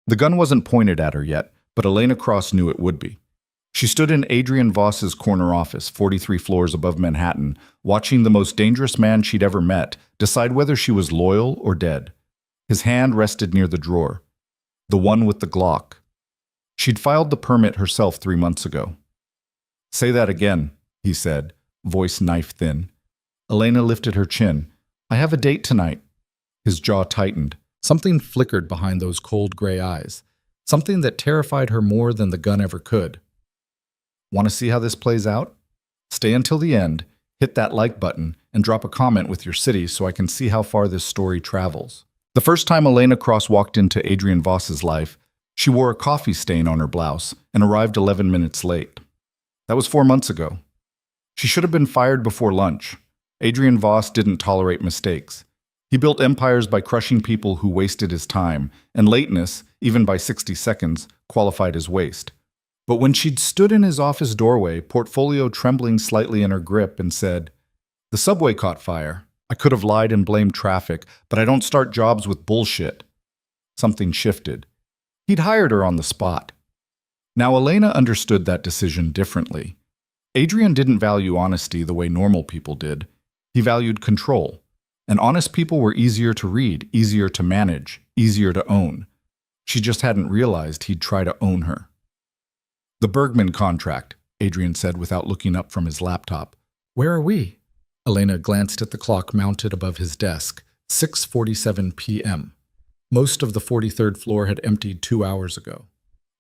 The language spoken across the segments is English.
The gun wasn't pointed at her yet, but Elena Cross knew it would be. She stood in Adrian Voss's corner office, 43 floors above Manhattan, watching the most dangerous man she'd ever met decide whether she was loyal or dead. His hand rested near the drawer, the one with the Glock. She'd filed the permit herself 3 months ago. "Say that again," he said, voice knife-thin. Elena lifted her chin. "I have a date tonight." His jaw tightened. Something flickered behind those cold gray eyes, something that terrified her more than the gun ever could. "Want to see how this plays out? Stay until the end, hit that like button, and drop a comment with your city so I can see how far this story travels." The first time Elena Cross walked into Adrian Voss's life, she wore a coffee stain on her blouse and arrived 11 minutes late. That was 4 months ago. She should have been fired before lunch. Adrian Voss didn't tolerate mistakes. He built empires by crushing people who wasted his time, and lateness, even by 60 seconds, qualified as waste. But when she'd stood in his office doorway, portfolio trembling slightly in her grip, and said, "The subway caught fire. I could have lied and blamed traffic, but I don't start jobs with bullshit," something shifted. He'd hired her on the spot. Now Elena understood that decision differently. Adrian didn't value honesty the way normal people did. He valued control. And honest people were easier to read, easier to manage, easier to own. She just hadn't realized he'd try to own her. "The Bergman contract," Adrian said without looking up from his laptop. "Where are we?" Elena glanced at the clock mounted above his desk, 6:47 p.m. Most of the 43rd floor had emptied 2 hours ago.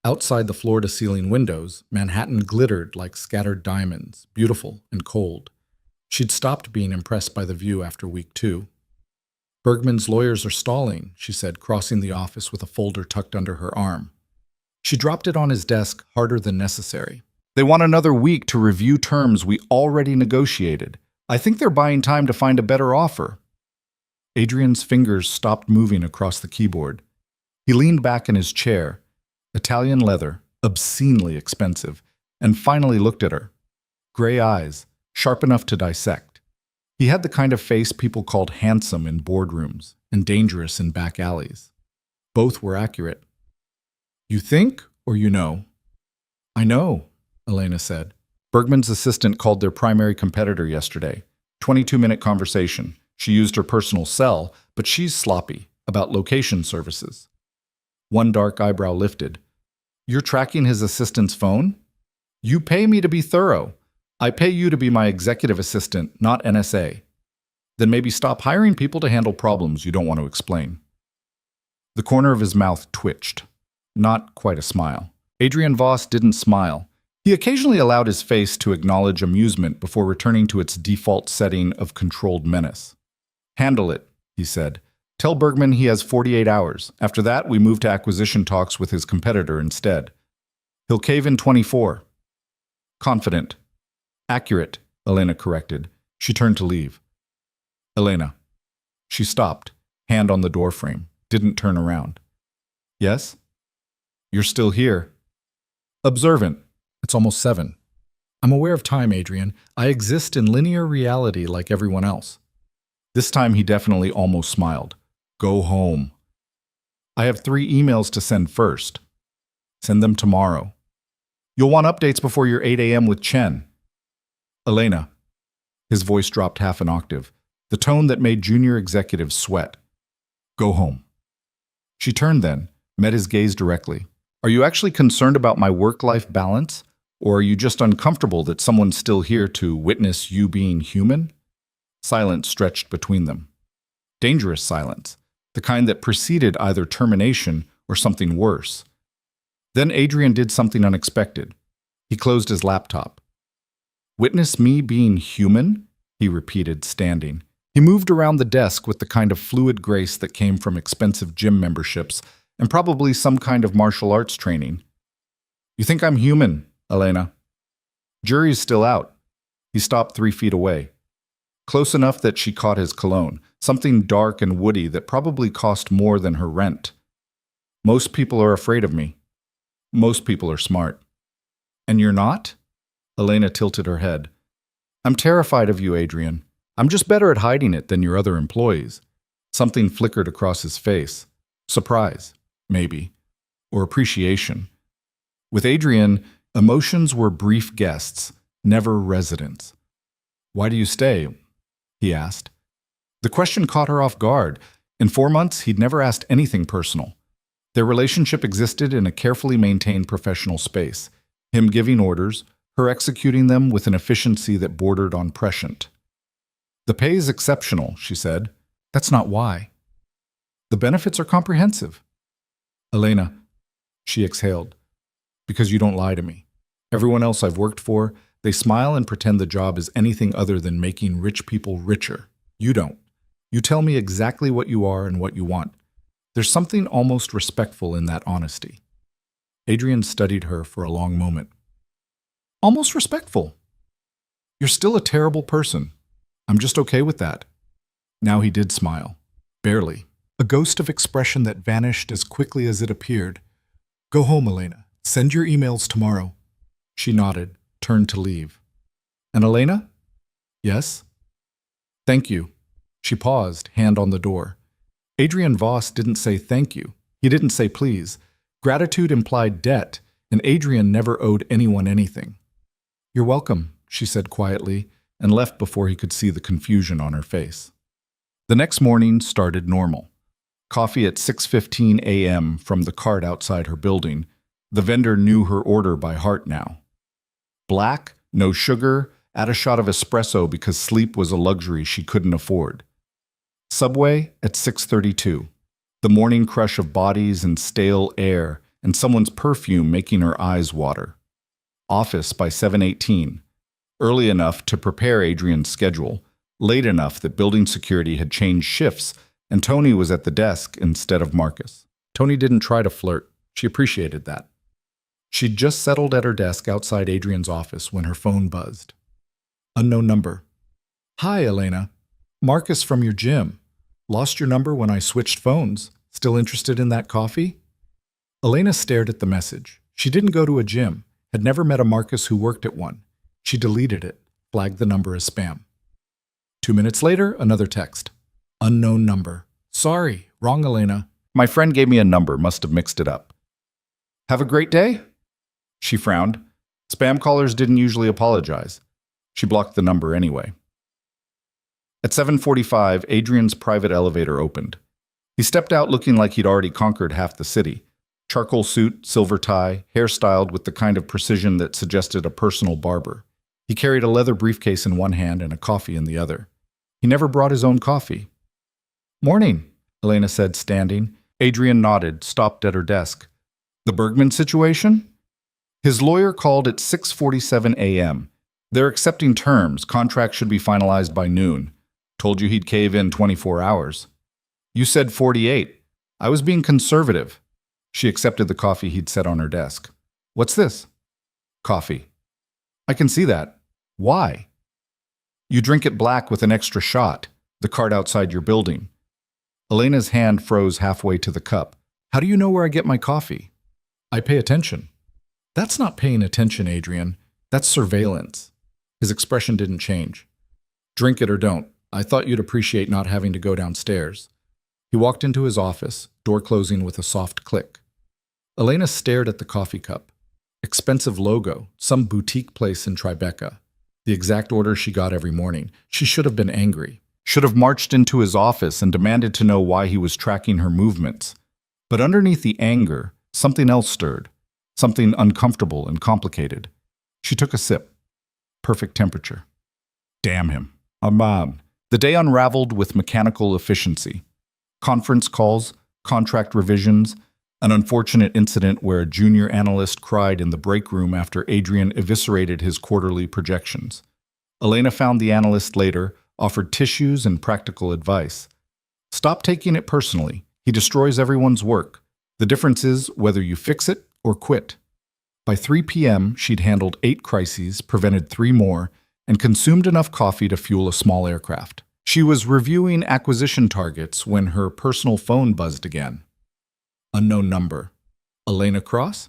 Outside the floor-to-ceiling windows, Manhattan glittered like scattered diamonds, beautiful and cold. She'd stopped being impressed by the view after week 2. "Bergman's lawyers are stalling," she said, crossing the office with a folder tucked under her arm. She dropped it on his desk harder than necessary. "They want another week to review terms we already negotiated. I think they're buying time to find a better offer." Adrian's fingers stopped moving across the keyboard. He leaned back in his chair, Italian leather, obscenely expensive, and finally looked at her. Gray eyes, sharp enough to dissect. He had the kind of face people called handsome in boardrooms and dangerous in back alleys. Both were accurate. "You think, or you know?" "I know," Elena said. Bergman's assistant called their primary competitor yesterday. 22-minute conversation. She used her personal cell, but she's sloppy about location services. One dark eyebrow lifted. "You're tracking his assistant's phone? You pay me to be thorough. I pay you to be my executive assistant, not NSA. Then maybe stop hiring people to handle problems you don't want to explain." The corner of his mouth twitched. Not quite a smile. Adrian Voss didn't smile. He occasionally allowed his face to acknowledge amusement before returning to its default setting of controlled menace. "Handle it," he said. "Tell Bergman he has 48 hours. After that, we move to acquisition talks with his competitor instead. He'll cave in 24. Confident. Accurate," Elena corrected. She turned to leave. "Elena." She stopped, hand on the doorframe, didn't turn around. "Yes?" "You're still here." "Observant. It's almost 7. I'm aware of time, Adrian. I exist in linear reality like everyone else." This time he definitely almost smiled. "Go home." "I have 3 emails to send first." "Send them tomorrow." "You'll want updates before your 8 a.m. with Chen." "Elena." His voice dropped half an octave, the tone that made junior executives sweat. "Go home." She turned then, met his gaze directly. "Are you actually concerned about my work-life balance? Or are you just uncomfortable that someone's still here to witness you being human?" Silence stretched between them. Dangerous silence, the kind that preceded either termination or something worse. Then Adrian did something unexpected. He closed his laptop. "Witness me being human?" he repeated, standing. He moved around the desk with the kind of fluid grace that came from expensive gym memberships and probably some kind of martial arts training. "You think I'm human, Elena?" "Jury's still out." He stopped 3 feet away. Close enough that she caught his cologne, something dark and woody that probably cost more than her rent. "Most people are afraid of me. Most people are smart." "And you're not?" Elena tilted her head. "I'm terrified of you, Adrian. I'm just better at hiding it than your other employees." Something flickered across his face. Surprise, maybe. or appreciation. With Adrian, emotions were brief guests, never residents. "Why do you stay?" he asked. The question caught her off guard. In 4 months, he'd never asked anything personal. Their relationship existed in a carefully maintained professional space, him giving orders, her executing them with an efficiency that bordered on prescient. "The pay is exceptional," she said. "That's not why." "The benefits are comprehensive." "Elena," she exhaled, "because you don't lie to me. Everyone else I've worked for, they smile and pretend the job is anything other than making rich people richer. You don't. You tell me exactly what you are and what you want. There's something almost respectful in that honesty." Adrian studied her for a long moment. "Almost respectful? You're still a terrible person. I'm just okay with that." Now he did smile. Barely. A ghost of expression that vanished as quickly as it appeared. "Go home, Elena. Send your emails tomorrow." She nodded, turned to leave. "And Elena?" "Yes?" "Thank you." She paused, hand on the door. Adrian Voss didn't say thank you. He didn't say please. Gratitude implied debt, and Adrian never owed anyone anything. "You're welcome," she said quietly, and left before he could see the confusion on her face. The next morning started normal. Coffee at 6:15 a.m. from the cart outside her building. The vendor knew her order by heart now. Black, no sugar, add a shot of espresso because sleep was a luxury she couldn't afford. Subway at 6:32. The morning crush of bodies and stale air, and someone's perfume making her eyes water. Office by 7:18. Early enough to prepare Adrian's schedule, late enough that building security had changed shifts, and Tony was at the desk instead of Marcus. Tony didn't try to flirt. She appreciated that. She'd just settled at her desk outside Adrian's office when her phone buzzed. Unknown number. "Hi, Elena. Marcus from your gym. Lost your number when I switched phones. Still interested in that coffee?" Elena stared at the message. She didn't go to a gym, had never met a Marcus who worked at one. She deleted it, flagged the number as spam. 2 minutes later, another text. Unknown number. "Sorry, wrong Elena. My friend gave me a number, must have mixed it up." "Have a great day?" She frowned. Spam callers didn't usually apologize. She blocked the number anyway. At 7:45, Adrian's private elevator opened. He stepped out looking like he'd already conquered half the city. Charcoal suit, silver tie, hairstyled with the kind of precision that suggested a personal barber. He carried a leather briefcase in one hand and a coffee in the other. He never brought his own coffee. "Morning," Elena said, standing. Adrian nodded, stopped at her desk. "The Bergman situation?" His lawyer called at 6:47 a.m. "They're accepting terms. Contract should be finalized by noon. Told you he'd cave in 24 hours. You said 48. I was being conservative." She accepted the coffee he'd set on her desk. "What's this?" "Coffee." "I can see that. Why?" "You drink it black with an extra shot. The cart outside your building." Elena's hand froze halfway to the cup. "How do you know where I get my coffee?" "I pay attention." "That's not paying attention, Adrian. That's surveillance." His expression didn't change. "Drink it or don't. I thought you'd appreciate not having to go downstairs." He walked into his office, door closing with a soft click. Elena stared at the coffee cup. Expensive logo, some boutique place in Tribeca. The exact order she got every morning. She should have been angry. Should have marched into his office and demanded to know why he was tracking her movements. But underneath the anger, something else stirred. Something uncomfortable and complicated. She took a sip. Perfect temperature. Damn him. Aman. The day unraveled with mechanical efficiency. Conference calls, contract revisions, an unfortunate incident where a junior analyst cried in the break room after Adrian eviscerated his quarterly projections. Elena found the analyst later, offered tissues and practical advice. Stop taking it personally. He destroys everyone's work. The difference is whether you fix it or quit. By 3 p.m., she'd handled 8 crises, prevented 3 more, and consumed enough coffee to fuel a small aircraft. She was reviewing acquisition targets when her personal phone buzzed again. Unknown number. Elena Cross?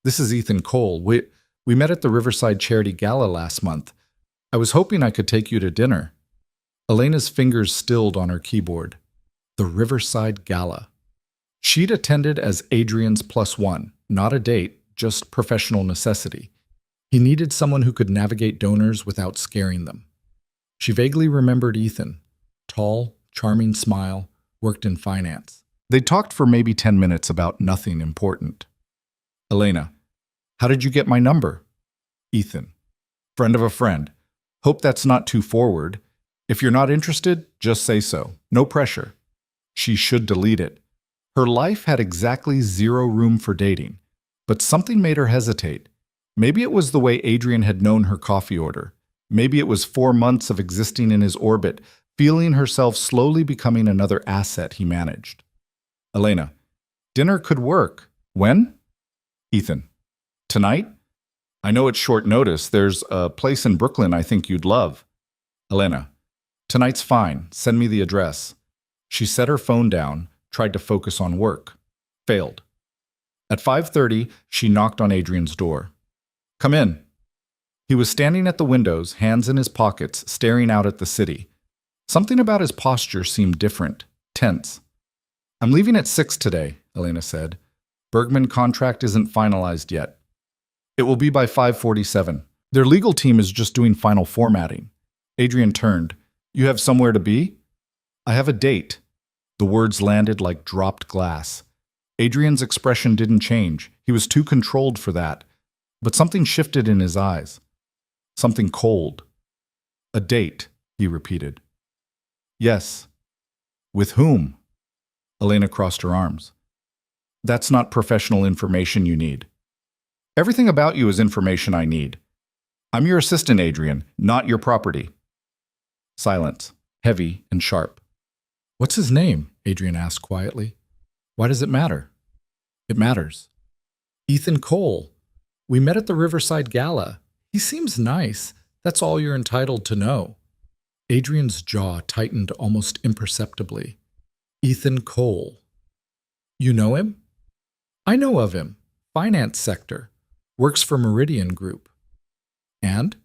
"This is Ethan Cole. We met at the Riverside Charity Gala last month. I was hoping I could take you to dinner." Elena's fingers stilled on her keyboard. The Riverside Gala. She'd attended as Adrian's plus one, not a date, just professional necessity. He needed someone who could navigate donors without scaring them. She vaguely remembered Ethan. Tall, charming smile, worked in finance. They talked for maybe 10 minutes about nothing important. Elena, how did you get my number? Ethan, friend of a friend. Hope that's not too forward. If you're not interested, just say so. No pressure. She should delete it. Her life had exactly zero room for dating, but something made her hesitate. Maybe it was the way Adrian had known her coffee order. Maybe it was 4 months of existing in his orbit, feeling herself slowly becoming another asset he managed. Elena, dinner could work. When? Ethan, tonight? I know it's short notice. There's a place in Brooklyn I think you'd love. Elena, tonight's fine. Send me the address. She set her phone down, tried to focus on work. Failed. At 5:30, she knocked on Adrian's door. Come in. He was standing at the windows, hands in his pockets, staring out at the city. Something about his posture seemed different, tense. I'm leaving at 6 today, Elena said. Bergman contract isn't finalized yet. It will be by 5:47. Their legal team is just doing final formatting. Adrian turned. You have somewhere to be? I have a date. The words landed like dropped glass. Adrian's expression didn't change. He was too controlled for that. But something shifted in his eyes. Something cold. A date, he repeated. Yes. With whom? Elena crossed her arms. That's not professional information you need. Everything about you is information I need. I'm your assistant, Adrian, not your property. Silence, heavy and sharp. What's his name? Adrian asked quietly. Why does it matter? It matters. Ethan Cole. We met at the Riverside Gala. He seems nice. That's all you're entitled to know. Adrian's jaw tightened almost imperceptibly. Ethan Cole. You know him? I know of him. Finance sector. Works for Meridian Group. And?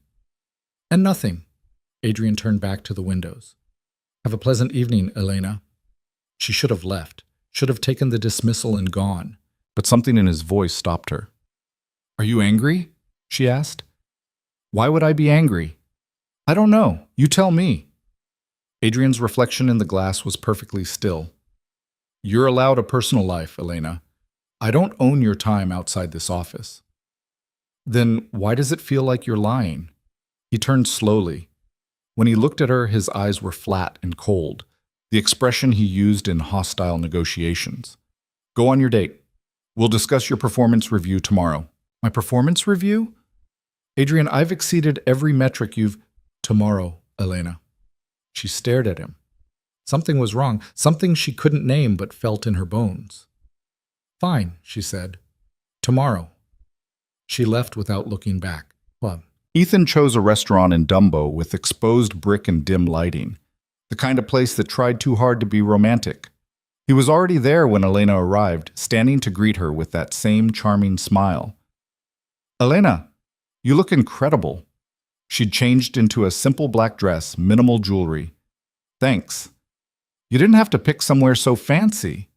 And nothing. Adrian turned back to the windows. Have a pleasant evening, Elena. She should have left, should have taken the dismissal and gone, but something in his voice stopped her. Are you angry? She asked. Why would I be angry? I don't know. You tell me. Adrian's reflection in the glass was perfectly still. You're allowed a personal life, Elena. I don't own your time outside this office. Then why does it feel like you're lying? He turned slowly. When he looked at her, his eyes were flat and cold, the expression he used in hostile negotiations. Go on your date. We'll discuss your performance review tomorrow. My performance review? Adrian, I've exceeded every metric you've... Tomorrow, Elena. She stared at him. Something was wrong, something she couldn't name but felt in her bones. Fine, she said. Tomorrow. She left without looking back. Club. Ethan chose a restaurant in Dumbo with exposed brick and dim lighting, the kind of place that tried too hard to be romantic. He was already there when Elena arrived, standing to greet her with that same charming smile. Elena, you look incredible. She'd changed into a simple black dress, minimal jewelry. Thanks. You didn't have to pick somewhere so fancy.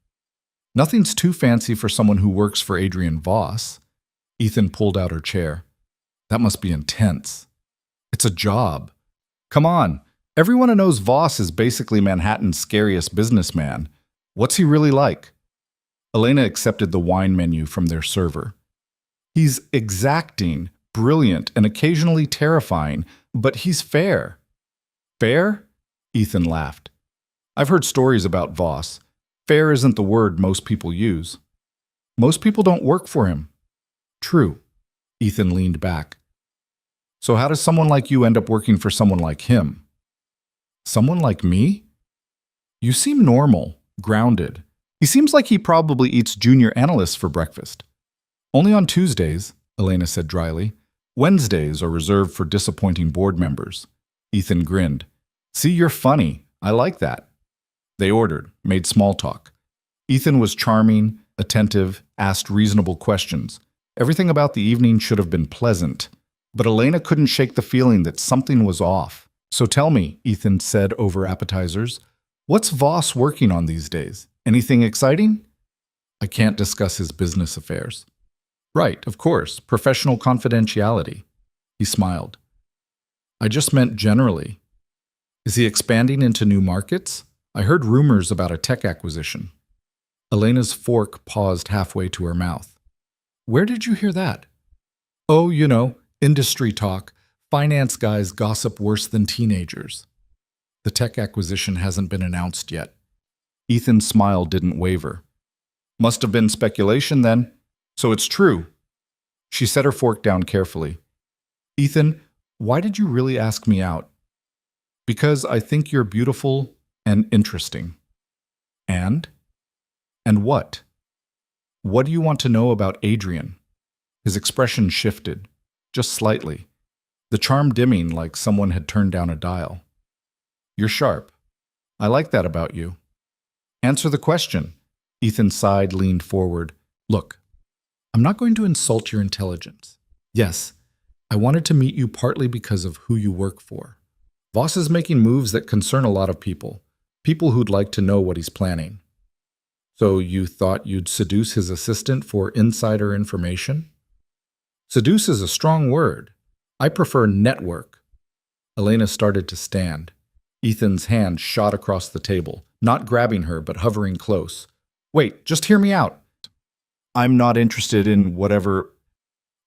Nothing's too fancy for someone who works for Adrian Voss. Ethan pulled out her chair. That must be intense. It's a job. Come on, everyone knows Voss is basically Manhattan's scariest businessman. What's he really like? Elena accepted the wine menu from their server. He's exacting, brilliant, and occasionally terrifying, but he's fair. Fair? Ethan laughed. I've heard stories about Voss. Fair isn't the word most people use. Most people don't work for him. True. Ethan leaned back. So how does someone like you end up working for someone like him? Someone like me? You seem normal, grounded. He seems like he probably eats junior analysts for breakfast. Only on Tuesdays, Elena said dryly. Wednesdays are reserved for disappointing board members. Ethan grinned. See, you're funny. I like that. They ordered, made small talk. Ethan was charming, attentive, asked reasonable questions. Everything about the evening should have been pleasant. But Elena couldn't shake the feeling that something was off. So tell me, Ethan said over appetizers, what's Voss working on these days? Anything exciting? I can't discuss his business affairs. Right, of course, professional confidentiality. He smiled. I just meant generally. Is he expanding into new markets? I heard rumors about a tech acquisition. Elena's fork paused halfway to her mouth. Where did you hear that? Oh, industry talk. Finance guys gossip worse than teenagers. The tech acquisition hasn't been announced yet. Ethan's smile didn't waver. Must have been speculation then. So it's true. She set her fork down carefully. Ethan, why did you really ask me out? Because I think you're beautiful and interesting. And? And what? What do you want to know about Adrian? His expression shifted, just slightly, the charm dimming like someone had turned down a dial. You're sharp. I like that about you. Answer the question. Ethan sighed, leaned forward. Look, I'm not going to insult your intelligence. Yes, I wanted to meet you partly because of who you work for. Voss is making moves that concern a lot of people who'd like to know what he's planning. So you thought you'd seduce his assistant for insider information? Seduce is a strong word. I prefer network. Elena started to stand. Ethan's hand shot across the table, not grabbing her, but hovering close. Wait, just hear me out. I'm not interested in whatever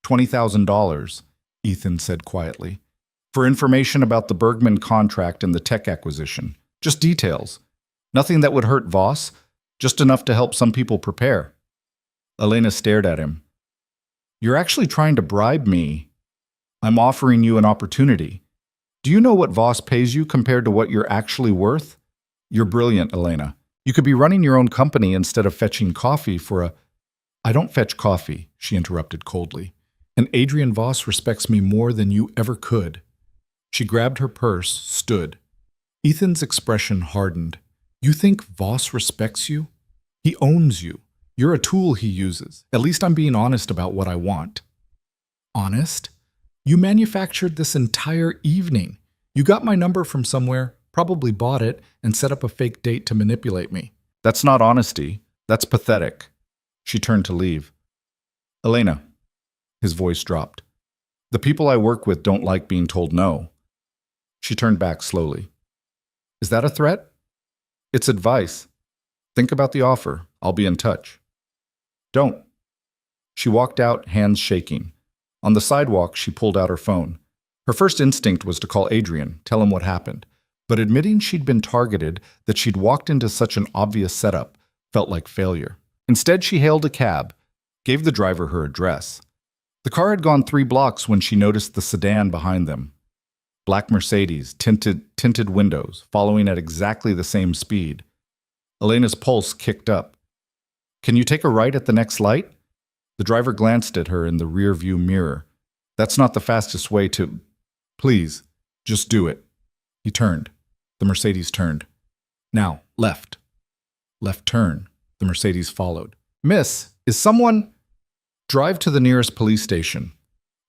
$20,000, Ethan said quietly. For information about the Bergman contract and the tech acquisition. Just details. Nothing that would hurt Voss, just enough to help some people prepare. Elena stared at him. You're actually trying to bribe me. I'm offering you an opportunity. Do you know what Voss pays you compared to what you're actually worth? You're brilliant, Elena. You could be running your own company instead of fetching coffee for a... I don't fetch coffee, she interrupted coldly. And Adrian Voss respects me more than you ever could. She grabbed her purse, stood. Ethan's expression hardened. You think Voss respects you? He owns you. You're a tool he uses. At least I'm being honest about what I want. Honest? You manufactured this entire evening. You got my number from somewhere, probably bought it, and set up a fake date to manipulate me. That's not honesty. That's pathetic. She turned to leave. Elena. His voice dropped. The people I work with don't like being told no. She turned back slowly. Is that a threat? It's advice. Think about the offer. I'll be in touch. Don't. She walked out, hands shaking. On the sidewalk, she pulled out her phone. Her first instinct was to call Adrian, tell him what happened. But admitting she'd been targeted, that she'd walked into such an obvious setup, felt like failure. Instead, she hailed a cab, gave the driver her address. The car had gone 3 blocks when she noticed the sedan behind them. Black Mercedes, tinted windows, following at exactly the same speed. Elena's pulse kicked up. Can you take a right at the next light? The driver glanced at her in the rear-view mirror. That's not the fastest way to... Please, just do it. He turned. The Mercedes turned. Now, left. Left turn. The Mercedes followed. Miss, is someone... Drive to the nearest police station.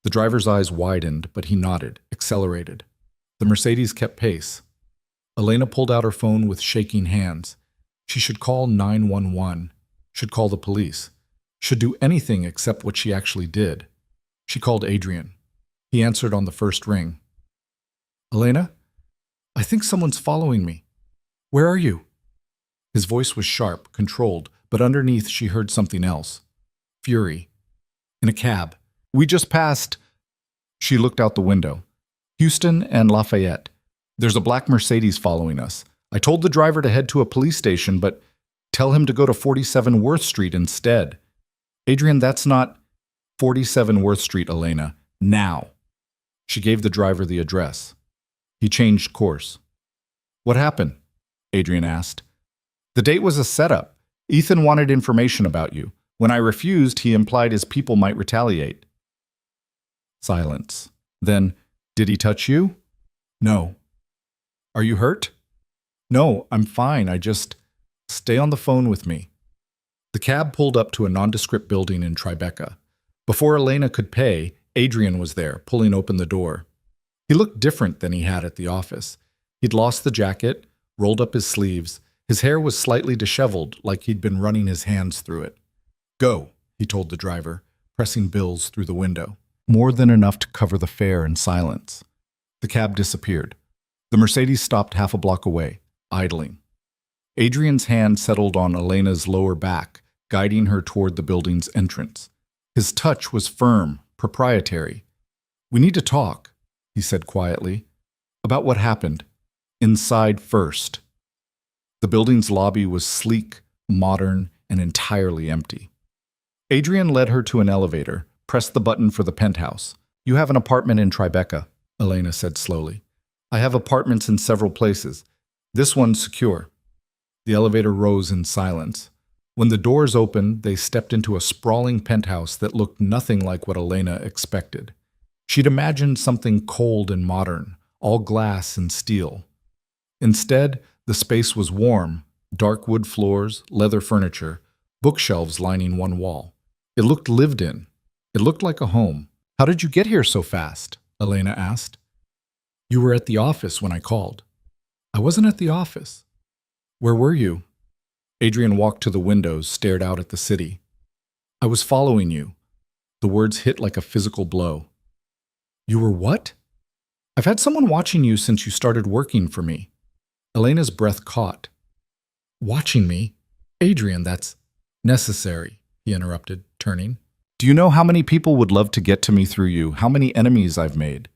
The driver's eyes widened, but he nodded, accelerated. The Mercedes kept pace. Elena pulled out her phone with shaking hands. She should call 911, should call the police, should do anything except what she actually did. She called Adrian. He answered on the first ring. Elena, I think someone's following me. Where are you? His voice was sharp, controlled, but underneath she heard something else. Fury. In a cab. We just passed... She looked out the window. Houston and Lafayette. There's a black Mercedes following us. I told the driver to head to a police station, but tell him to go to 47 Worth Street instead. Adrian, that's not 47 Worth Street, Elena. Now. She gave the driver the address. He changed course. What happened? Adrian asked. The date was a setup. Ethan wanted information about you. When I refused, he implied his people might retaliate. Silence. Then, did he touch you? No. Are you hurt? No, I'm fine. I just... Stay on the phone with me. The cab pulled up to a nondescript building in Tribeca. Before Elena could pay, Adrian was there, pulling open the door. He looked different than he had at the office. He'd lost the jacket, rolled up his sleeves. His hair was slightly disheveled, like he'd been running his hands through it. Go, he told the driver, pressing bills through the window. More than enough to cover the fare in silence. The cab disappeared. The Mercedes stopped half a block away, idling. Adrian's hand settled on Elena's lower back, guiding her toward the building's entrance. His touch was firm, proprietary. "We need to talk," he said quietly, "about what happened. Inside first." The building's lobby was sleek, modern, and entirely empty. Adrian led her to an elevator, pressed the button for the penthouse. "You have an apartment in Tribeca," Elena said slowly. "I have apartments in several places. This one's secure." The elevator rose in silence. When the doors opened, they stepped into a sprawling penthouse that looked nothing like what Elena expected. She'd imagined something cold and modern, all glass and steel. Instead, the space was warm, dark wood floors, leather furniture, bookshelves lining one wall. It looked lived in. It looked like a home. "How did you get here so fast?" Elena asked. "You were at the office when I called." "I wasn't at the office." "Where were you?" Adrian walked to the windows, stared out at the city. "I was following you." The words hit like a physical blow. "You were what?" "I've had someone watching you since you started working for me." Elena's breath caught. "Watching me? Adrian, that's necessary," he interrupted, turning. "Do you know how many people would love to get to me through you, how many enemies I've made?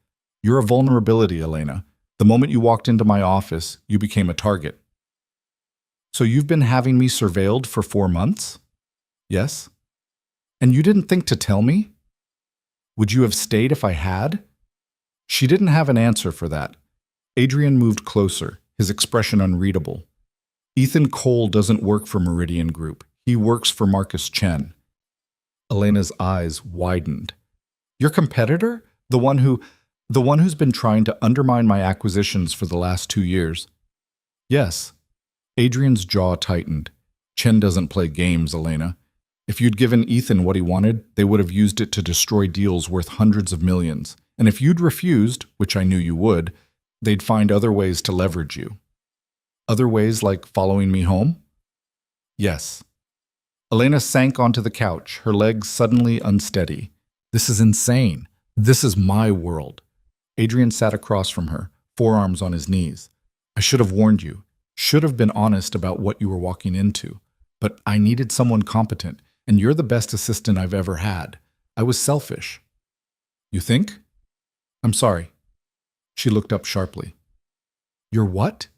You're a vulnerability, Elena. The moment you walked into my office, you became a target." "So you've been having me surveilled for 4 months?" "Yes." "And you didn't think to tell me?" "Would you have stayed if I had?" She didn't have an answer for that. Adrian moved closer, his expression unreadable. "Ethan Cole doesn't work for Meridian Group. He works for Marcus Chen." Elena's eyes widened. "Your competitor? The one who's been trying to undermine my acquisitions for the last 2 years?" "Yes." Adrian's jaw tightened. "Chen doesn't play games, Elena. If you'd given Ethan what he wanted, they would have used it to destroy deals worth hundreds of millions. And if you'd refused, which I knew you would, they'd find other ways to leverage you." "Other ways like following me home?" "Yes." Elena sank onto the couch, her legs suddenly unsteady. "This is insane. This is my world." Adrian sat across from her, forearms on his knees. "I should have warned you. Should have been honest about what you were walking into. But I needed someone competent, and you're the best assistant I've ever had. I was selfish." "You think?" "I'm sorry." She looked up sharply. "You're what?"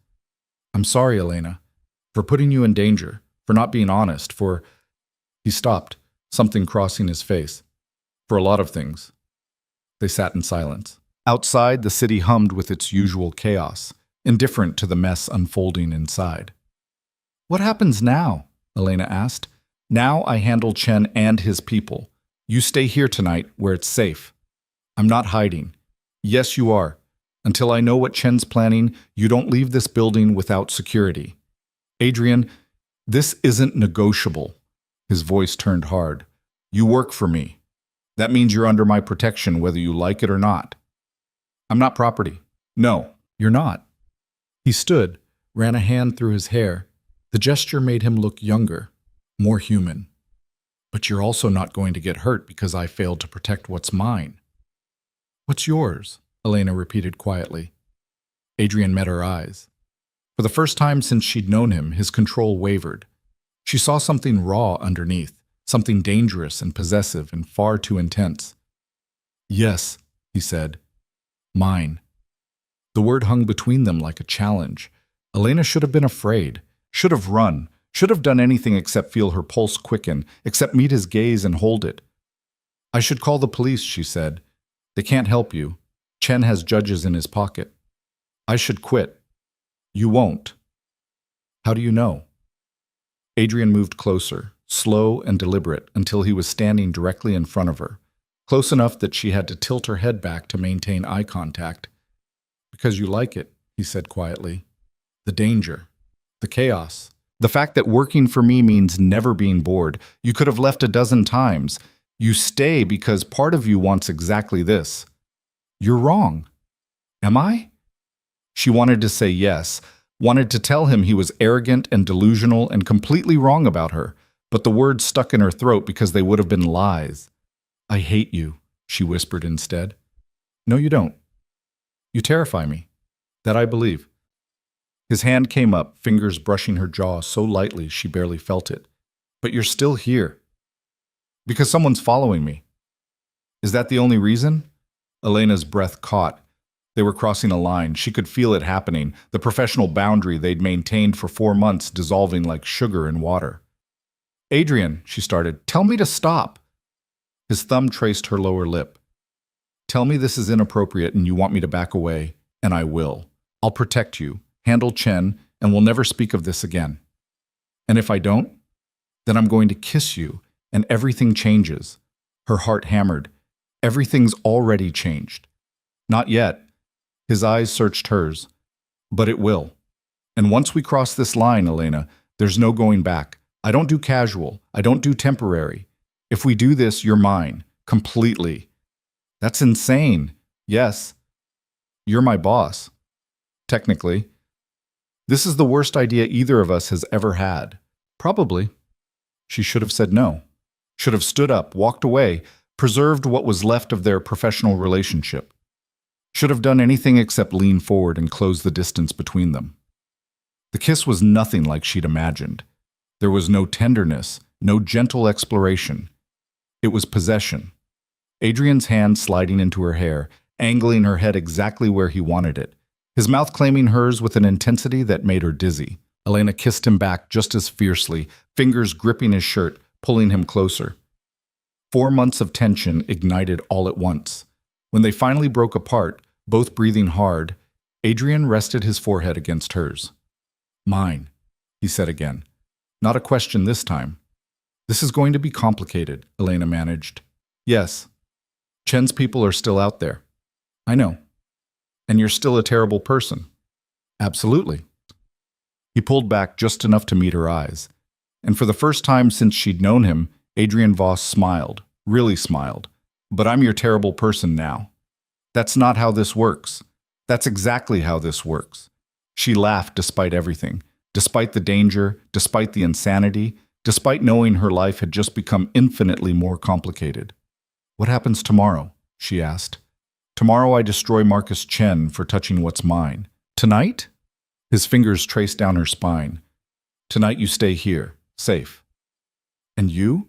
"I'm sorry, Elena, for putting you in danger, for not being honest, for—" He stopped, something crossing his face. "For a lot of things." They sat in silence. Outside, the city hummed with its usual chaos, indifferent to the mess unfolding inside. "What happens now?" Elena asked. "Now I handle Chen and his people. You stay here tonight, where it's safe." "I'm not hiding." "Yes, you are. Until I know what Chen's planning, you don't leave this building without security." "Adrian, this isn't negotiable." His voice turned hard. "You work for me. That means you're under my protection whether you like it or not." "I'm not property." "No, you're not." He stood, ran a hand through his hair. The gesture made him look younger, more human. "But you're also not going to get hurt because I failed to protect what's mine." "What's yours?" Elena repeated quietly. Adrian met her eyes. For the first time since she'd known him, his control wavered. She saw something raw underneath, something dangerous and possessive and far too intense. "Yes," he said. "Mine." The word hung between them like a challenge. Elena should have been afraid, should have run, should have done anything except feel her pulse quicken, except meet his gaze and hold it. "I should call the police," she said. "They can't help you. Chen has judges in his pocket." "I should quit." "You won't." "How do you know?" Adrian moved closer, slow and deliberate, until he was standing directly in front of her, close enough that she had to tilt her head back to maintain eye contact. "Because you like it," he said quietly. "The danger, the chaos, the fact that working for me means never being bored. You could have left a dozen times. You stay because part of you wants exactly this." "You're wrong." "Am I?" She wanted to say yes, wanted to tell him he was arrogant and delusional and completely wrong about her, but the words stuck in her throat because they would have been lies. I hate you, she whispered instead. No, you don't. You terrify me. That I believe. His hand came up, fingers brushing her jaw so lightly she barely felt it. But you're still here. Because someone's following me. Is that the only reason? Elena's breath caught. They were crossing a line. She could feel it happening, the professional boundary they'd maintained for 4 months dissolving like sugar in water. Adrian, she started, tell me to stop. His thumb traced her lower lip. Tell me this is inappropriate and you want me to back away, and I will. I'll protect you, handle Chen, and we'll never speak of this again. And if I don't, then I'm going to kiss you, and everything changes. Her heart hammered. Everything's already changed. Not yet. His eyes searched hers. But it will. And once we cross this line, Elena, there's no going back. I don't do casual. I don't do temporary. If we do this, you're mine. Completely. That's insane. Yes. You're my boss. Technically. This is the worst idea either of us has ever had. Probably. She should have said no. Should have stood up, walked away, preserved what was left of their professional relationship. Should have done anything except lean forward and close the distance between them. The kiss was nothing like she'd imagined. There was no tenderness, no gentle exploration. It was possession. Adrian's hand sliding into her hair, angling her head exactly where he wanted it, his mouth claiming hers with an intensity that made her dizzy. Elena kissed him back just as fiercely, fingers gripping his shirt, pulling him closer. 4 months of tension ignited all at once. When they finally broke apart, both breathing hard, Adrian rested his forehead against hers. Mine, he said again. Not a question this time. This is going to be complicated, Elena managed. Yes. Chen's people are still out there. I know. And you're still a terrible person. Absolutely. He pulled back just enough to meet her eyes. And for the first time since she'd known him, Adrian Voss smiled, really smiled. But I'm your terrible person now. That's not how this works. That's exactly how this works. She laughed despite everything, despite the danger, despite the insanity, despite knowing her life had just become infinitely more complicated. What happens tomorrow? She asked. Tomorrow I destroy Marcus Chen for touching what's mine. Tonight? His fingers traced down her spine. Tonight you stay here, safe. And you?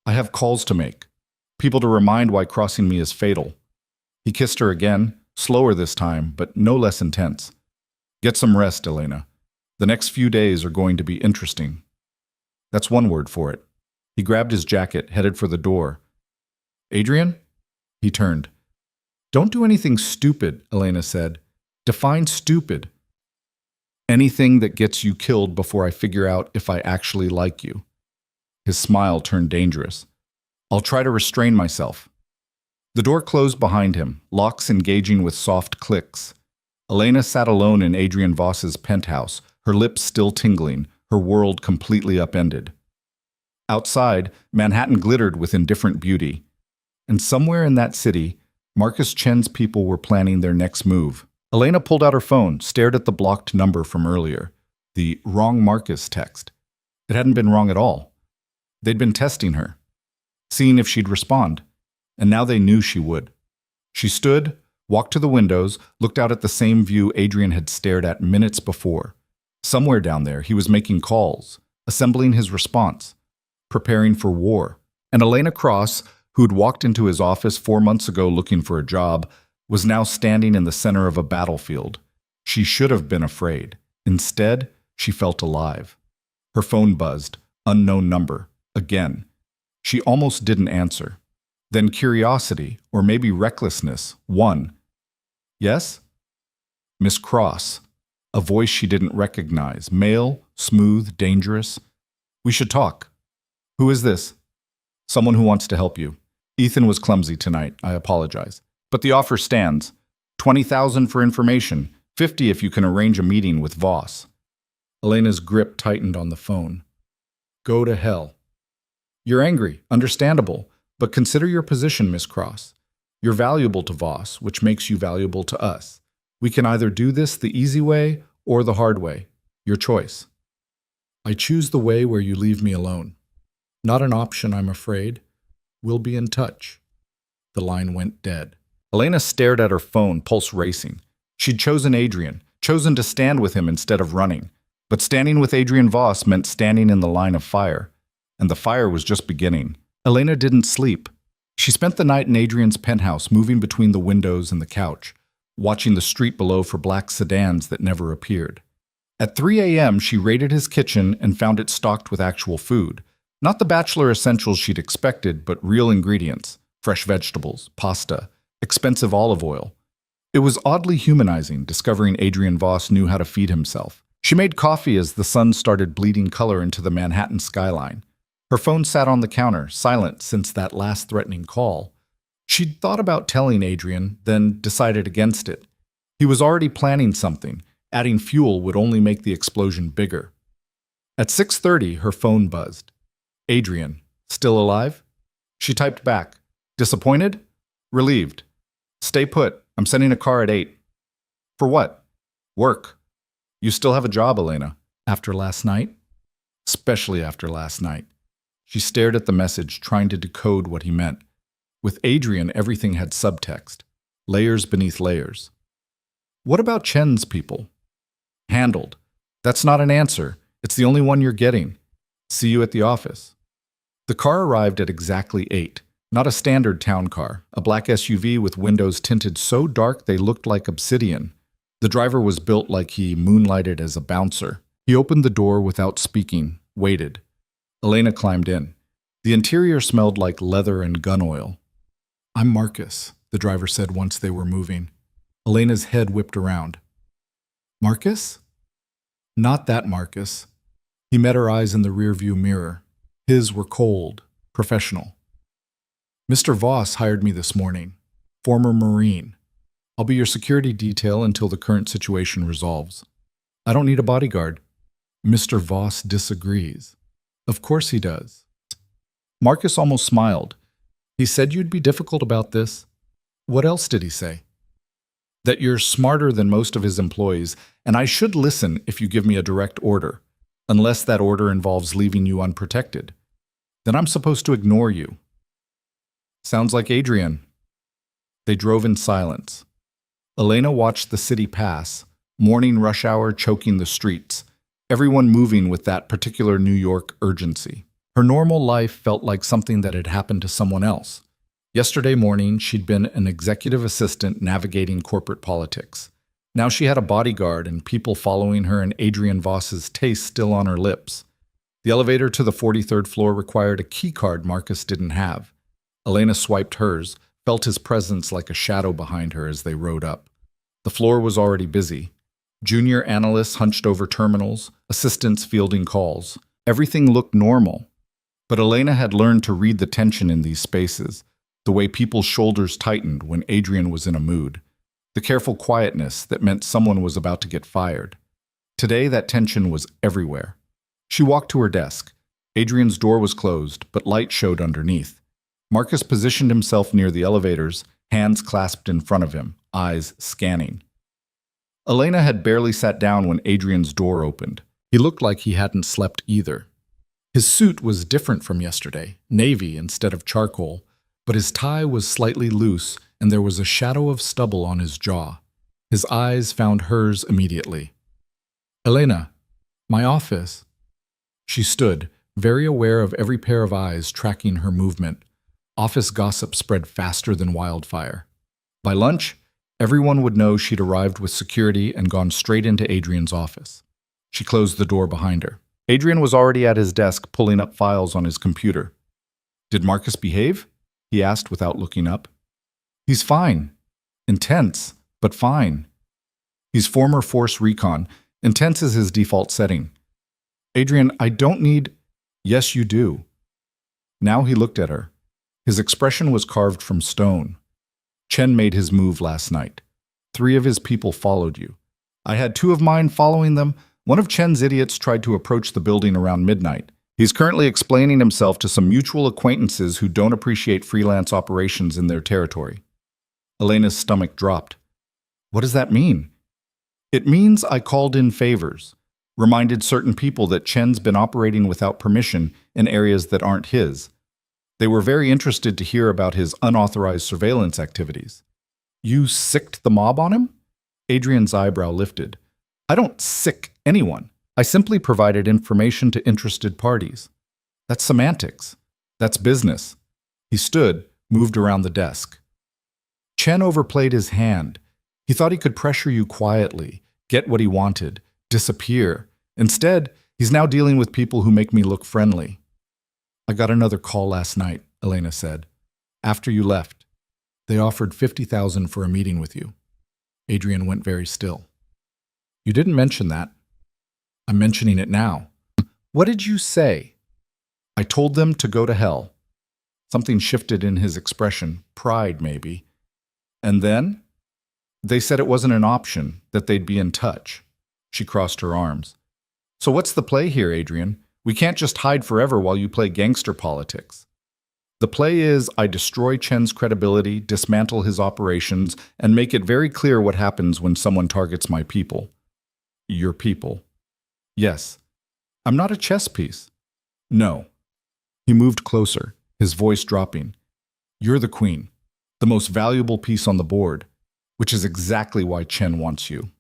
I have calls to make. People to remind why crossing me is fatal. He kissed her again, slower this time, but no less intense. Get some rest, Elena. The next few days are going to be interesting. That's one word for it. He grabbed his jacket, headed for the door. Adrian? He turned. Don't do anything stupid, Elena said. Define stupid. Anything that gets you killed before I figure out if I actually like you. His smile turned dangerous. I'll try to restrain myself. The door closed behind him, locks engaging with soft clicks. Elena sat alone in Adrian Voss's penthouse, her lips still tingling, her world completely upended. Outside, Manhattan glittered with indifferent beauty. And somewhere in that city, Marcus Chen's people were planning their next move. Elena pulled out her phone, stared at the blocked number from earlier, the wrong Marcus text. It hadn't been wrong at all. They'd been testing her, seeing if she'd respond, and now they knew she would. She stood, walked to the windows, looked out at the same view Adrian had stared at minutes before. Somewhere down there, he was making calls, assembling his response, preparing for war. And Elena Cross, who'd walked into his office 4 months ago looking for a job, was now standing in the center of a battlefield. She should have been afraid. Instead, she felt alive. Her phone buzzed, unknown number, again. She almost didn't answer. Then curiosity, or maybe recklessness, won. Yes? Miss Cross. A voice she didn't recognize. Male, smooth, dangerous. We should talk. Who is this? Someone who wants to help you. Ethan was clumsy tonight. I apologize. But the offer stands. 20,000 for information. 50 if you can arrange a meeting with Voss. Elena's grip tightened on the phone. Go to hell. You're angry. Understandable. But consider your position, Miss Cross. You're valuable to Voss, which makes you valuable to us. We can either do this the easy way or the hard way. Your choice. I choose the way where you leave me alone. Not an option, I'm afraid. We'll be in touch. The line went dead. Elena stared at her phone, pulse racing. She'd chosen Adrian, chosen to stand with him instead of running. But standing with Adrian Voss meant standing in the line of fire. And the fire was just beginning. Elena didn't sleep. She spent the night in Adrian's penthouse, moving between the windows and the couch, watching the street below for black sedans that never appeared. At 3 a.m., she raided his kitchen and found it stocked with actual food. Not the bachelor essentials she'd expected, but real ingredients: fresh vegetables, pasta, expensive olive oil. It was oddly humanizing, discovering Adrian Voss knew how to feed himself. She made coffee as the sun started bleeding color into the Manhattan skyline. Her phone sat on the counter, silent since that last threatening call. She'd thought about telling Adrian, then decided against it. He was already planning something. Adding fuel would only make the explosion bigger. At 6:30, her phone buzzed. Adrian, still alive? She typed back. Disappointed? Relieved. Stay put. I'm sending a car at 8. For what? Work. You still have a job, Elena. After last night? Especially after last night. She stared at the message, trying to decode what he meant. With Adrian, everything had subtext. Layers beneath layers. What about Chen's people? Handled. That's not an answer. It's the only one you're getting. See you at the office. The car arrived at exactly 8. Not a standard town car, a black SUV with windows tinted so dark they looked like obsidian. The driver was built like he moonlighted as a bouncer. He opened the door without speaking, waited. Elena climbed in. The interior smelled like leather and gun oil. I'm Marcus, the driver said once they were moving. Elena's head whipped around. Marcus? Not that Marcus. He met her eyes in the rearview mirror. His were cold, professional. Mr. Voss hired me this morning. Former Marine. I'll be your security detail until the current situation resolves. I don't need a bodyguard. Mr. Voss disagrees. Of course he does. Marcus almost smiled. He said you'd be difficult about this. What else did he say? That you're smarter than most of his employees, and I should listen if you give me a direct order, unless that order involves leaving you unprotected. Then I'm supposed to ignore you. Sounds like Adrian. They drove in silence. Elena watched the city pass, morning rush hour choking the streets, everyone moving with that particular New York urgency. Her normal life felt like something that had happened to someone else. Yesterday morning, she'd been an executive assistant navigating corporate politics. Now she had a bodyguard and people following her, and Adrian Voss's taste still on her lips. The elevator to the 43rd floor required a key card Marcus didn't have. Elena swiped hers, felt his presence like a shadow behind her as they rode up. The floor was already busy. Junior analysts hunched over terminals, assistants fielding calls. Everything looked normal. But Elena had learned to read the tension in these spaces, the way people's shoulders tightened when Adrian was in a mood, the careful quietness that meant someone was about to get fired. Today, that tension was everywhere. She walked to her desk. Adrian's door was closed, but light showed underneath. Marcus positioned himself near the elevators, hands clasped in front of him, eyes scanning. Elena had barely sat down when Adrian's door opened. He looked like he hadn't slept either. His suit was different from yesterday, navy instead of charcoal, but his tie was slightly loose and there was a shadow of stubble on his jaw. His eyes found hers immediately. Elena, my office. She stood, very aware of every pair of eyes tracking her movement. Office gossip spread faster than wildfire. By lunch, everyone would know she'd arrived with security and gone straight into Adrian's office. She closed the door behind her. Adrian was already at his desk pulling up files on his computer. Did Marcus behave? He asked without looking up. He's fine. Intense, but fine. He's former Force Recon. Intense is his default setting. Adrian, I don't need... Yes, you do. Now he looked at her. His expression was carved from stone. Chen made his move last night. 3 of his people followed you. I had 2 of mine following them. One of Chen's idiots tried to approach the building around midnight. He's currently explaining himself to some mutual acquaintances who don't appreciate freelance operations in their territory. Elena's stomach dropped. What does that mean? It means I called in favors. reminded certain people that Chen's been operating without permission in areas that aren't his. They were very interested to hear about his unauthorized surveillance activities. You sicked the mob on him? Adrian's eyebrow lifted. I don't sick anyone. I simply provided information to interested parties. That's semantics. That's business. He stood, moved around the desk. Chen overplayed his hand. He thought he could pressure you quietly, get what he wanted, disappear. Instead, he's now dealing with people who make me look friendly. I got another call last night, Elena said. After you left. They offered 50,000 for a meeting with you. Adrian went very still. You didn't mention that. I'm mentioning it now. What did you say? I told them to go to hell. Something shifted in his expression, pride maybe. And then? They said it wasn't an option, that they'd be in touch. She crossed her arms. So what's the play here, Adrian? We can't just hide forever while you play gangster politics. The play is I destroy Chen's credibility, dismantle his operations, and make it very clear what happens when someone targets my people. Your people. Yes. I'm not a chess piece. No. He moved closer, his voice dropping. You're the queen, the most valuable piece on the board, which is exactly why Chen wants you.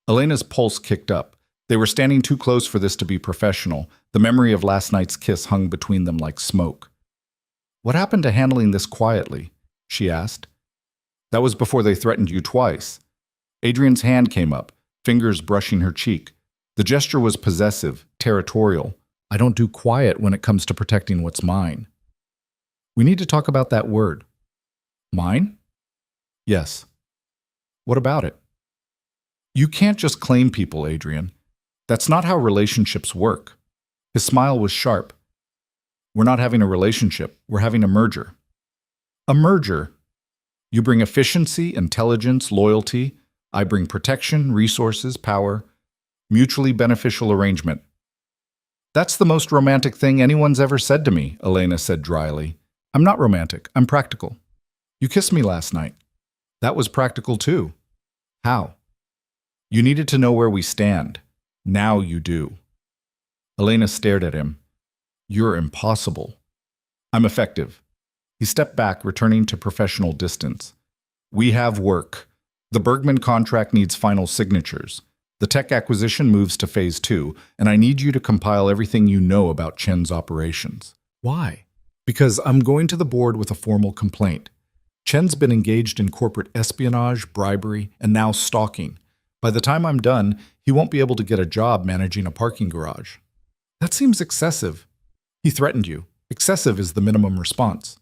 Elena's pulse kicked up. They were standing too close for this to be professional. The memory of last night's kiss hung between them like smoke. What happened to handling this quietly? She asked. That was before they threatened you twice. Adrian's hand came up, fingers brushing her cheek. The gesture was possessive, territorial. I don't do quiet when it comes to protecting what's mine. We need to talk about that word. Mine? Yes. What about it? You can't just claim people, Adrian. That's not how relationships work. His smile was sharp. We're not having a relationship. We're having a merger. A merger. You bring efficiency, intelligence, loyalty. I bring protection, resources, power. Mutually beneficial arrangement. That's the most romantic thing anyone's ever said to me, Elena said dryly. I'm not romantic. I'm practical. You kissed me last night. That was practical too. How? You needed to know where we stand. Now you do. Elena stared at him. You're impossible. I'm effective. He stepped back, returning to professional distance. We have work. The Bergman contract needs final signatures. The tech acquisition moves to phase 2, and I need you to compile everything you know about Chen's operations. Why? Because I'm going to the board with a formal complaint. Chen's been engaged in corporate espionage, bribery, and now stalking. By the time I'm done, he won't be able to get a job managing a parking garage. That seems excessive. He threatened you. Excessive is the minimum response.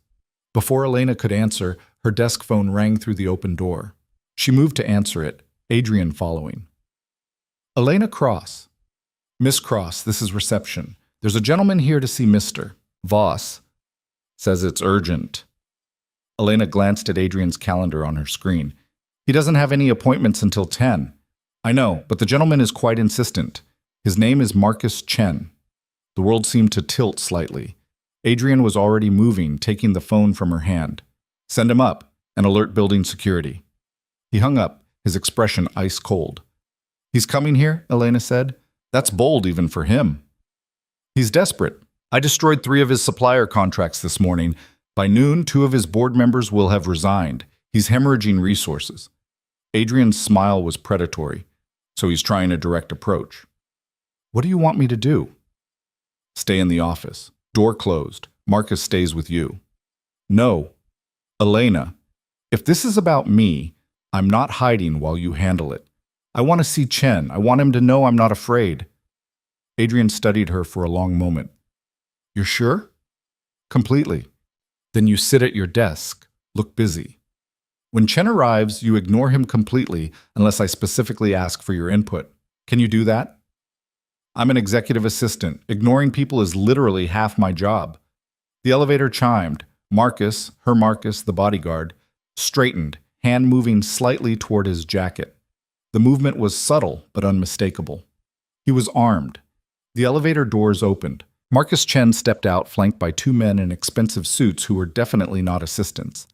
Before Elena could answer, her desk phone rang through the open door. She moved to answer it, Adrian following. Elena Cross. Miss Cross, this is reception. There's a gentleman here to see Mr. Voss. Says it's urgent. Elena glanced at Adrian's calendar on her screen. He doesn't have any appointments until 10. I know, but the gentleman is quite insistent. His name is Marcus Chen. The world seemed to tilt slightly. Adrian was already moving, taking the phone from her hand. Send him up and alert building security. He hung up, his expression ice cold. He's coming here, Elena said. That's bold even for him. He's desperate. I destroyed 3 of his supplier contracts this morning. By noon, 2 of his board members will have resigned. He's hemorrhaging resources. Adrian's smile was predatory, so he's trying a direct approach. What do you want me to do? Stay in the office. Door closed. Marcus stays with you. No. Elena, if this is about me, I'm not hiding while you handle it. I want to see Chen. I want him to know I'm not afraid. Adrian studied her for a long moment. You're sure? Completely. Then you sit at your desk. Look busy. When Chen arrives, you ignore him completely unless I specifically ask for your input. Can you do that? I'm an executive assistant. Ignoring people is literally half my job. The elevator chimed. Marcus, the bodyguard, straightened, hand moving slightly toward his jacket. The movement was subtle but unmistakable. He was armed. The elevator doors opened. Marcus Chen stepped out, flanked by 2 men in expensive suits who were definitely not assistants.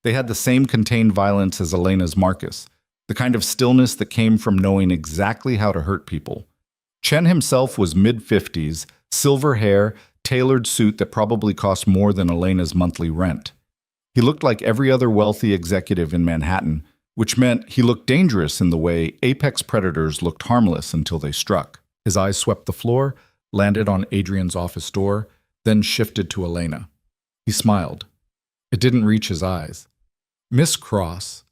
They had the same contained violence as Elena's Marcus, the kind of stillness that came from knowing exactly how to hurt people. Chen himself was mid-50s, silver hair, tailored suit that probably cost more than Elena's monthly rent. He looked like every other wealthy executive in Manhattan, which meant he looked dangerous in the way apex predators looked harmless until they struck. His eyes swept the floor, landed on Adrian's office door, then shifted to Elena. He smiled. It didn't reach his eyes. "Miss Cross,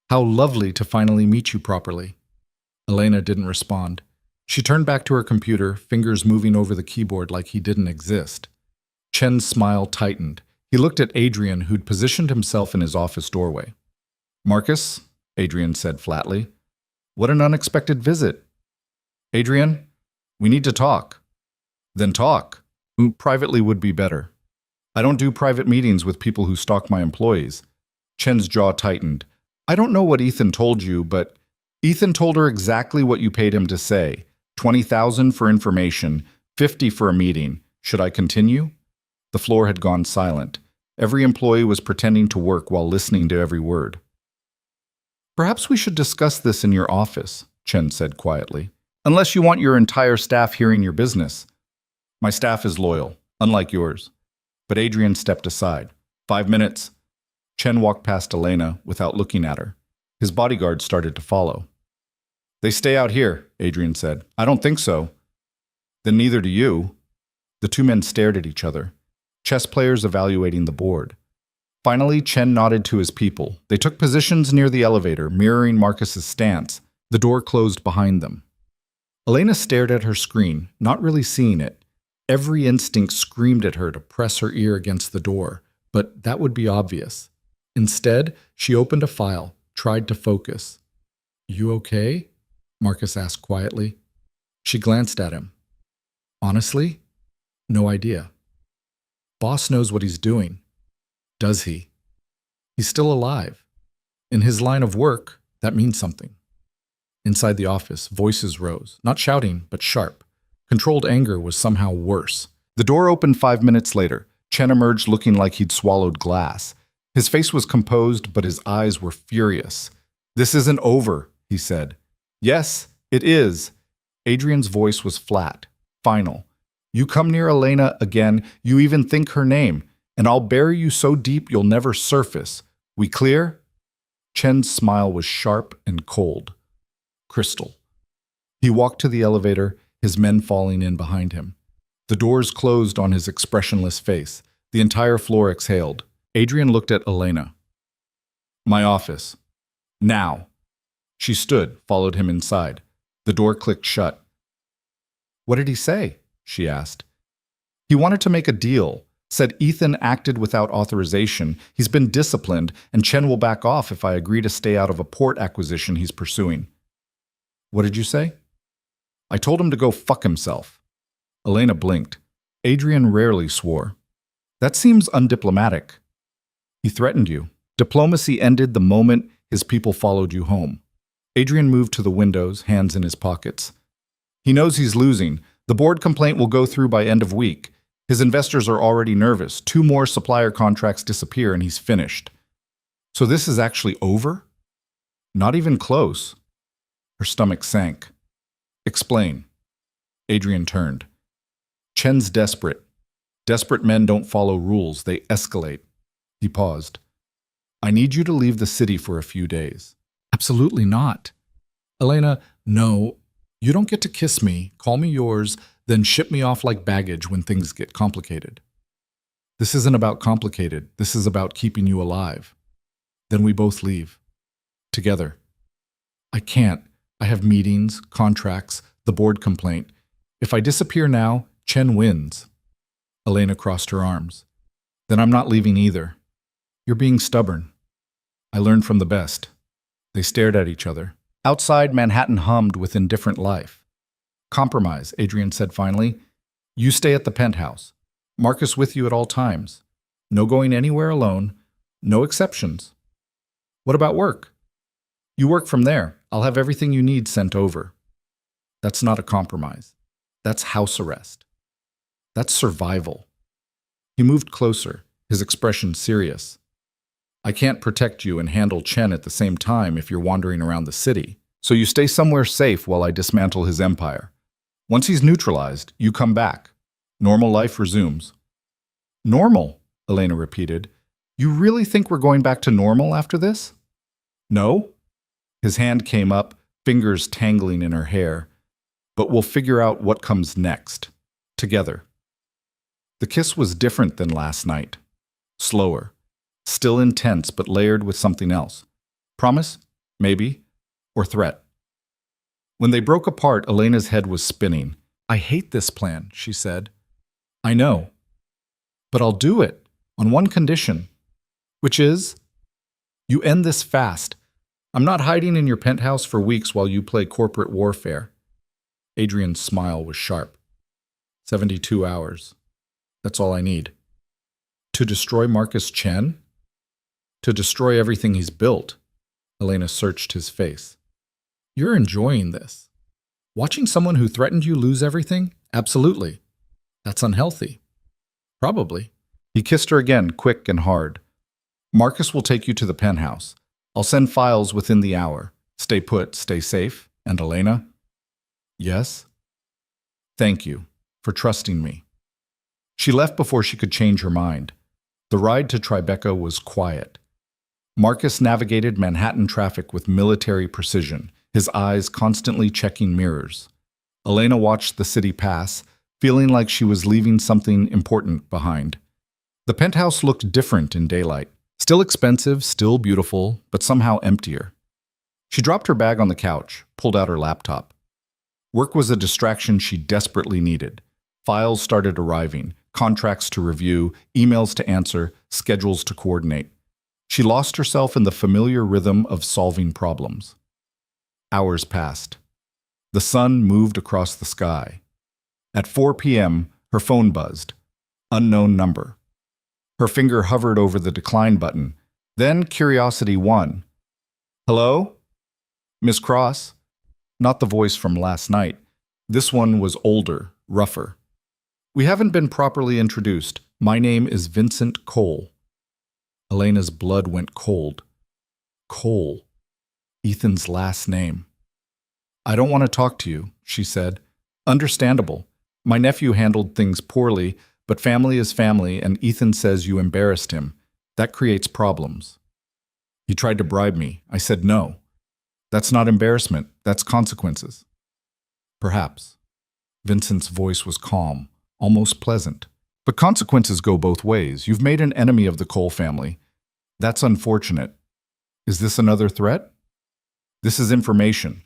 how lovely to finally meet you properly." Elena didn't respond. She turned back to her computer, fingers moving over the keyboard like he didn't exist. Chen's smile tightened. He looked at Adrian, who'd positioned himself in his office doorway. "Marcus," Adrian said flatly. "What an unexpected visit." "Adrian, we need to talk." "Then talk. Privately would be better. I don't do private meetings with people who stalk my employees." Chen's jaw tightened. "I don't know what Ethan told you, but Ethan told her exactly what you paid him to say. 20,000 for information, 50 for a meeting. Should I continue?" The floor had gone silent. Every employee was pretending to work while listening to every word. "Perhaps we should discuss this in your office," Chen said quietly. "Unless you want your entire staff hearing your business." "My staff is loyal, unlike yours." But Adrian stepped aside. 5 minutes. Chen walked past Elena without looking at her. His bodyguard started to follow. "They stay out here," Adrian said. "I don't think so." "Then neither do you." The two men stared at each other, chess players evaluating the board. Finally, Chen nodded to his people. They took positions near the elevator, mirroring Marcus's stance. The door closed behind them. Elena stared at her screen, not really seeing it. Every instinct screamed at her to press her ear against the door, but that would be obvious. Instead, she opened a file, tried to focus. "You okay?" Marcus asked quietly. She glanced at him. "Honestly, no idea." "Boss knows what he's doing." "Does he?" "He's still alive. In his line of work, that means something." Inside the office, voices rose, not shouting, but sharp. Controlled anger was somehow worse. The door opened 5 minutes later. Chen emerged looking like he'd swallowed glass. His face was composed, but his eyes were furious. "This isn't over," he said. "Yes, it is." Adrian's voice was flat, final. "You come near Elena again, you even think her name, and I'll bury you so deep you'll never surface. We clear?" Chen's smile was sharp and cold. Crystal. He walked to the elevator, his men falling in behind him. The doors closed on his expressionless face. The entire floor exhaled. Adrian looked at Elena. "My office. Now." She stood, followed him inside. The door clicked shut. "What did he say?" she asked. "He wanted to make a deal. Said Ethan acted without authorization. He's been disciplined, and Chen will back off if I agree to stay out of a port acquisition he's pursuing." "What did you say?" "I told him to go fuck himself." Elena blinked. Adrian rarely swore. "That seems undiplomatic." "He threatened you. Diplomacy ended the moment his people followed you home." Adrian moved to the windows, hands in his pockets. "He knows he's losing. The board complaint will go through by end of week. His investors are already nervous. 2 more supplier contracts disappear and he's finished." "So this is actually over?" "Not even close." Her stomach sank. "Explain." Adrian turned. "Chen's desperate. Desperate men don't follow rules, they escalate." He paused. "I need you to leave the city for a few days." "Absolutely not." "Elena, no. You don't get to kiss me, call me yours, then ship me off like baggage when things get complicated." "This isn't about complicated. This is about keeping you alive." "Then we both leave. Together." "I can't. I have meetings, contracts, the board complaint. If I disappear now, Chen wins." Elena crossed her arms. "Then I'm not leaving either." "You're being stubborn." "I learned from the best." They stared at each other. Outside, Manhattan hummed with indifferent life. "Compromise," Adrian said finally. "You stay at the penthouse. Marcus with you at all times. No going anywhere alone. No exceptions." "What about work?" "You work from there. I'll have everything you need sent over." "That's not a compromise. That's house arrest. That's survival." He moved closer, his expression serious. "I can't protect you and handle Chen at the same time if you're wandering around the city, so you stay somewhere safe while I dismantle his empire. Once he's neutralized, you come back. Normal life resumes. Normal, Elena repeated. You really think we're going back to normal after this? No. His hand came up, fingers tangling in her hair. But we'll figure out what comes next. Together. The kiss was different than last night. Slower. Still intense, but layered with something else. Promise? Maybe? Or threat? When they broke apart, Elena's head was spinning. I hate this plan, she said. I know. But I'll do it, on one condition. Which is? You end this fast. I'm not hiding in your penthouse for weeks while you play corporate warfare. Adrian's smile was sharp. 72 hours. That's all I need. To destroy Marcus Chen? To destroy everything he's built. Elena searched his face. You're enjoying this. Watching someone who threatened you lose everything? Absolutely. That's unhealthy. Probably. He kissed her again, quick and hard. Marcus will take you to the penthouse. I'll send files within the hour. Stay put, stay safe. And Elena? Yes? Thank you for trusting me. She left before she could change her mind. The ride to Tribeca was quiet. Marcus navigated Manhattan traffic with military precision, his eyes constantly checking mirrors. Elena watched the city pass, feeling like she was leaving something important behind. The penthouse looked different in daylight. Still expensive, still beautiful, but somehow emptier. She dropped her bag on the couch, pulled out her laptop. Work was a distraction she desperately needed. Files started arriving, contracts to review, emails to answer, schedules to coordinate. She lost herself in the familiar rhythm of solving problems. Hours passed. The sun moved across the sky. At 4 p.m., her phone buzzed. Unknown number. Her finger hovered over the decline button. Then curiosity won. Hello? Miss Cross? Not the voice from last night. This one was older, rougher. We haven't been properly introduced. My name is Vincent Cole. Elena's blood went cold. Cole. Ethan's last name. I don't want to talk to you, she said. Understandable. My nephew handled things poorly, but family is family, and Ethan says you embarrassed him. That creates problems. He tried to bribe me. I said no. That's not embarrassment. That's consequences. Perhaps. Vincent's voice was calm, almost pleasant. But consequences go both ways. You've made an enemy of the Cole family. That's unfortunate. Is this another threat? This is information.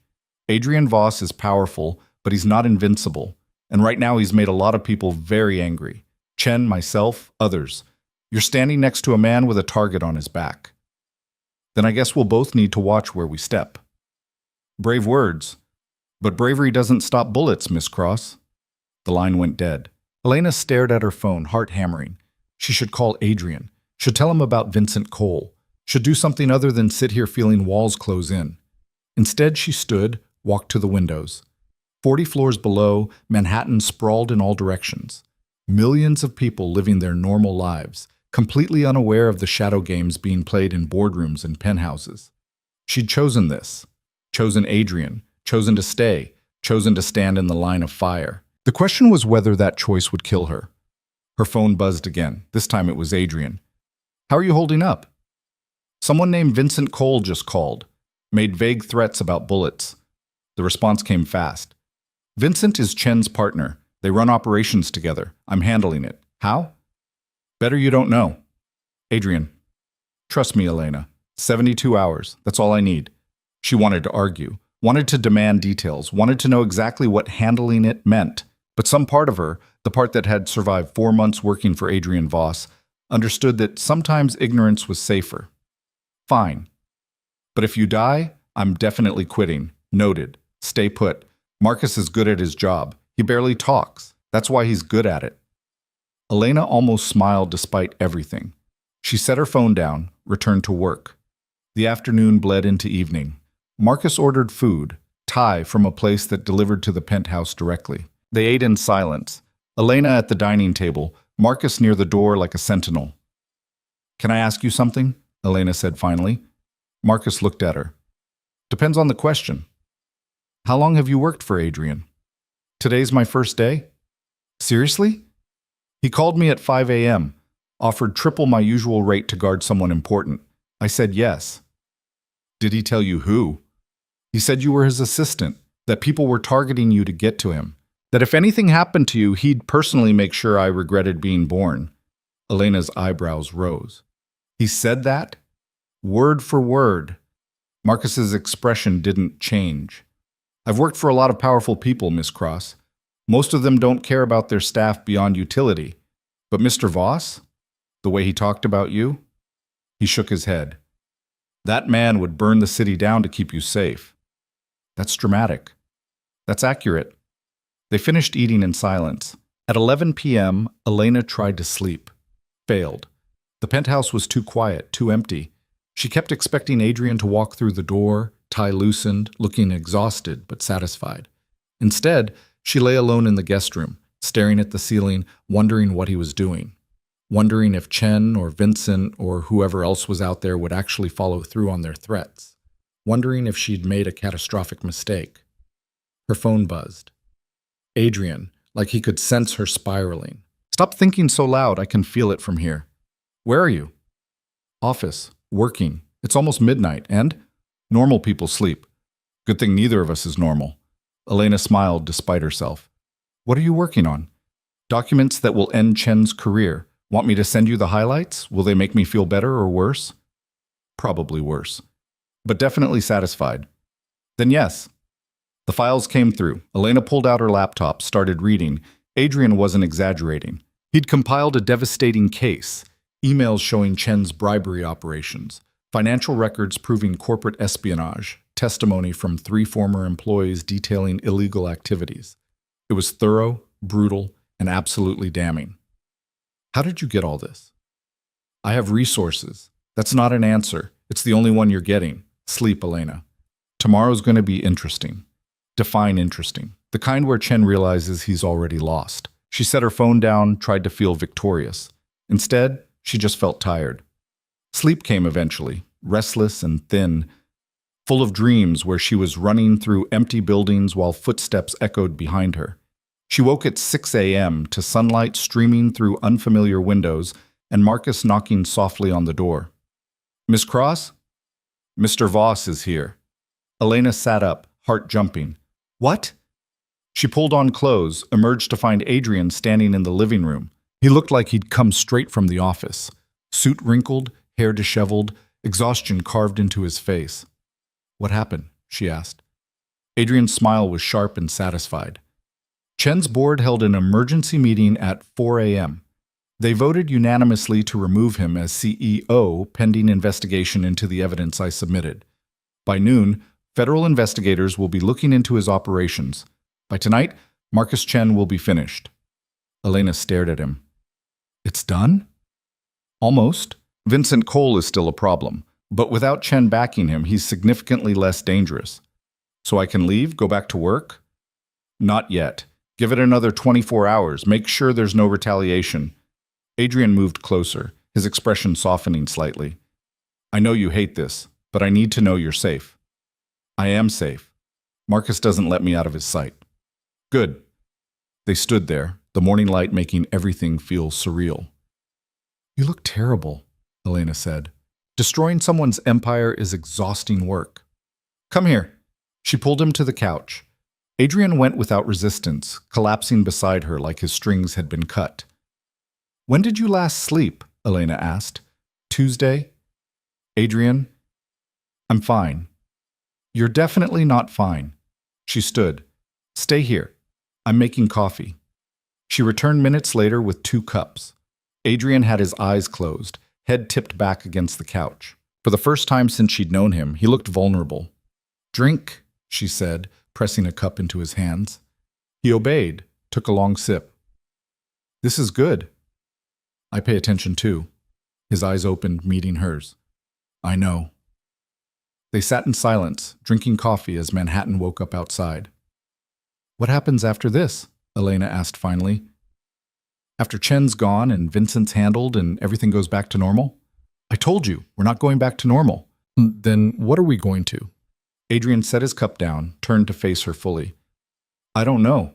Adrian Voss is powerful, but he's not invincible. And right now he's made a lot of people very angry. Chen, myself, others. You're standing next to a man with a target on his back. Then I guess we'll both need to watch where we step. Brave words. But bravery doesn't stop bullets, Miss Cross. The line went dead. Elena stared at her phone, heart hammering. She should call Adrian. Should tell him about Vincent Cole. Should do something other than sit here feeling walls close in. Instead, she stood, walked to the windows. 40 floors below, Manhattan sprawled in all directions. Millions of people living their normal lives, completely unaware of the shadow games being played in boardrooms and penthouses. She'd chosen this. Chosen Adrian. Chosen to stay. Chosen to stand in the line of fire. The question was whether that choice would kill her. Her phone buzzed again. This time it was Adrian. How are you holding up? Someone named Vincent Cole just called. Made vague threats about bullets. The response came fast. Vincent is Chen's partner. They run operations together. I'm handling it. How? Better you don't know. Adrian. Trust me, Elena. 72 hours. That's all I need. She wanted to argue. Wanted to demand details. Wanted to know exactly what handling it meant. But some part of her, the part that had survived 4 months working for Adrian Voss, understood that sometimes ignorance was safer. Fine. But if you die, I'm definitely quitting. Noted. Stay put. Marcus is good at his job. He barely talks. That's why he's good at it. Elena almost smiled despite everything. She set her phone down, returned to work. The afternoon bled into evening. Marcus ordered food, Thai from a place that delivered to the penthouse directly. They ate in silence. Elena at the dining table, Marcus near the door like a sentinel. Can I ask you something? Elena said finally. Marcus looked at her. Depends on the question. How long have you worked for Adrian? Today's my first day? Seriously? He called me at 5 a.m., offered triple my usual rate to guard someone important. I said yes. Did he tell you who? He said you were his assistant, that people were targeting you to get to him, that if anything happened to you, he'd personally make sure I regretted being born. Elena's eyebrows rose. He said that? Word for word. Marcus's expression didn't change. I've worked for a lot of powerful people, Miss Cross. Most of them don't care about their staff beyond utility. But Mr. Voss? The way he talked about you? He shook his head. That man would burn the city down to keep you safe. That's dramatic. That's accurate. They finished eating in silence. At 11 p.m., Elena tried to sleep. Failed. The penthouse was too quiet, too empty. She kept expecting Adrian to walk through the door, tie loosened, looking exhausted but satisfied. Instead, she lay alone in the guest room, staring at the ceiling, wondering what he was doing. Wondering if Chen or Vincent or whoever else was out there would actually follow through on their threats. Wondering if she'd made a catastrophic mistake. Her phone buzzed. Adrian, like he could sense her spiraling. Stop thinking so loud, I can feel it from here. Where are you? Office. Working. It's almost midnight, and? Normal people sleep. Good thing neither of us is normal. Elena smiled despite herself. What are you working on? Documents that will end Chen's career. Want me to send you the highlights? Will they make me feel better or worse? Probably worse. But definitely satisfied. Then yes. The files came through. Elena pulled out her laptop, started reading. Adrian wasn't exaggerating. He'd compiled a devastating case. Emails showing Chen's bribery operations. Financial records proving corporate espionage. Testimony from 3 former employees detailing illegal activities. It was thorough, brutal, and absolutely damning. How did you get all this? I have resources. That's not an answer. It's the only one you're getting. Sleep, Elena. Tomorrow's going to be interesting. Define interesting. The kind where Chen realizes he's already lost. She set her phone down, tried to feel victorious. Instead, she just felt tired. Sleep came eventually, restless and thin, full of dreams where she was running through empty buildings while footsteps echoed behind her. She woke at 6 a.m. to sunlight streaming through unfamiliar windows and Marcus knocking softly on the door. Miss Cross? Mr. Voss is here. Elena sat up, heart jumping. What? She pulled on clothes, emerged to find Adrian standing in the living room. He looked like he'd come straight from the office. Suit wrinkled, hair disheveled, exhaustion carved into his face. What happened? She asked. Adrian's smile was sharp and satisfied. Chen's board held an emergency meeting at 4 a.m. They voted unanimously to remove him as CEO pending investigation into the evidence I submitted. By noon, federal investigators will be looking into his operations. By tonight, Marcus Chen will be finished. Elena stared at him. It's done? Almost. Vincent Cole is still a problem, but without Chen backing him, he's significantly less dangerous. So I can leave, go back to work? Not yet. Give it another 24 hours. Make sure there's no retaliation. Adrian moved closer, his expression softening slightly. I know you hate this, but I need to know you're safe. I am safe. Marcus doesn't let me out of his sight. Good. They stood there, the morning light making everything feel surreal. You look terrible, Elena said. Destroying someone's empire is exhausting work. Come here. She pulled him to the couch. Adrian went without resistance, collapsing beside her like his strings had been cut. When did you last sleep? Elena asked. Tuesday? Adrian? I'm fine. You're definitely not fine. She stood. Stay here. I'm making coffee. She returned minutes later with 2 cups. Adrian had his eyes closed, head tipped back against the couch. For the first time since she'd known him, he looked vulnerable. Drink, she said, pressing a cup into his hands. He obeyed, took a long sip. This is good. I pay attention too. His eyes opened, meeting hers. I know. They sat in silence, drinking coffee as Manhattan woke up outside. What happens after this? Elena asked finally. After Chen's gone and Vincent's handled and everything goes back to normal? I told you, we're not going back to normal. Then what are we going to? Adrian set his cup down, turned to face her fully. I don't know.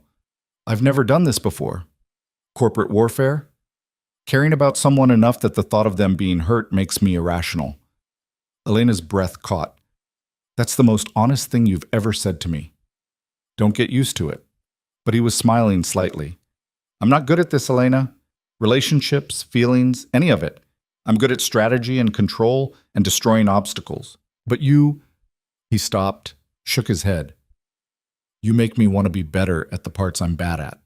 I've never done this before. Corporate warfare? Caring about someone enough that the thought of them being hurt makes me irrational. Elena's breath caught. That's the most honest thing you've ever said to me. Don't get used to it. But he was smiling slightly. I'm not good at this, Elena. Relationships, feelings, any of it. I'm good at strategy and control and destroying obstacles. But you... He stopped, shook his head. You make me want to be better at the parts I'm bad at.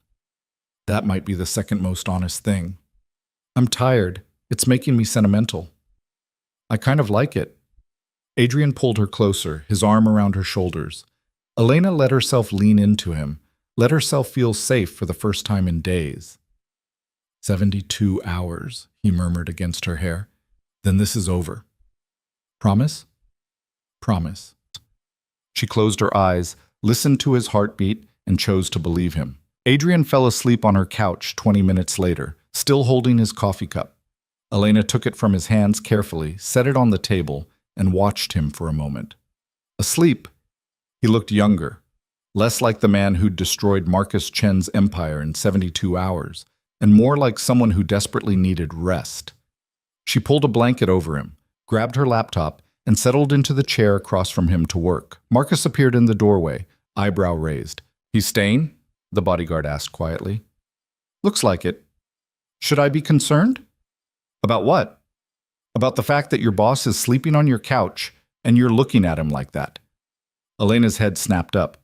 That might be the second most honest thing. I'm tired. It's making me sentimental. I kind of like it. Adrian pulled her closer, his arm around her shoulders. Elena let herself lean into him, let herself feel safe for the first time in days. 72 hours, he murmured against her hair. Then this is over. Promise? Promise. She closed her eyes, listened to his heartbeat, and chose to believe him. Adrian fell asleep on her couch 20 minutes later, still holding his coffee cup. Elena took it from his hands carefully, set it on the table, and watched him for a moment. Asleep, he looked younger, less like the man who'd destroyed Marcus Chen's empire in 72 hours, and more like someone who desperately needed rest. She pulled a blanket over him, grabbed her laptop, and settled into the chair across from him to work. Marcus appeared in the doorway, eyebrow raised. He's staying? The bodyguard asked quietly. Looks like it. Should I be concerned? About what? About the fact that your boss is sleeping on your couch and you're looking at him like that. Elena's head snapped up.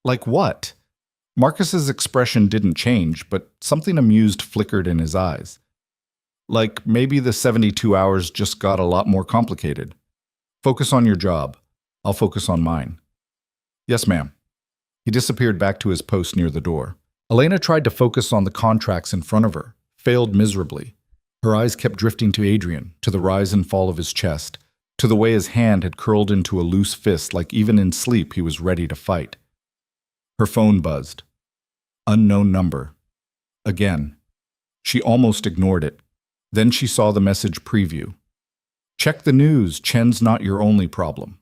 Like what? Marcus's expression didn't change, but something amused flickered in his eyes. Like maybe the 72 hours just got a lot more complicated. Focus on your job. I'll focus on mine. Yes, ma'am. He disappeared back to his post near the door. Elena tried to focus on the contracts in front of her, failed miserably. Her eyes kept drifting to Adrian, to the rise and fall of his chest, to the way his hand had curled into a loose fist like even in sleep he was ready to fight. Her phone buzzed. Unknown number. Again. She almost ignored it. Then she saw the message preview. Check the news, Chen's not your only problem.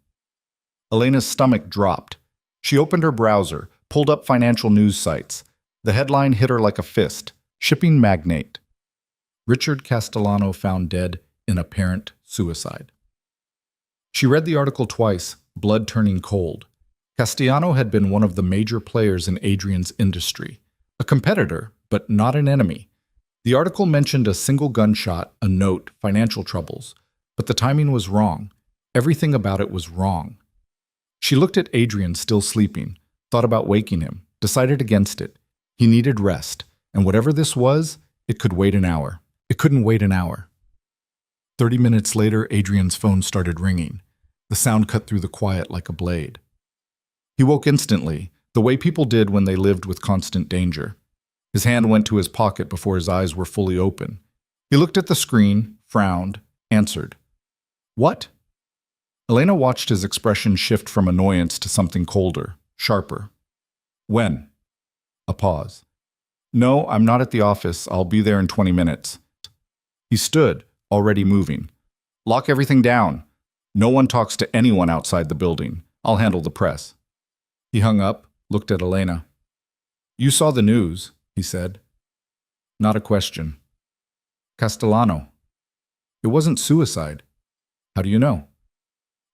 Elena's stomach dropped. She opened her browser, pulled up financial news sites. The headline hit her like a fist. Shipping magnate. Richard Castellano found dead in apparent suicide. She read the article twice, blood turning cold. Castellano had been one of the major players in Adrian's industry. A competitor, but not an enemy. The article mentioned a single gunshot, a note, financial troubles. But the timing was wrong. Everything about it was wrong. She looked at Adrian still sleeping, thought about waking him, decided against it. He needed rest, and whatever this was, it could wait an hour. It couldn't wait an hour. 30 minutes later, Adrian's phone started ringing. The sound cut through the quiet like a blade. He woke instantly, the way people did when they lived with constant danger. His hand went to his pocket before his eyes were fully open. He looked at the screen, frowned, answered. What? Elena watched his expression shift from annoyance to something colder, sharper. When? A pause. No, I'm not at the office. I'll be there in 20 minutes. He stood, already moving. Lock everything down. No one talks to anyone outside the building. I'll handle the press. He hung up, looked at Elena. You saw the news, he said. Not a question. Castellano. It wasn't suicide. How do you know?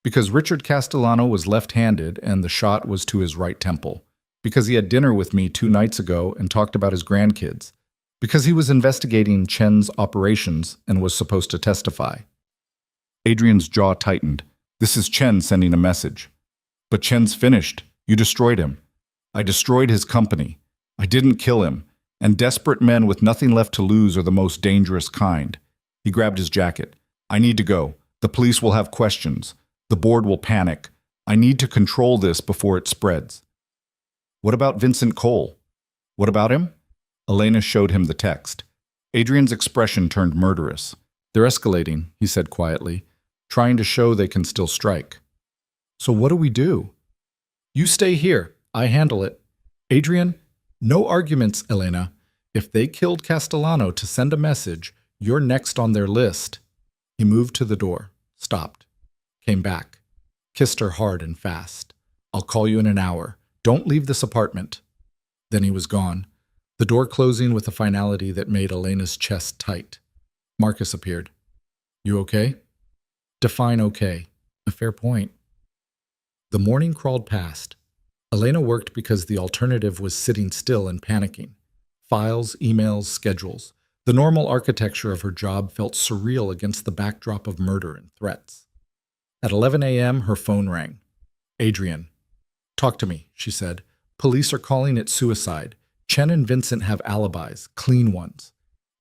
Because Richard Castellano was left-handed and the shot was to his right temple. Because he had dinner with me 2 nights ago and talked about his grandkids. Because he was investigating Chen's operations and was supposed to testify. Adrian's jaw tightened. This is Chen sending a message. But Chen's finished. You destroyed him. I destroyed his company. I didn't kill him. And desperate men with nothing left to lose are the most dangerous kind. He grabbed his jacket. I need to go. The police will have questions. The board will panic. I need to control this before it spreads. What about Vincent Cole? What about him? Elena showed him the text. Adrian's expression turned murderous. They're escalating, he said quietly, trying to show they can still strike. So what do we do? You stay here. I handle it. Adrian, no arguments, Elena. If they killed Castellano to send a message, you're next on their list. He moved to the door, stopped, came back, kissed her hard and fast. I'll call you in an hour. Don't leave this apartment. Then he was gone, the door closing with a finality that made Elena's chest tight. Marcus appeared. You okay? Define okay. A fair point. The morning crawled past. Elena worked because the alternative was sitting still and panicking. Files, emails, schedules. The normal architecture of her job felt surreal against the backdrop of murder and threats. At 11 a.m., her phone rang. Adrian. Talk to me, she said. Police are calling it suicide. Chen and Vincent have alibis, clean ones.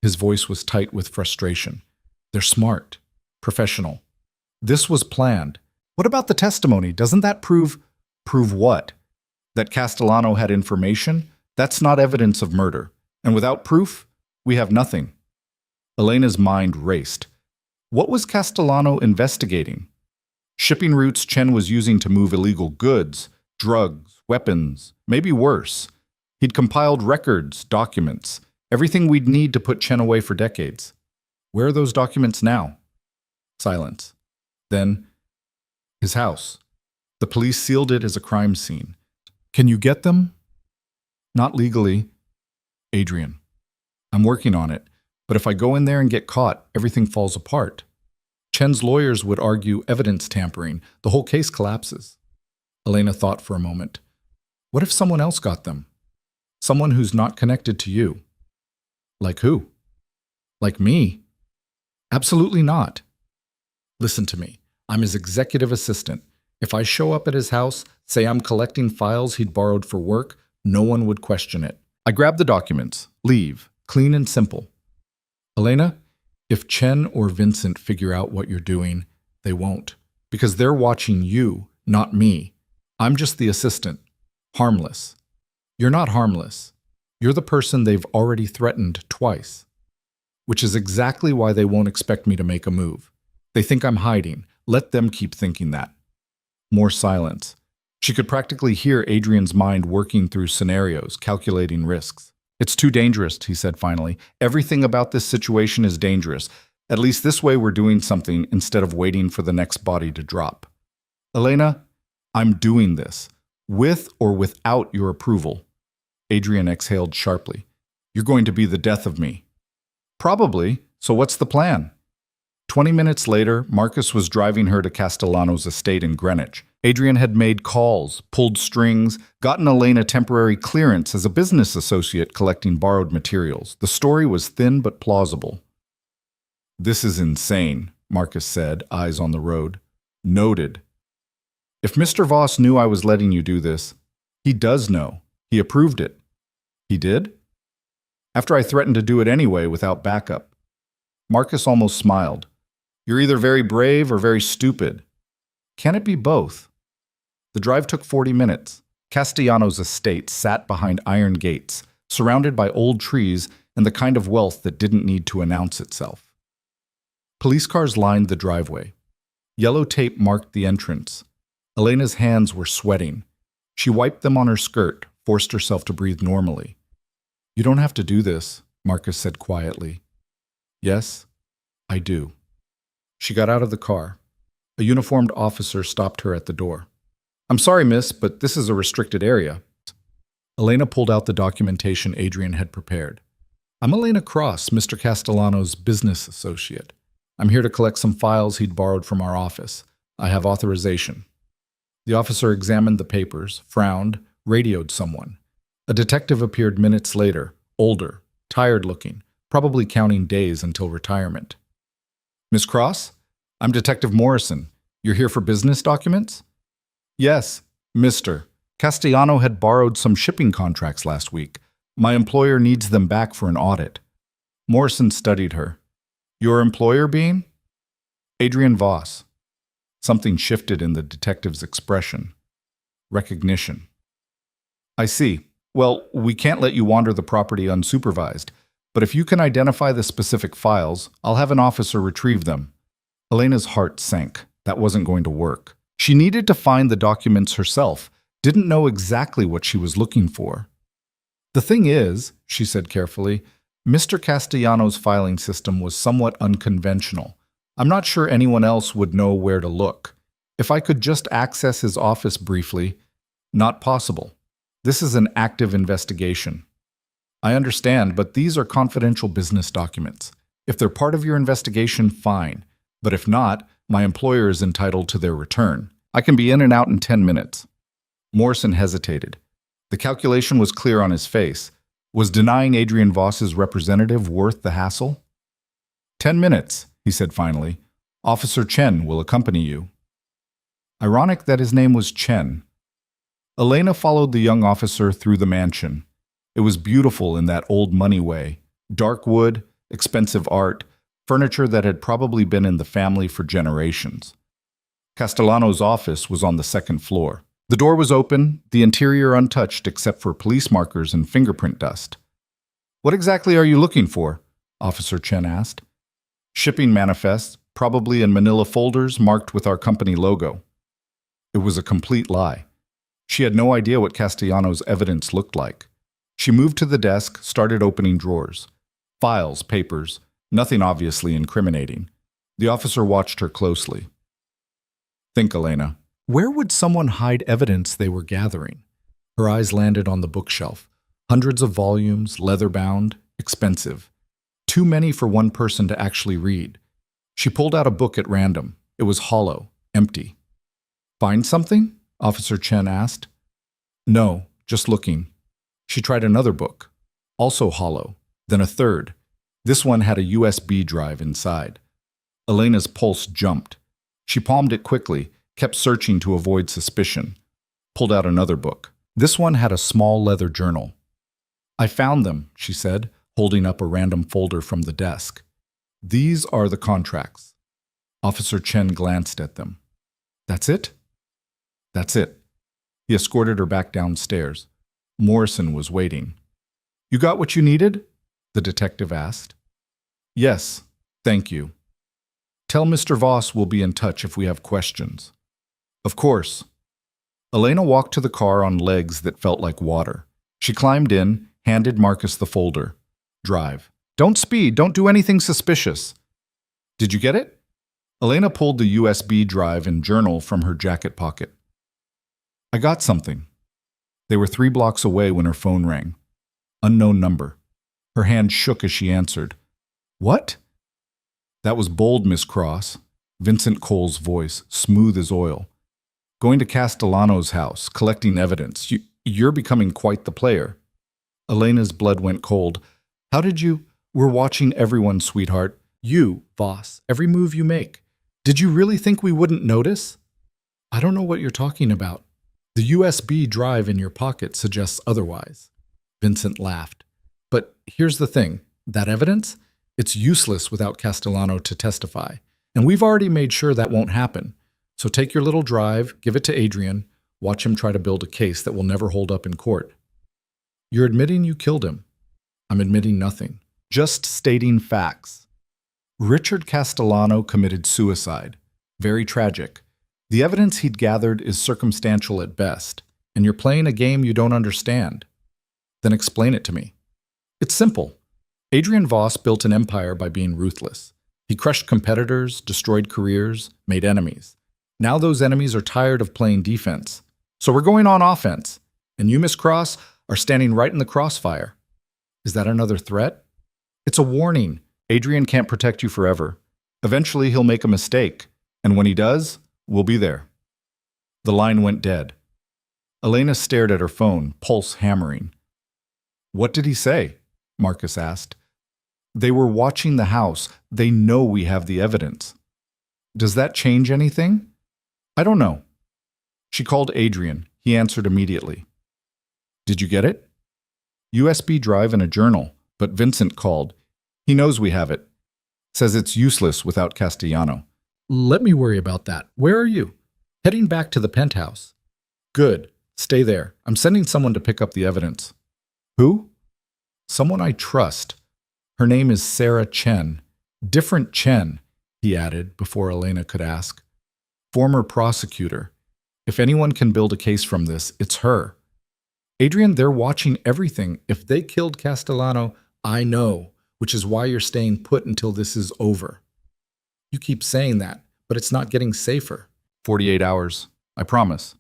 His voice was tight with frustration. They're smart, professional. This was planned. What about the testimony? Doesn't that prove what? That Castellano had information? That's not evidence of murder. And without proof, we have nothing. Elena's mind raced. What was Castellano investigating? Shipping routes Chen was using to move illegal goods, drugs, weapons, maybe worse. He'd compiled records, documents, everything we'd need to put Chen away for decades. Where are those documents now? Silence. Then, his house. The police sealed it as a crime scene. Can you get them? Not legally. Adrian. I'm working on it, but if I go in there and get caught, everything falls apart. Chen's lawyers would argue evidence tampering. The whole case collapses. Elena thought for a moment. What if someone else got them? Someone who's not connected to you. Like who? Like me? Absolutely not. Listen to me. I'm his executive assistant. If I show up at his house, say I'm collecting files he'd borrowed for work, no one would question it. I grab the documents, leave, clean and simple. Elena, if Chen or Vincent figure out what you're doing, they won't, because they're watching you, not me. I'm just the assistant. Harmless. You're not harmless. You're the person they've already threatened twice. Which is exactly why they won't expect me to make a move. They think I'm hiding. Let them keep thinking that. More silence. She could practically hear Adrian's mind working through scenarios, calculating risks. It's too dangerous, he said finally. Everything about this situation is dangerous. At least this way we're doing something instead of waiting for the next body to drop. Elena, I'm doing this. With or without your approval. Adrian exhaled sharply. You're going to be the death of me. Probably. So what's the plan? 20 minutes later, Marcus was driving her to Castellano's estate in Greenwich. Adrian had made calls, pulled strings, gotten Elena temporary clearance as a business associate collecting borrowed materials. The story was thin but plausible. This is insane, Marcus said, eyes on the road. Noted. If Mr. Voss knew I was letting you do this, he does know. He approved it. He did? After I threatened to do it anyway without backup. Marcus almost smiled. You're either very brave or very stupid. Can it be both? The drive took 40 minutes. Castellano's estate sat behind iron gates, surrounded by old trees and the kind of wealth that didn't need to announce itself. Police cars lined the driveway. Yellow tape marked the entrance. Elena's hands were sweating. She wiped them on her skirt, forced herself to breathe normally. You don't have to do this, Marcus said quietly. Yes, I do. She got out of the car. A uniformed officer stopped her at the door. I'm sorry, miss, but this is a restricted area. Elena pulled out the documentation Adrian had prepared. I'm Elena Cross, Mr. Castellano's business associate. I'm here to collect some files he'd borrowed from our office. I have authorization. The officer examined the papers, frowned, radioed someone. A detective appeared minutes later, older, tired-looking, probably counting days until retirement. Miss Cross? I'm Detective Morrison. You're here for business documents? Yes, Mr. Castellano had borrowed some shipping contracts last week. My employer needs them back for an audit. Morrison studied her. Your employer being? Adrian Voss. Something shifted in the detective's expression. Recognition. I see. Well, we can't let you wander the property unsupervised, but if you can identify the specific files, I'll have an officer retrieve them. Elena's heart sank. That wasn't going to work. She needed to find the documents herself, didn't know exactly what she was looking for. The thing is, she said carefully, Mr. Castellano's filing system was somewhat unconventional. I'm not sure anyone else would know where to look. If I could just access his office briefly, not possible. This is an active investigation. I understand, but these are confidential business documents. If they're part of your investigation, fine. But if not, my employer is entitled to their return. I can be in and out in 10 minutes. Morrison hesitated. The calculation was clear on his face. Was denying Adrian Voss's representative worth the hassle? 10 minutes, he said finally. Officer Chen will accompany you. Ironic that his name was Chen. Elena followed the young officer through the mansion. It was beautiful in that old money way. Dark wood, expensive art, furniture that had probably been in the family for generations. Castellano's office was on the second floor. The door was open, the interior untouched except for police markers and fingerprint dust. What exactly are you looking for? Officer Chen asked. Shipping manifests, probably in manila folders marked with our company logo. It was a complete lie. She had no idea what Castellano's evidence looked like. She moved to the desk, started opening drawers. Files, papers, nothing obviously incriminating. The officer watched her closely. Think, Elena. Where would someone hide evidence they were gathering? Her eyes landed on the bookshelf. Hundreds of volumes, leather-bound, expensive. Too many for one person to actually read. She pulled out a book at random. It was hollow, empty. Find something? Officer Chen asked. No, just looking. She tried another book, also hollow, then a third. This one had a USB drive inside. Elena's pulse jumped. She palmed it quickly, kept searching to avoid suspicion. Pulled out another book. This one had a small leather journal. I found them, she said, holding up a random folder from the desk. These are the contracts. Officer Chen glanced at them. That's it? That's it. He escorted her back downstairs. Morrison was waiting. You got what you needed? The detective asked. Yes, thank you. Tell Mr. Voss we'll be in touch if we have questions. Of course. Elena walked to the car on legs that felt like water. She climbed in, handed Marcus the folder. Drive. Don't speed, don't do anything suspicious. Did you get it? Elena pulled the USB drive and journal from her jacket pocket. I got something. They were 3 blocks away when her phone rang. Unknown number. Her hand shook as she answered. What? That was bold, Miss Cross. Vincent Cole's voice, smooth as oil. Going to Castellano's house, collecting evidence. You're becoming quite the player. Elena's blood went cold. How did you? We're watching everyone, sweetheart. You, Voss, every move you make. Did you really think we wouldn't notice? I don't know what you're talking about. The USB drive in your pocket suggests otherwise. Vincent laughed. But here's the thing. That evidence? It's useless without Castellano to testify. And we've already made sure that won't happen. So take your little drive, give it to Adrian, watch him try to build a case that will never hold up in court. You're admitting you killed him. I'm admitting nothing. Just stating facts. Richard Castellano committed suicide. Very tragic. The evidence he'd gathered is circumstantial at best, and you're playing a game you don't understand. Then explain it to me. It's simple. Adrian Voss built an empire by being ruthless. He crushed competitors, destroyed careers, made enemies. Now those enemies are tired of playing defense. So we're going on offense, and you, Miss Cross, are standing right in the crossfire. Is that another threat? It's a warning. Adrian can't protect you forever. Eventually he'll make a mistake, and when he does, we'll be there. The line went dead. Elena stared at her phone, pulse hammering. What did he say? Marcus asked. They were watching the house. They know we have the evidence. Does that change anything? I don't know. She called Adrian. He answered immediately. Did you get it? USB drive and a journal, but Vincent called. He knows we have it. Says it's useless without Castellano. Let me worry about that. Where are you? Heading back to the penthouse. Good. Stay there. I'm sending someone to pick up the evidence. Who? Someone I trust. Her name is Sarah Chen. Different Chen, he added before Elena could ask. Former prosecutor. If anyone can build a case from this, it's her. Adrian, they're watching everything. If they killed Castellano, I know, which is why you're staying put until this is over. You keep saying that, but it's not getting safer. 48 hours. I promise.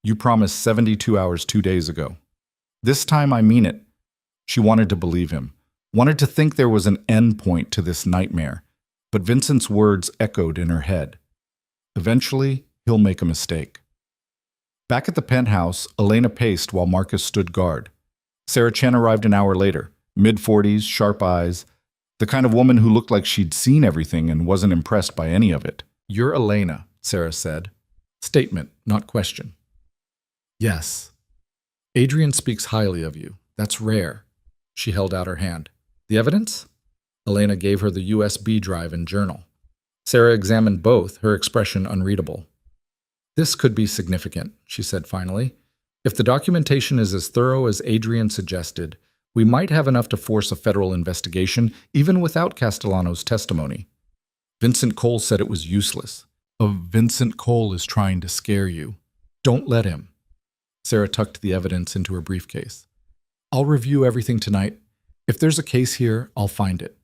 You promised 72 hours 2 days ago. This time I mean it. She wanted to believe him, wanted to think there was an end point to this nightmare, but Vincent's words echoed in her head. Eventually, he'll make a mistake. Back at the penthouse, Elena paced while Marcus stood guard. Sarah Chen arrived an hour later, mid-40s, sharp eyes, the kind of woman who looked like she'd seen everything and wasn't impressed by any of it. "You're Elena," Sarah said. Statement, not question. "Yes. Adrian speaks highly of you. That's rare." She held out her hand. "The evidence?" Elena gave her the USB drive and journal. Sarah examined both, her expression unreadable. "This could be significant," she said finally. "If the documentation is as thorough as Adrian suggested, we might have enough to force a federal investigation, even without Castellano's testimony." Vincent Cole said it was useless. Vincent Cole is trying to scare you. Don't let him." Sarah tucked the evidence into her briefcase. "I'll review everything tonight. If there's a case here, I'll find it."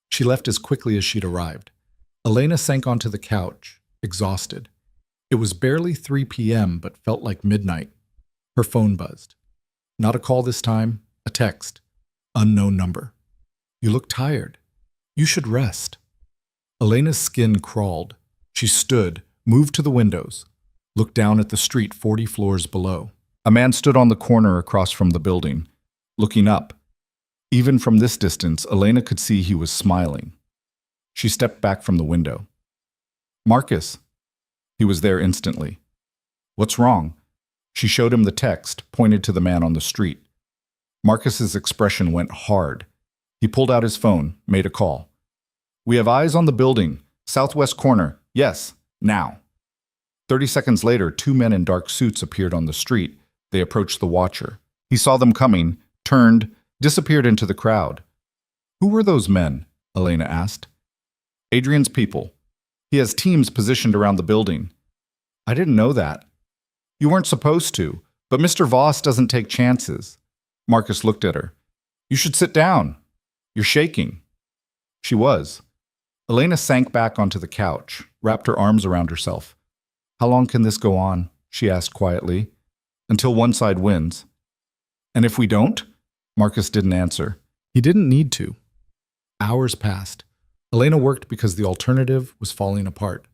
She left as quickly as she'd arrived. Elena sank onto the couch, exhausted. It was barely 3 p.m., but felt like midnight. Her phone buzzed. Not a call this time, a text. Unknown number. "You look tired. You should rest." Elena's skin crawled. She stood, moved to the windows, looked down at the street 40 floors below. A man stood on the corner across from the building, looking up. Even from this distance, Elena could see he was smiling. She stepped back from the window. "Marcus." He was there instantly. "What's wrong?" She showed him the text, pointed to the man on the street. Marcus's expression went hard. He pulled out his phone, made a call. "We have eyes on the building. Southwest corner. Yes, now." 30 seconds later, 2 men in dark suits appeared on the street. They approached the watcher. He saw them coming, turned, disappeared into the crowd. "Who were those men?" Elena asked. "Adrian's people. He has teams positioned around the building." "I didn't know that." "You weren't supposed to, but Mr. Voss doesn't take chances." Marcus looked at her. "You should sit down. You're shaking." She was. Elena sank back onto the couch, wrapped her arms around herself. "How long can this go on?" she asked quietly. "Until one side wins." "And if we don't?" Marcus didn't answer. He didn't need to. Hours passed. Elena worked because the alternative was falling apart.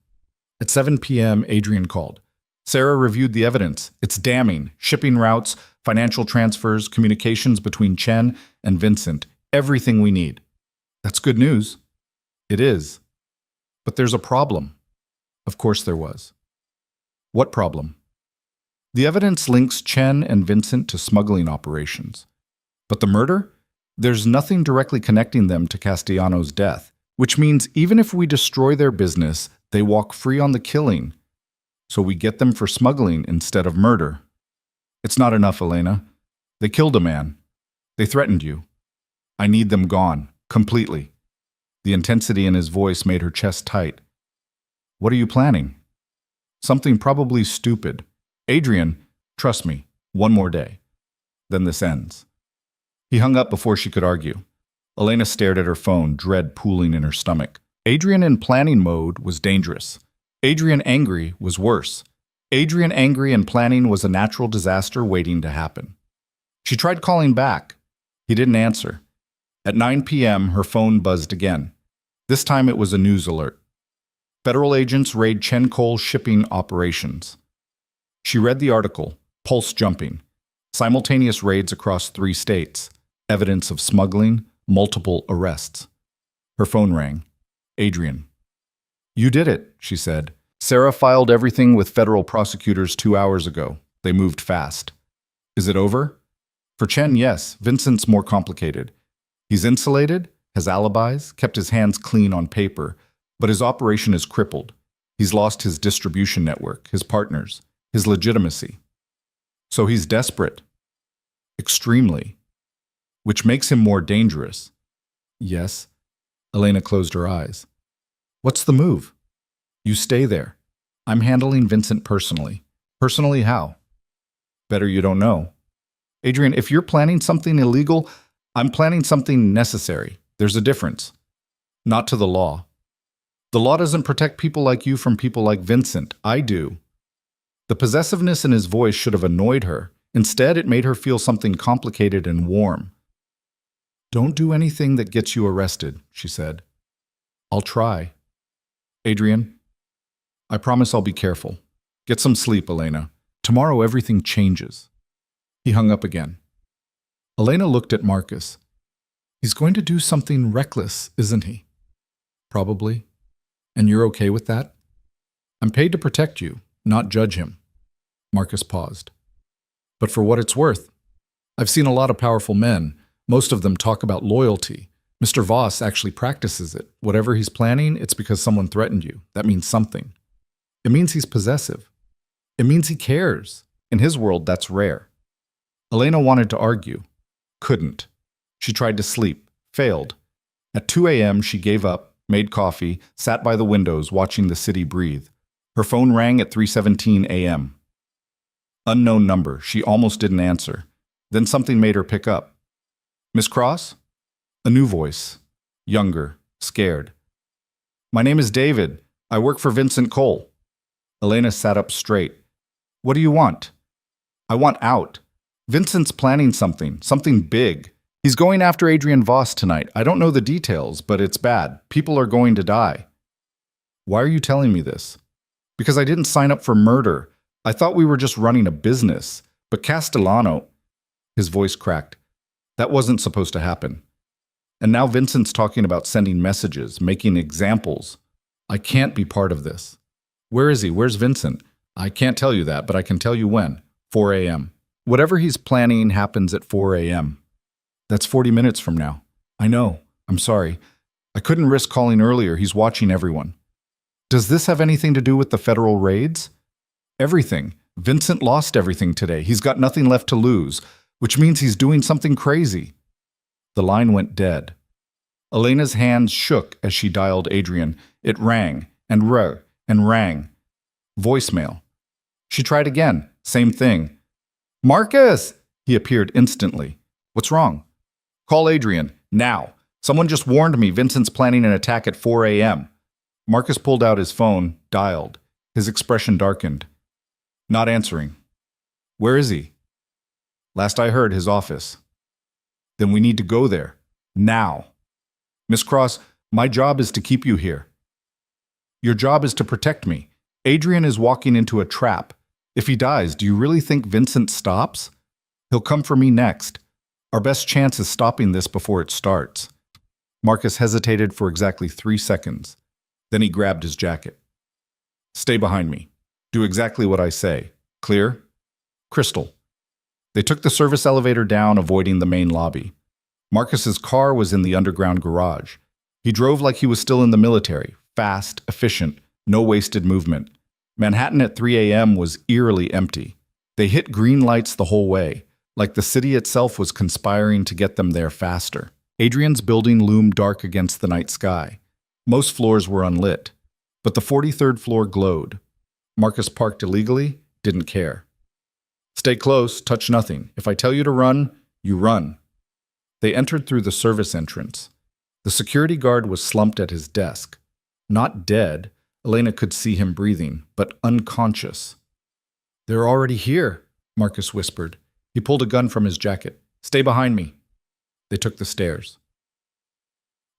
At 7 p.m., Adrian called. Sarah reviewed the evidence. It's damning. Shipping routes, financial transfers, communications between Chen and Vincent. Everything we need. That's good news. It is. But there's a problem. Of course there was. What problem? The evidence links Chen and Vincent to smuggling operations. But the murder? There's nothing directly connecting them to Castellano's death, which means even if we destroy their business, they walk free on the killing. So we get them for smuggling instead of murder. It's not enough, Elena. They killed a man. They threatened you. I need them gone, completely. The intensity in his voice made her chest tight. What are you planning? Something probably stupid. Adrian, trust me, one more day. Then this ends. He hung up before she could argue. Elena stared at her phone, dread pooling in her stomach. Adrian in planning mode was dangerous. Adrian angry was worse. Adrian angry and planning was a natural disaster waiting to happen. She tried calling back. He didn't answer. At 9 p.m., her phone buzzed again. This time it was a news alert. Federal agents raid Chen Coal's shipping operations. She read the article, pulse jumping. Simultaneous raids across 3 states. Evidence of smuggling, multiple arrests. Her phone rang. Adrian. You did it, she said. Sarah filed everything with federal prosecutors 2 hours ago. They moved fast. Is it over? For Chen, yes. Vincent's more complicated. He's insulated, has alibis, kept his hands clean on paper, but his operation is crippled. He's lost his distribution network, his partners, his legitimacy. So he's desperate. Extremely. Which makes him more dangerous. Yes. Elena closed her eyes. What's the move? You stay there. I'm handling Vincent personally. Personally how? Better you don't know. Adrian, if you're planning something illegal, I'm planning something necessary. There's a difference. Not to the law. The law doesn't protect people like you from people like Vincent. I do. The possessiveness in his voice should have annoyed her. Instead, it made her feel something complicated and warm. "Don't do anything that gets you arrested," she said. "I'll try. Adrian, I promise I'll be careful. Get some sleep, Elena. Tomorrow everything changes." He hung up again. Elena looked at Marcus. "He's going to do something reckless, isn't he?" "Probably. And you're okay with that?" "I'm paid to protect you, not judge him." Marcus paused. "But for what it's worth, I've seen a lot of powerful men. Most of them talk about loyalty. Mr. Voss actually practices it. Whatever he's planning, it's because someone threatened you. That means something. It means he's possessive. It means he cares. In his world, that's rare." Elena wanted to argue. Couldn't. She tried to sleep. Failed. At 2 a.m., she gave up, made coffee, sat by the windows watching the city breathe. Her phone rang at 3:17 a.m. Unknown number. She almost didn't answer. Then something made her pick up. "Miss Cross?" A new voice. Younger. Scared. "My name is David. I work for Vincent Cole." Elena sat up straight. "What do you want?" "I want out. Vincent's planning something big. He's going after Adrian Voss tonight. I don't know the details, but it's bad. People are going to die." "Why are you telling me this?" "Because I didn't sign up for murder. I thought we were just running a business. But Castellano—" His voice cracked. "That wasn't supposed to happen. And now Vincent's talking about sending messages, making examples. I can't be part of this." "Where is he? Where's Vincent?" "I can't tell you that, but I can tell you when. 4 a.m. Whatever he's planning happens at 4 a.m. That's 40 minutes from now." "I know. I'm sorry. I couldn't risk calling earlier. He's watching everyone." "Does this have anything to do with the federal raids?" "Everything. Vincent lost everything today. He's got nothing left to lose, which means he's doing something crazy." The line went dead. Elena's hands shook as she dialed Adrian. It rang, and rang. Voicemail. She tried again. Same thing. "Marcus!" He appeared instantly. "What's wrong?" "Call Adrian. Now. Someone just warned me Vincent's planning an attack at 4 a.m. Marcus pulled out his phone, dialed. His expression darkened. Not answering. "Where is he?" "Last I heard, his office." "Then we need to go there. Now." "Miss Cross, my job is to keep you here." "Your job is to protect me. Adrian is walking into a trap. If he dies, do you really think Vincent stops? He'll come for me next. Our best chance is stopping this before it starts." Marcus hesitated for exactly 3 seconds. Then he grabbed his jacket. "Stay behind me. Do exactly what I say. Clear?" "Crystal." They took the service elevator down, avoiding the main lobby. Marcus's car was in the underground garage. He drove like he was still in the military, fast, efficient, no wasted movement. Manhattan at 3 a.m. was eerily empty. They hit green lights the whole way, like the city itself was conspiring to get them there faster. Adrian's building loomed dark against the night sky. Most floors were unlit, but the 43rd floor glowed. Marcus parked illegally, didn't care. "Stay close, touch nothing. If I tell you to run, you run." They entered through the service entrance. The security guard was slumped at his desk. Not dead, Elena could see him breathing, but unconscious. "They're already here," Marcus whispered. He pulled a gun from his jacket. "Stay behind me." They took the stairs.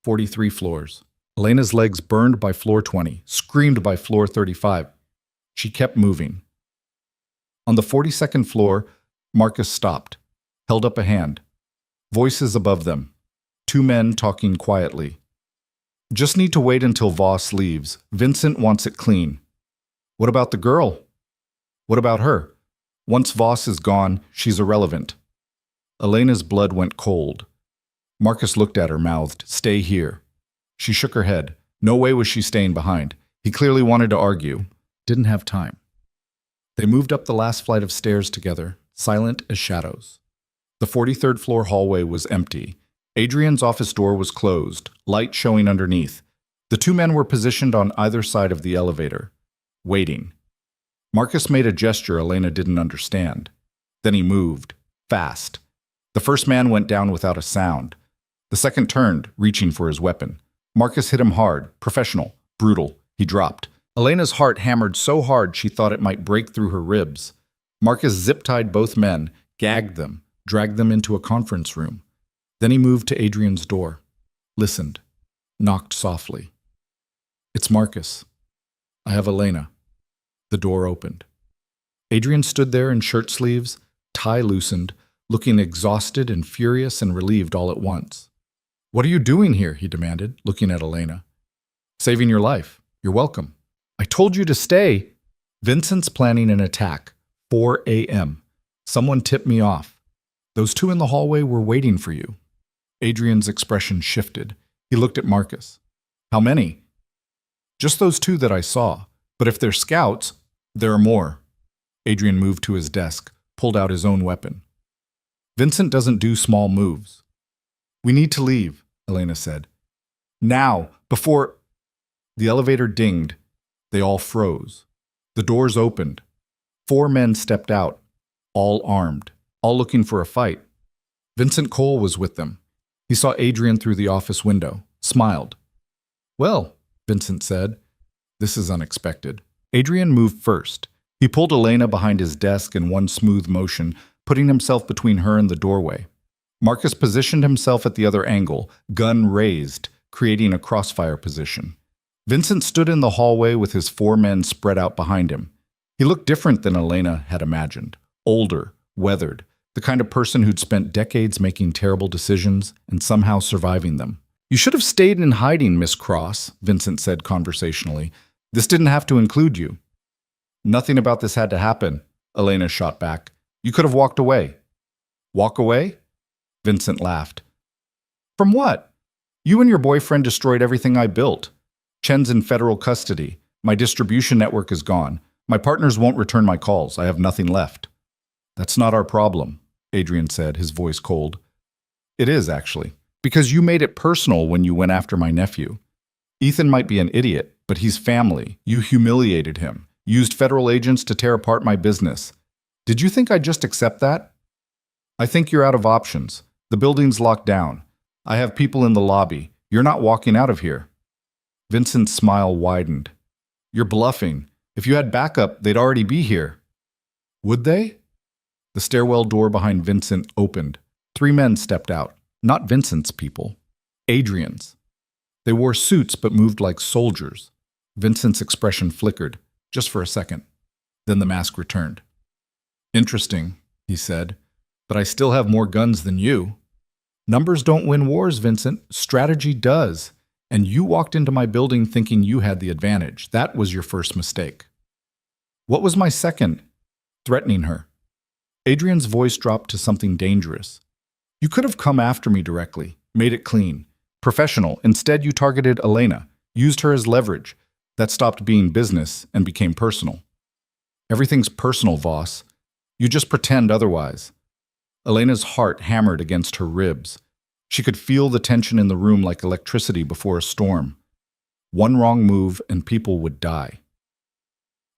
43 floors. Elena's legs burned by floor 20, screamed by floor 35. She kept moving. On the 42nd floor, Marcus stopped, held up a hand. Voices above them. 2 men talking quietly. "Just need to wait until Voss leaves. Vincent wants it clean." "What about the girl?" "What about her? Once Voss is gone, she's irrelevant." Elena's blood went cold. Marcus looked at her, mouthed, "Stay here." She shook her head. No way was she staying behind. He clearly wanted to argue. Didn't have time. They moved up the last flight of stairs together, silent as shadows. The 43rd floor hallway was empty. Adrian's office door was closed, light showing underneath. The 2 men were positioned on either side of the elevator, waiting. Marcus made a gesture Elena didn't understand. Then he moved, fast. The first man went down without a sound. The second turned, reaching for his weapon. Marcus hit him hard, professional, brutal. He dropped. Elena's heart hammered so hard she thought it might break through her ribs. Marcus zip-tied both men, gagged them, dragged them into a conference room. Then he moved to Adrian's door, listened, knocked softly. "It's Marcus. I have Elena." The door opened. Adrian stood there in shirt sleeves, tie loosened, looking exhausted and furious and relieved all at once. "What are you doing here?" he demanded, looking at Elena. "Saving your life. You're welcome." "I told you to stay." "Vincent's planning an attack. 4 a.m. Someone tipped me off. Those two in the hallway were waiting for you." Adrian's expression shifted. He looked at Marcus. "How many?" "Just those two that I saw. But if they're scouts, there are more." Adrian moved to his desk, pulled out his own weapon. "Vincent doesn't do small moves." "We need to leave," Elena said. "Now, before—" The elevator dinged. They all froze. The doors opened. 4 men stepped out, all armed, all looking for a fight. Vincent Cole was with them. He saw Adrian through the office window, smiled. "Well," Vincent said, "this is unexpected." Adrian moved first. He pulled Elena behind his desk in one smooth motion, putting himself between her and the doorway. Marcus positioned himself at the other angle, gun raised, creating a crossfire position. Vincent stood in the hallway with his 4 men spread out behind him. He looked different than Elena had imagined. Older, weathered, the kind of person who'd spent decades making terrible decisions and somehow surviving them. "You should have stayed in hiding, Miss Cross," Vincent said conversationally. "This didn't have to include you." "Nothing about this had to happen," Elena shot back. "You could have walked away." "Walk away?" Vincent laughed. "From what? You and your boyfriend destroyed everything I built. Chen's in federal custody. My distribution network is gone. My partners won't return my calls. I have nothing left." "That's not our problem," Adrian said, his voice cold. "It is, actually, because you made it personal when you went after my nephew. Ethan might be an idiot, but he's family. You humiliated him, used federal agents to tear apart my business. Did you think I'd just accept that? I think you're out of options. The building's locked down. I have people in the lobby. You're not walking out of here." Vincent's smile widened. "You're bluffing. If you had backup, they'd already be here." "Would they?" The stairwell door behind Vincent opened. 3 men stepped out. Not Vincent's people. Adrian's. They wore suits but moved like soldiers. Vincent's expression flickered, just for a second. Then the mask returned. "Interesting," he said, "but I still have more guns than you." "Numbers don't win wars, Vincent. Strategy does. And you walked into my building thinking you had the advantage. That was your first mistake." "What was my second?" "Threatening her." Adrian's voice dropped to something dangerous. "You could have come after me directly, made it clean. Professional. Instead, you targeted Elena, used her as leverage. That stopped being business and became personal." "Everything's personal, Voss. You just pretend otherwise." Elena's heart hammered against her ribs. She could feel the tension in the room like electricity before a storm. One wrong move and people would die.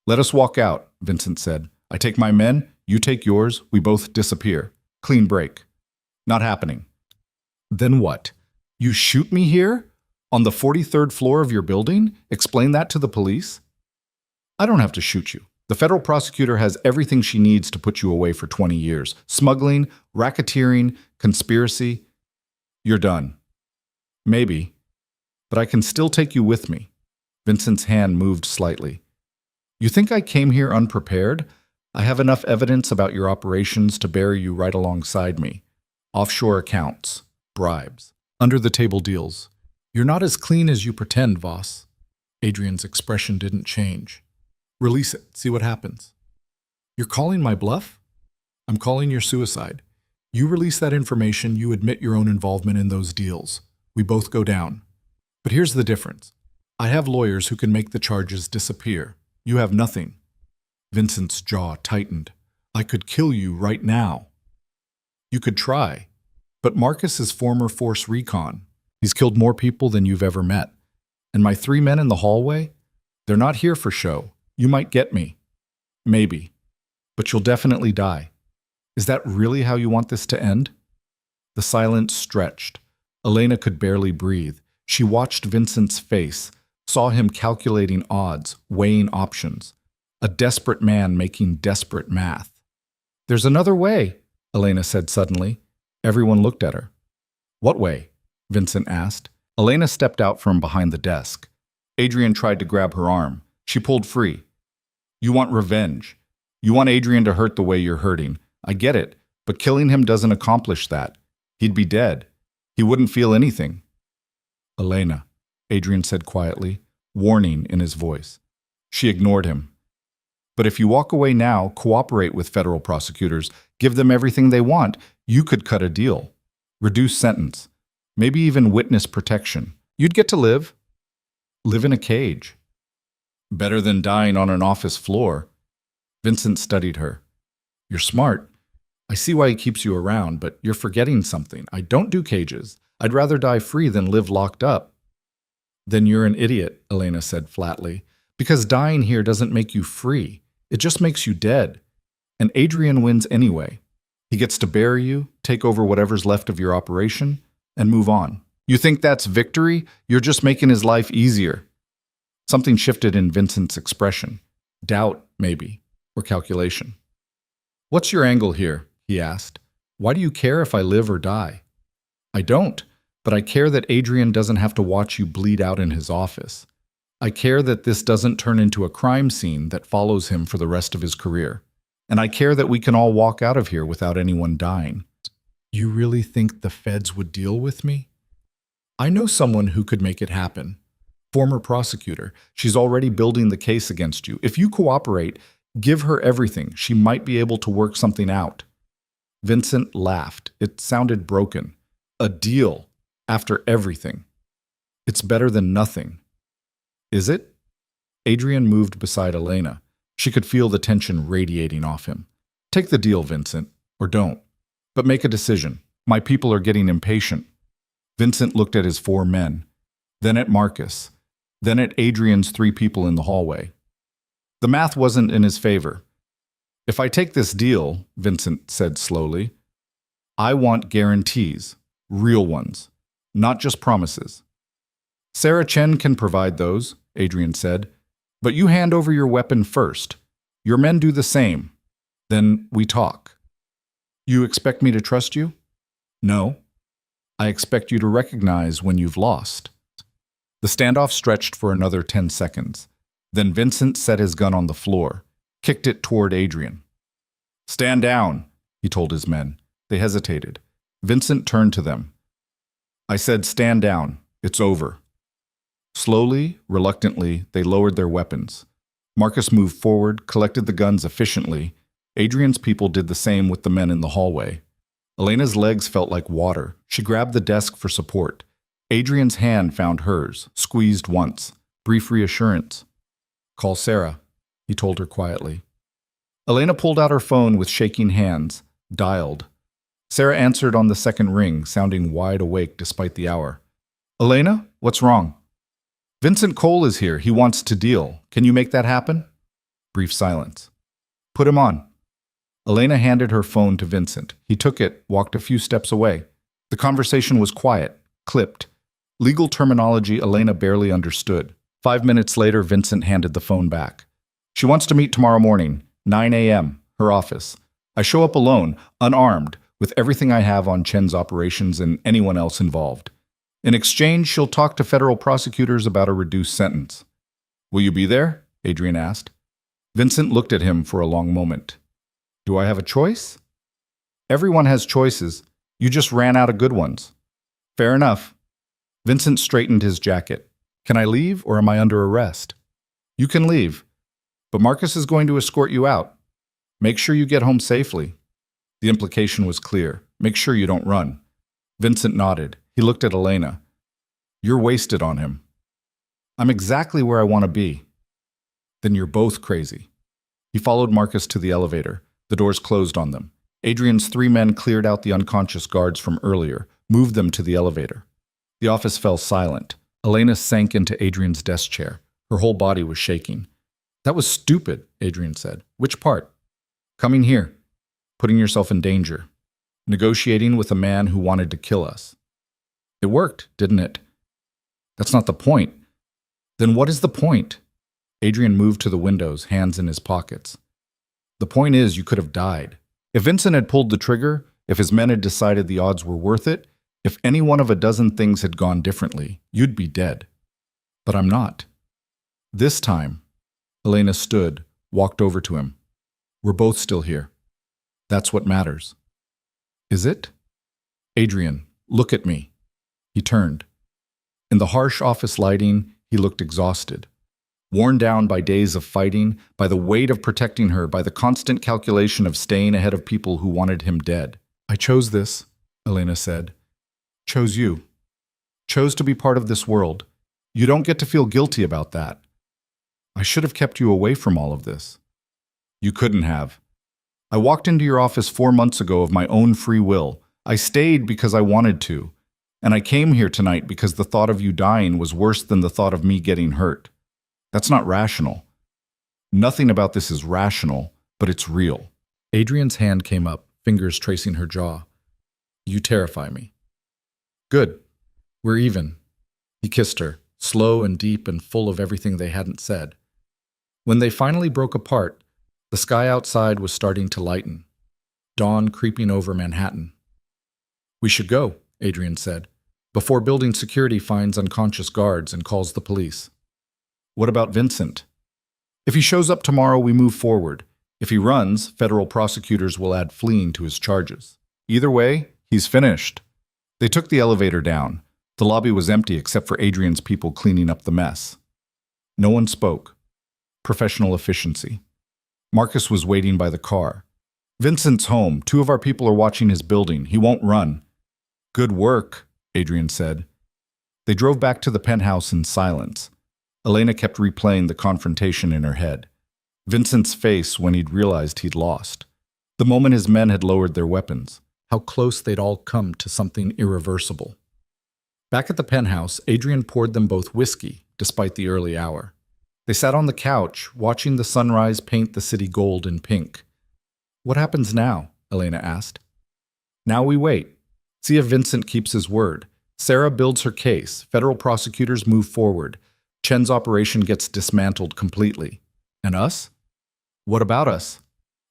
"Let us walk out," Vincent said. "I take my men, you take yours, we both disappear. Clean break." "Not happening." "Then what? You shoot me here? On the 43rd floor of your building? Explain that to the police?" "I don't have to shoot you. The federal prosecutor has everything she needs to put you away for 20 years. Smuggling, racketeering, conspiracy. You're done." "Maybe. But I can still take you with me." Vincent's hand moved slightly. "You think I came here unprepared? I have enough evidence about your operations to bury you right alongside me. Offshore accounts, bribes, under-the-table deals. You're not as clean as you pretend, Voss." Adrian's expression didn't change. "Release it. See what happens." "You're calling my bluff?" "I'm calling your suicide. You release that information, you admit your own involvement in those deals. We both go down. But here's the difference. I have lawyers who can make the charges disappear. You have nothing." Vincent's jaw tightened. "I could kill you right now." "You could try. But Marcus is former Force Recon. He's killed more people than you've ever met. And my 3 men in the hallway? They're not here for show. You might get me. Maybe. But you'll definitely die. Is that really how you want this to end?" The silence stretched. Elena could barely breathe. She watched Vincent's face, saw him calculating odds, weighing options. A desperate man making desperate math. "There's another way," Elena said suddenly. Everyone looked at her. "What way?" Vincent asked. Elena stepped out from behind the desk. Adrian tried to grab her arm. She pulled free. "You want revenge. You want Adrian to hurt the way you're hurting. I get it, but killing him doesn't accomplish that. He'd be dead. He wouldn't feel anything." "Elena," Adrian said quietly, warning in his voice. She ignored him. "But if you walk away now, cooperate with federal prosecutors, give them everything they want, you could cut a deal. Reduce sentence. Maybe even witness protection. You'd get to live. Live in a cage. Better than dying on an office floor." Vincent studied her. "You're smart. I see why he keeps you around, but you're forgetting something. I don't do cages. I'd rather die free than live locked up." "Then you're an idiot," Elena said flatly, "because dying here doesn't make you free. It just makes you dead. And Adrian wins anyway. He gets to bury you, take over whatever's left of your operation, and move on. You think that's victory? You're just making his life easier." Something shifted in Vincent's expression. Doubt, maybe, or calculation. "What's your angle here?" he asked. "Why do you care if I live or die?" "I don't, but I care that Adrian doesn't have to watch you bleed out in his office. I care that this doesn't turn into a crime scene that follows him for the rest of his career. And I care that we can all walk out of here without anyone dying." "You really think the feds would deal with me?" "I know someone who could make it happen. Former prosecutor. She's already building the case against you. If you cooperate, give her everything. She might be able to work something out." Vincent laughed. It sounded broken. "A deal. After everything. It's better than nothing." "Is it?" Adrian moved beside Elena. She could feel the tension radiating off him. "Take the deal, Vincent. Or don't. But make a decision. My people are getting impatient." Vincent looked at his 4 men, then at Marcus, then at Adrian's 3 people in the hallway. The math wasn't in his favor. "If I take this deal," Vincent said slowly, "I want guarantees, real ones, not just promises." "Sarah Chen can provide those," Adrian said, "but you hand over your weapon first. Your men do the same. Then we talk." "You expect me to trust you?" "No. I expect you to recognize when you've lost." The standoff stretched for another 10 seconds. Then Vincent set his gun on the floor, kicked it toward Adrian. "Stand down," he told his men. They hesitated. Vincent turned to them. "I said stand down. It's over." Slowly, reluctantly, they lowered their weapons. Marcus moved forward, collected the guns efficiently. Adrian's people did the same with the men in the hallway. Elena's legs felt like water. She grabbed the desk for support. Adrian's hand found hers, squeezed once. Brief reassurance. "Call Sarah," he told her quietly. Elena pulled out her phone with shaking hands, dialed. Sarah answered on the second ring, sounding wide awake despite the hour. "Elena, what's wrong?" "Vincent Cole is here. He wants to deal. Can you make that happen?" Brief silence. "Put him on." Elena handed her phone to Vincent. He took it, walked a few steps away. The conversation was quiet, clipped. Legal terminology Elena barely understood. 5 minutes later, Vincent handed the phone back. "She wants to meet tomorrow morning, 9 a.m., her office. I show up alone, unarmed, with everything I have on Chen's operations and anyone else involved. In exchange, she'll talk to federal prosecutors about a reduced sentence." "Will you be there?" Adrian asked. Vincent looked at him for a long moment. "Do I have a choice?" "Everyone has choices. You just ran out of good ones." "Fair enough." Vincent straightened his jacket. "Can I leave, or am I under arrest?" "You can leave, but Marcus is going to escort you out. Make sure you get home safely." The implication was clear. Make sure you don't run. Vincent nodded. He looked at Elena. "You're wasted on him." "I'm exactly where I want to be." "Then you're both crazy." He followed Marcus to the elevator. The doors closed on them. Adrian's 3 men cleared out the unconscious guards from earlier, moved them to the elevator. The office fell silent. Elena sank into Adrian's desk chair. Her whole body was shaking. "That was stupid," Adrian said. "Which part?" "Coming here. Putting yourself in danger. Negotiating with a man who wanted to kill us." "It worked, didn't it?" "That's not the point. Then what is the point? Adrian moved to the windows, hands in his pockets. The point is, you could have died. If Vincent had pulled the trigger, if his men had decided the odds were worth it, if any one of a dozen things had gone differently, you'd be dead. But I'm not. This time, Elena stood, walked over to him. We're both still here. That's what matters. Is it? Adrian, look at me. He turned. In the harsh office lighting, he looked exhausted. Worn down by days of fighting, by the weight of protecting her, by the constant calculation of staying ahead of people who wanted him dead. I chose this, Elena said. Chose you. Chose to be part of this world. You don't get to feel guilty about that. I should have kept you away from all of this. You couldn't have. I walked into your office 4 months ago of my own free will. I stayed because I wanted to. And I came here tonight because the thought of you dying was worse than the thought of me getting hurt. That's not rational. Nothing about this is rational, but it's real. Adrian's hand came up, fingers tracing her jaw. You terrify me. Good. We're even. He kissed her, slow and deep and full of everything they hadn't said. When they finally broke apart, the sky outside was starting to lighten, dawn creeping over Manhattan. We should go, Adrian said, before building security finds unconscious guards and calls the police. What about Vincent? If he shows up tomorrow, we move forward. If he runs, federal prosecutors will add fleeing to his charges. Either way, he's finished. They took the elevator down. The lobby was empty except for Adrian's people cleaning up the mess. No one spoke. Professional efficiency. Marcus was waiting by the car. Vincent's home. 2 of our people are watching his building. He won't run. Good work, Adrian said. They drove back to the penthouse in silence. Elena kept replaying the confrontation in her head. Vincent's face when he'd realized he'd lost. The moment his men had lowered their weapons. How close they'd all come to something irreversible. Back at the penthouse, Adrian poured them both whiskey, despite the early hour. They sat on the couch, watching the sunrise paint the city gold and pink. What happens now? Elena asked. Now we wait. See if Vincent keeps his word. Sarah builds her case. Federal prosecutors move forward. Chen's operation gets dismantled completely. And us? What about us?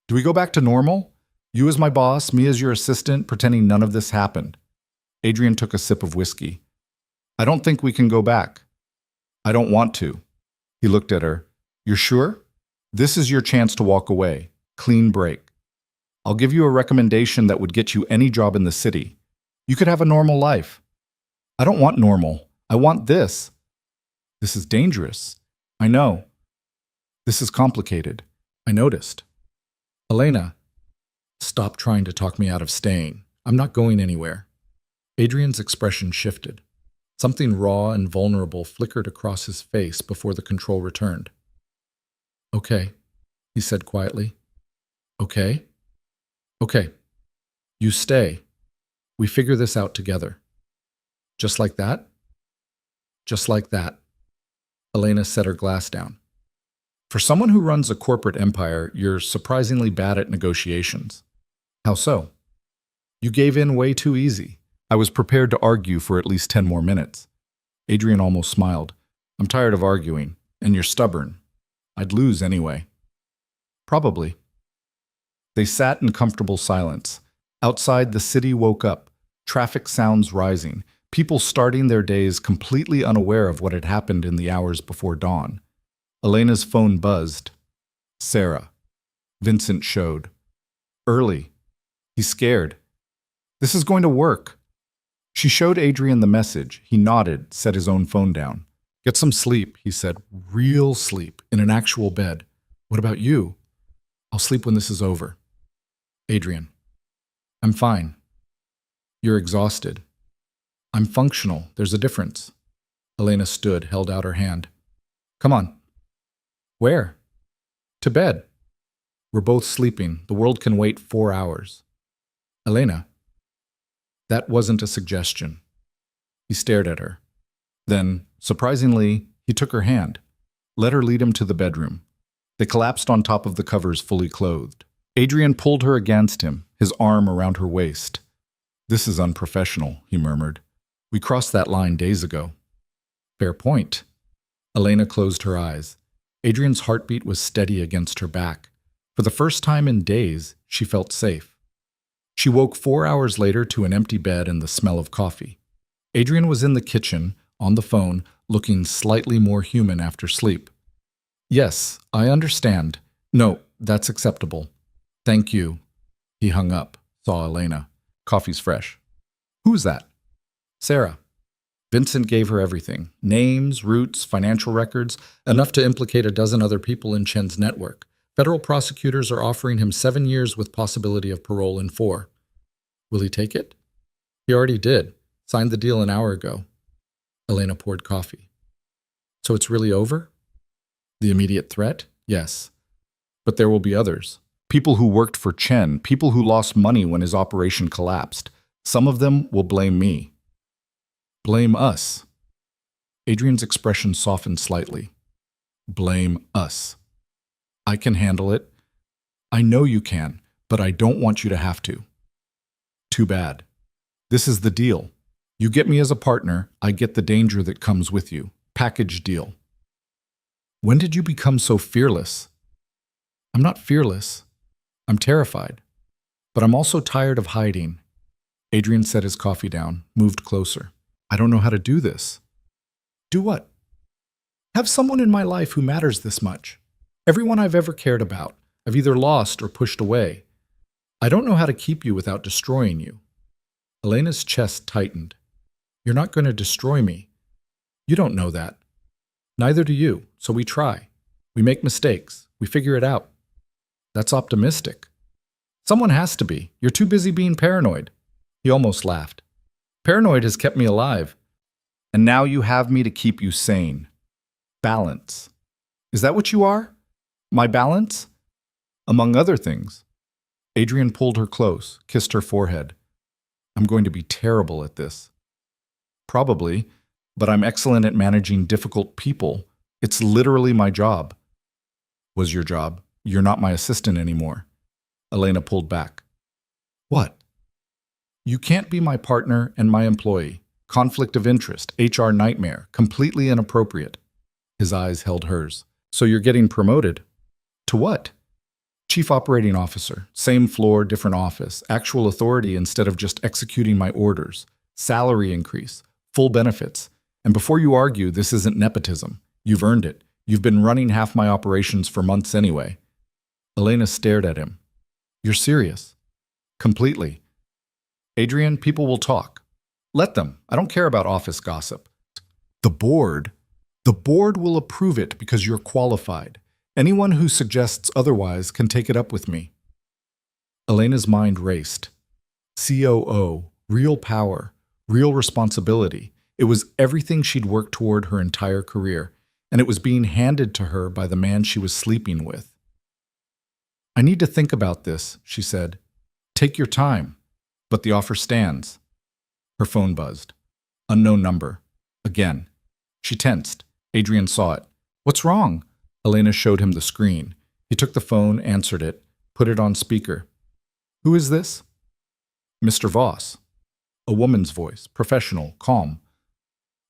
Do we go back to normal? You as my boss, me as your assistant, pretending none of this happened. Adrian took a sip of whiskey. I don't think we can go back. I don't want to. He looked at her. You're sure? This is your chance to walk away. Clean break. I'll give you a recommendation that would get you any job in the city. You could have a normal life. I don't want normal. I want this. This is dangerous. I know. This is complicated. I noticed. Elena, stop trying to talk me out of staying. I'm not going anywhere. Adrian's expression shifted. Something raw and vulnerable flickered across his face before the control returned. Okay, he said quietly. Okay? Okay. You stay. We figure this out together. Just like that? Just like that. Elena set her glass down. For someone who runs a corporate empire, you're surprisingly bad at negotiations. How so? You gave in way too easy. I was prepared to argue for at least 10 more minutes. Adrian almost smiled. I'm tired of arguing, and you're stubborn. I'd lose anyway. Probably. They sat in comfortable silence. Outside, the city woke up, traffic sounds rising, people starting their days completely unaware of what had happened in the hours before dawn. Elena's phone buzzed. Sarah. Vincent showed. Early. He's scared. This is going to work. She showed Adrian the message. He nodded, set his own phone down. Get some sleep, he said. Real sleep, in an actual bed. What about you? I'll sleep when this is over. Adrian. I'm fine. You're exhausted. I'm functional. There's a difference. Elena stood, held out her hand. Come on. Where? To bed. We're both sleeping. The world can wait 4 hours. Elena. That wasn't a suggestion. He stared at her. Then, surprisingly, he took her hand, let her lead him to the bedroom. They collapsed on top of the covers fully clothed. Adrian pulled her against him, his arm around her waist. This is unprofessional, he murmured. We crossed that line days ago. Fair point. Elena closed her eyes. Adrian's heartbeat was steady against her back. For the first time in days, she felt safe. She woke 4 hours later to an empty bed and the smell of coffee. Adrian was in the kitchen, on the phone, looking slightly more human after sleep. Yes, I understand. No, that's acceptable. Thank you. He hung up, saw Elena. Coffee's fresh. Who's that? Sarah. Vincent gave her everything. Names, routes, financial records, enough to implicate a dozen other people in Chen's network. Federal prosecutors are offering him 7 years with possibility of parole in 4. Will he take it? He already did. Signed the deal an hour ago. Elena poured coffee. So it's really over? The immediate threat? Yes. But there will be others. People who worked for Chen, people who lost money when his operation collapsed. Some of them will blame me. Blame us. Adrian's expression softened slightly. Blame us. I can handle it. I know you can, but I don't want you to have to. Too bad. This is the deal. You get me as a partner, I get the danger that comes with you. Package deal. When did you become so fearless? I'm not fearless. I'm terrified. But I'm also tired of hiding. Adrian set his coffee down, moved closer. I don't know how to do this. Do what? Have someone in my life who matters this much. Everyone I've ever cared about, I've either lost or pushed away. I don't know how to keep you without destroying you. Elena's chest tightened. You're not going to destroy me. You don't know that. Neither do you, so we try. We make mistakes. We figure it out. That's optimistic. Someone has to be. You're too busy being paranoid. He almost laughed. Paranoid has kept me alive. And now you have me to keep you sane. Balance. Is that what you are? My balance? Among other things. Adrian pulled her close, kissed her forehead. I'm going to be terrible at this. Probably, but I'm excellent at managing difficult people. It's literally my job. Was your job. You're not my assistant anymore. Elena pulled back. What? You can't be my partner and my employee. Conflict of interest, HR nightmare, completely inappropriate. His eyes held hers. So you're getting promoted? To what? Chief Operating Officer, same floor, different office, actual authority instead of just executing my orders, salary increase, full benefits. And before you argue, this isn't nepotism. You've earned it. You've been running half my operations for months anyway. Elena stared at him. You're serious? Completely. Adrian, people will talk. Let them. I don't care about office gossip. The board will approve it because you're qualified. Anyone who suggests otherwise can take it up with me. Elena's mind raced. COO, real power, real responsibility. It was everything she'd worked toward her entire career, and it was being handed to her by the man she was sleeping with. I need to think about this, she said. Take your time. But the offer stands. Her phone buzzed. Unknown number. Again. She tensed. Adrian saw it. What's wrong? Elena showed him the screen. He took the phone, answered it, put it on speaker. Who is this? Mr. Voss. A woman's voice, professional, calm.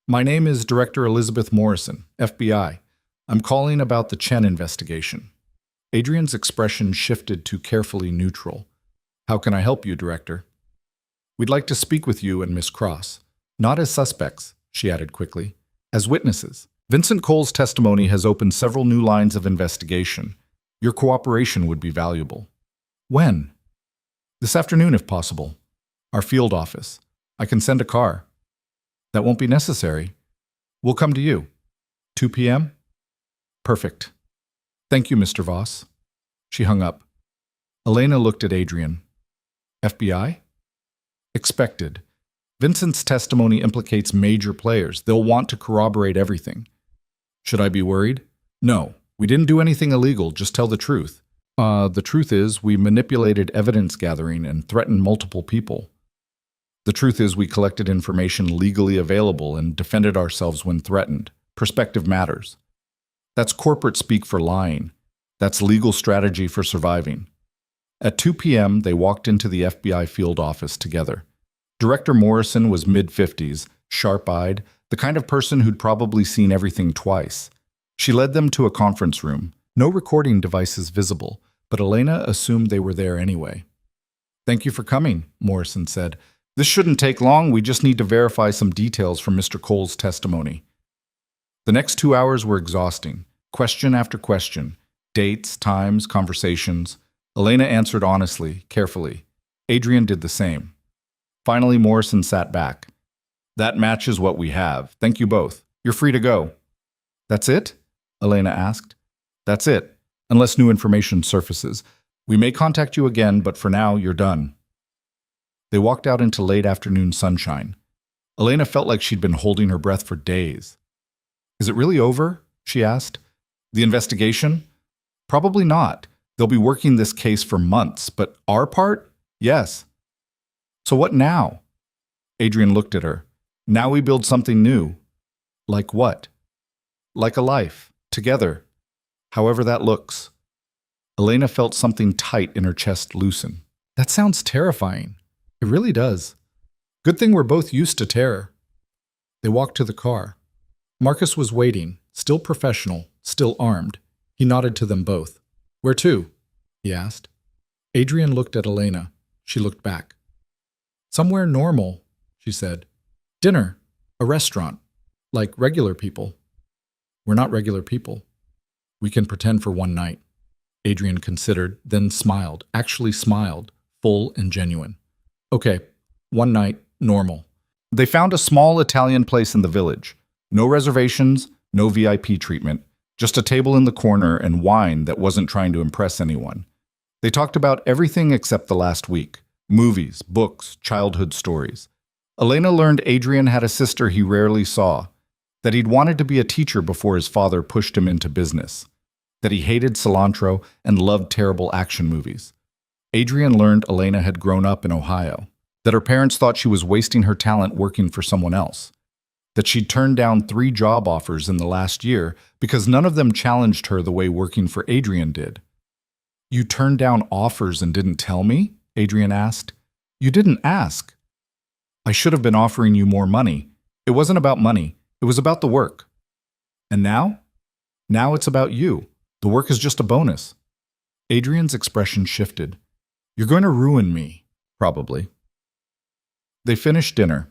My name is Director Elizabeth Morrison, FBI. I'm calling about the Chen investigation. Adrian's expression shifted to carefully neutral. How can I help you, Director? We'd like to speak with you and Miss Cross. Not as suspects, she added quickly, as witnesses. Vincent Cole's testimony has opened several new lines of investigation. Your cooperation would be valuable. When? This afternoon, if possible. Our field office. I can send a car. That won't be necessary. We'll come to you. 2 p.m.? Perfect. Thank you, Mr. Voss. She hung up. Elena looked at Adrian. FBI? Expected. Vincent's testimony implicates major players. They'll want to corroborate everything. Should I be worried? No. We didn't do anything illegal. Just tell the truth. The truth is, we manipulated evidence gathering and threatened multiple people. The truth is, we collected information legally available and defended ourselves when threatened. Perspective matters. That's corporate speak for lying. That's legal strategy for surviving. At 2 p.m., they walked into the FBI field office together. Director Morrison was mid-50s, sharp-eyed, the kind of person who'd probably seen everything twice. She led them to a conference room. No recording devices visible, but Elena assumed they were there anyway. "Thank you for coming," Morrison said. "This shouldn't take long. We just need to verify some details from Mr. Cole's testimony." The next 2 hours were exhausting. Question after question. Dates, times, conversations. Elena answered honestly, carefully. Adrian did the same. Finally, Morrison sat back. "That matches what we have. Thank you both. You're free to go." "That's it?" Elena asked. "That's it, unless new information surfaces. We may contact you again, but for now, you're done." They walked out into late afternoon sunshine. Elena felt like she'd been holding her breath for days. "Is it really over?" she asked. "The investigation?" "Probably not. They'll be working this case for months, but our part? Yes." "So what now?" Adrian looked at her. "Now we build something new." "Like what?" "Like a life, together, however that looks." Elena felt something tight in her chest loosen. "That sounds terrifying." "It really does. Good thing we're both used to terror." They walked to the car. Marcus was waiting, still professional, still armed. He nodded to them both. "Where to?" he asked. Adrian looked at Elena. She looked back. "Somewhere normal," she said. "Dinner. A restaurant. Like regular people." "We're not regular people. We can pretend for one night." Adrian considered, then smiled, actually smiled, full and genuine. "Okay, one night, normal." They found a small Italian place in the village. No reservations, no VIP treatment, just a table in the corner and wine that wasn't trying to impress anyone. They talked about everything except the last week. Movies, books, childhood stories. Elena learned Adrian had a sister he rarely saw, that he'd wanted to be a teacher before his father pushed him into business, that he hated cilantro and loved terrible action movies. Adrian learned Elena had grown up in Ohio, that her parents thought she was wasting her talent working for someone else, that she'd turned down 3 job offers in the last year because none of them challenged her the way working for Adrian did. "You turned down offers and didn't tell me?" Adrian asked. "You didn't ask." "I should have been offering you more money. It wasn't about money. It was about the work." "And now?" "Now it's about you. The work is just a bonus." Adrian's expression shifted. "You're going to ruin me, probably." They finished dinner,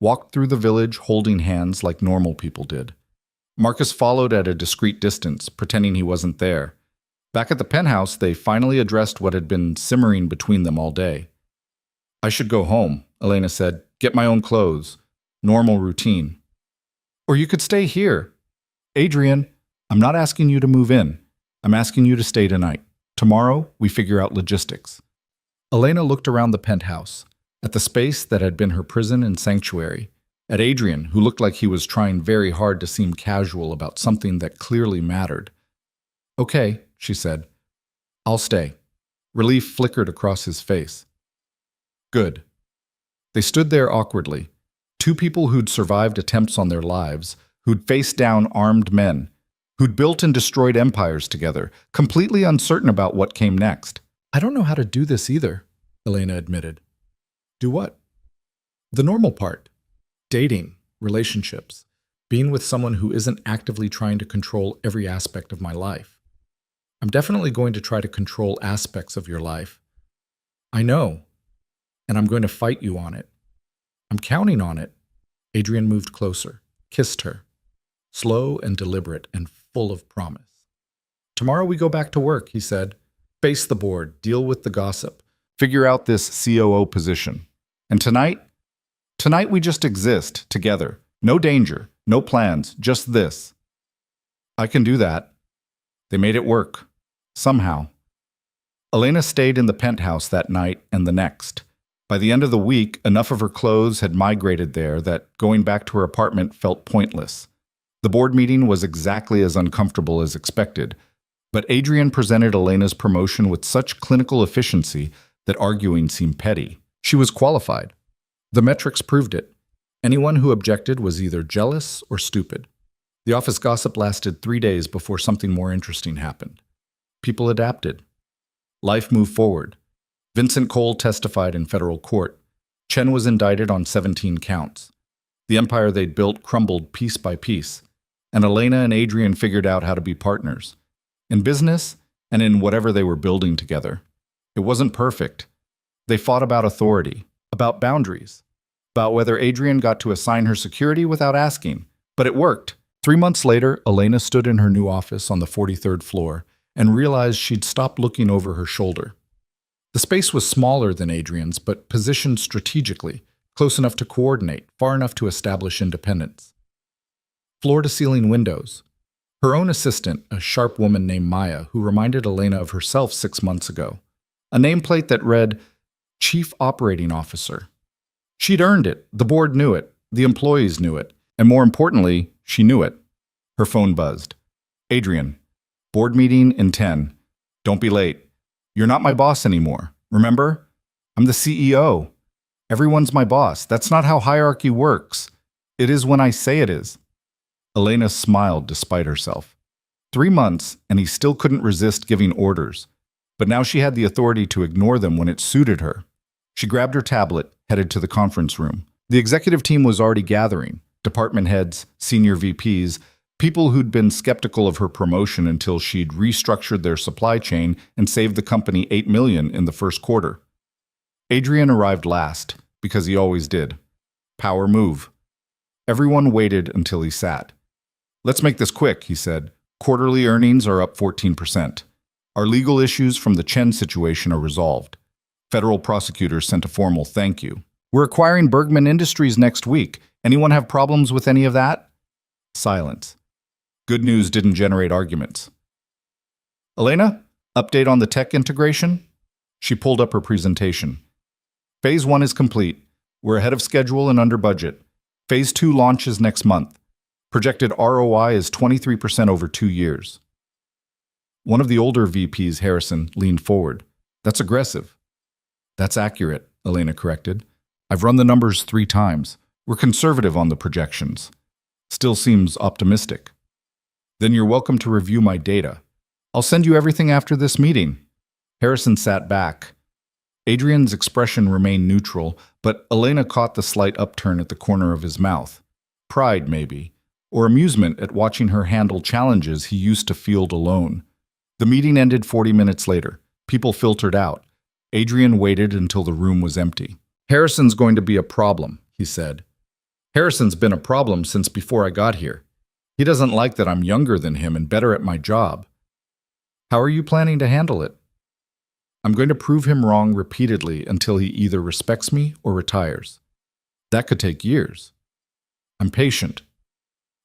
walked through the village holding hands like normal people did. Marcus followed at a discreet distance, pretending he wasn't there. Back at the penthouse, they finally addressed what had been simmering between them all day. "I should go home," Elena said. "Get my own clothes. Normal routine." "Or you could stay here." "Adrian, I'm not asking you to move in. I'm asking you to stay tonight. Tomorrow, we figure out logistics." Elena looked around the penthouse, at the space that had been her prison and sanctuary, at Adrian, who looked like he was trying very hard to seem casual about something that clearly mattered. "Okay," she said. "I'll stay." Relief flickered across his face. "Good." They stood there awkwardly. 2 people who'd survived attempts on their lives, who'd faced down armed men, who'd built and destroyed empires together, completely uncertain about what came next. "I don't know how to do this either," Elena admitted. "Do what?" "The normal part. Dating, relationships, being with someone who isn't actively trying to control every aspect of my life. I'm definitely going to try to control aspects of your life. I know, and I'm going to fight you on it. I'm counting on it." Adrian moved closer, kissed her, slow and deliberate and full of promise. "Tomorrow we go back to work," he said. "Face the board, deal with the gossip, figure out this COO position. And tonight we just exist together. No danger, no plans, just this." "I can do that." They made it work. Somehow. Elena stayed in the penthouse that night and the next. By the end of the week, enough of her clothes had migrated there that going back to her apartment felt pointless. The board meeting was exactly as uncomfortable as expected, but Adrian presented Elena's promotion with such clinical efficiency that arguing seemed petty. She was qualified. The metrics proved it. Anyone who objected was either jealous or stupid. The office gossip lasted 3 days before something more interesting happened. People adapted. Life moved forward. Vincent Cole testified in federal court. Chen was indicted on 17 counts. The empire they'd built crumbled piece by piece. and Elena and Adrian figured out how to be partners. In business, and in whatever they were building together. It wasn't perfect. They fought about authority, about boundaries, about whether Adrian got to assign her security without asking. But it worked. 3 months later, Elena stood in her new office on the 43rd floor and realized she'd stopped looking over her shoulder. The space was smaller than Adrian's, but positioned strategically, close enough to coordinate, far enough to establish independence. Floor-to-ceiling windows. Her own assistant, a sharp woman named Maya, who reminded Elena of herself 6 months ago. A nameplate that read, Chief Operating Officer. She'd earned it. The board knew it. The employees knew it. And more importantly, she knew it. Her phone buzzed. Adrian, board meeting in 10. Don't be late. You're not my boss anymore. Remember? I'm the CEO. Everyone's my boss. That's not how hierarchy works. It is when I say it is. Elena smiled despite herself. 3 months, and he still couldn't resist giving orders. But now she had the authority to ignore them when it suited her. She grabbed her tablet, headed to the conference room. The executive team was already gathering. Department heads, senior VPs, people who'd been skeptical of her promotion until she'd restructured their supply chain and saved the company $8 million in the first quarter. Adrian arrived last, because he always did. Power move. Everyone waited until he sat. Let's make this quick, he said. Quarterly earnings are up 14%. Our legal issues from the Chen situation are resolved. Federal prosecutors sent a formal thank you. We're acquiring Bergman Industries next week. Anyone have problems with any of that? Silence. Good news didn't generate arguments. Elena, update on the tech integration? She pulled up her presentation. Phase 1 is complete. We're ahead of schedule and under budget. Phase 2 launches next month. Projected ROI is 23% over 2 years. One of the older VPs, Harrison, leaned forward. That's aggressive. That's accurate, Elena corrected. I've run the numbers 3 times. We're conservative on the projections. Still seems optimistic. Then you're welcome to review my data. I'll send you everything after this meeting. Harrison sat back. Adrian's expression remained neutral, but Elena caught the slight upturn at the corner of his mouth. Pride, maybe, or amusement at watching her handle challenges he used to field alone. The meeting ended 40 minutes later. People filtered out. Adrian waited until the room was empty. Harrison's going to be a problem, he said. Harrison's been a problem since before I got here. He doesn't like that I'm younger than him and better at my job. How are you planning to handle it? I'm going to prove him wrong repeatedly until he either respects me or retires. That could take years. I'm patient.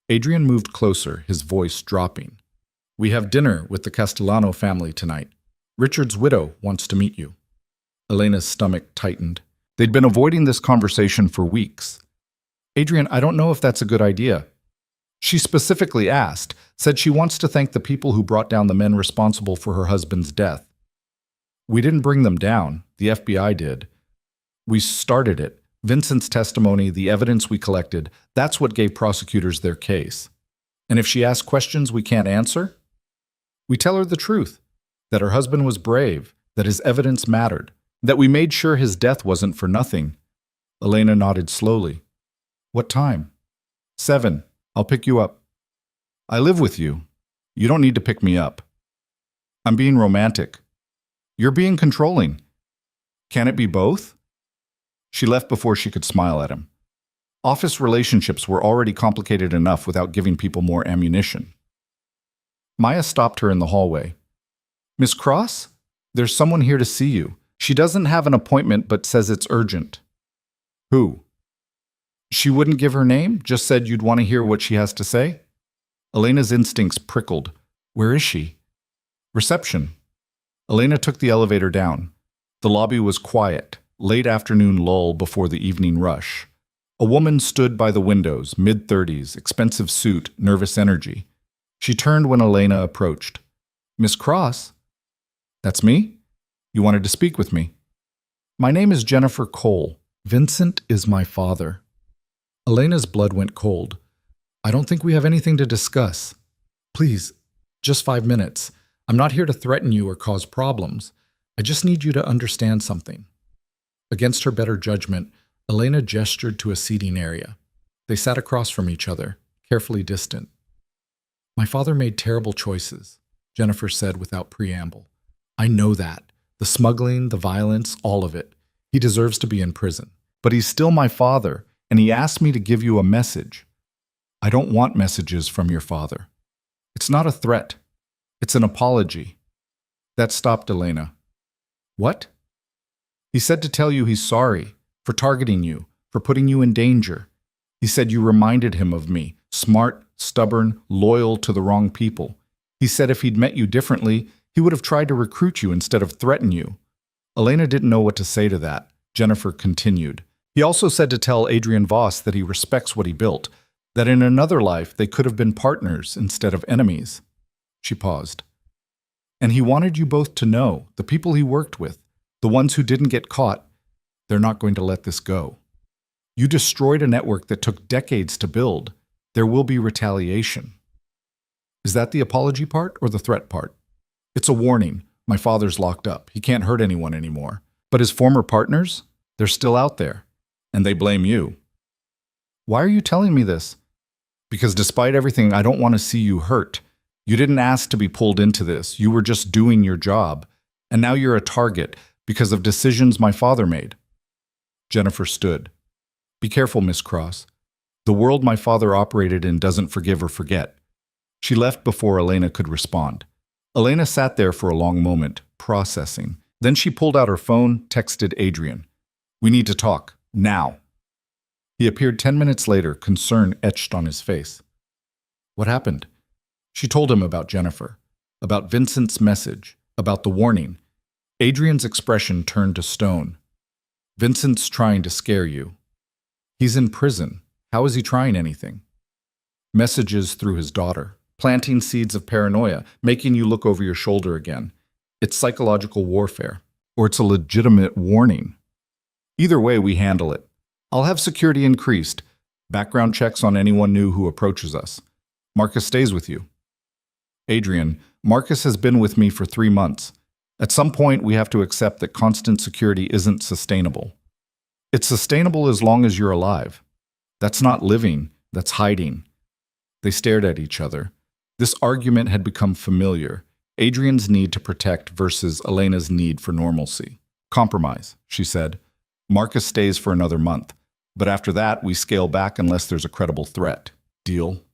Adrian moved closer, his voice dropping. We have dinner with the Castellano family tonight. Richard's widow wants to meet you. Elena's stomach tightened. They'd been avoiding this conversation for weeks. Adrian, I don't know if that's a good idea. She specifically asked, said she wants to thank the people who brought down the men responsible for her husband's death. We didn't bring them down. The FBI did. We started it. Vincent's testimony, the evidence we collected, that's what gave prosecutors their case. And if she asks questions we can't answer, we tell her the truth, that her husband was brave, that his evidence mattered, that we made sure his death wasn't for nothing. Elena nodded slowly. What time? 7. I'll pick you up. I live with you. You don't need to pick me up. I'm being romantic. You're being controlling. Can it be both? She left before she could smile at him. Office relationships were already complicated enough without giving people more ammunition. Maya stopped her in the hallway. Miss Cross? There's someone here to see you. She doesn't have an appointment but says it's urgent. Who? She wouldn't give her name, just said you'd want to hear what she has to say? Elena's instincts prickled. Where is she? Reception. Elena took the elevator down. The lobby was quiet, late afternoon lull before the evening rush. A woman stood by the windows, mid-30s, expensive suit, nervous energy. She turned when Elena approached. Miss Cross? That's me? You wanted to speak with me? My name is Jennifer Cole. Vincent is my father. Elena's blood went cold. I don't think we have anything to discuss. Please, just 5 minutes. I'm not here to threaten you or cause problems. I just need you to understand something. Against her better judgment, Elena gestured to a seating area. They sat across from each other, carefully distant. My father made terrible choices, Jennifer said without preamble. I know that. The smuggling, the violence, all of it. He deserves to be in prison. But he's still my father, and he asked me to give you a message. I don't want messages from your father. It's not a threat. It's an apology. That stopped Elena. What? He said to tell you he's sorry for targeting you, for putting you in danger. He said you reminded him of me, smart, stubborn, loyal to the wrong people. He said if he'd met you differently, he would have tried to recruit you instead of threaten you. Elena didn't know what to say to that. Jennifer continued. He also said to tell Adrian Voss that he respects what he built, that in another life they could have been partners instead of enemies. She paused. And he wanted you both to know, the people he worked with, the ones who didn't get caught, they're not going to let this go. You destroyed a network that took decades to build. There will be retaliation. Is that the apology part or the threat part? It's a warning. My father's locked up. He can't hurt anyone anymore. But his former partners? They're still out there. And they blame you. Why are you telling me this? Because despite everything, I don't want to see you hurt. You didn't ask to be pulled into this. You were just doing your job. And now you're a target because of decisions my father made. Jennifer stood. Be careful, Miss Cross. The world my father operated in doesn't forgive or forget. She left before Elena could respond. Elena sat there for a long moment, processing. Then she pulled out her phone, texted Adrian. We need to talk. Now. He appeared 10 minutes later, concern etched on his face. What happened? She told him about Jennifer, about Vincent's message, about the warning. Adrian's expression turned to stone. Vincent's trying to scare you. He's in prison. How is he trying anything? Messages through his daughter, planting seeds of paranoia, making you look over your shoulder again. It's psychological warfare, or it's a legitimate warning. Either way, we handle it. I'll have security increased, background checks on anyone new who approaches us. Marcus stays with you. Adrian, Marcus has been with me for 3 months. At some point, we have to accept that constant security isn't sustainable. It's sustainable as long as you're alive. That's not living, that's hiding. They stared at each other. This argument had become familiar. Adrian's need to protect versus Elena's need for normalcy. Compromise, she said. Marcus stays for another month. But after that, we scale back unless there's a credible threat. Deal?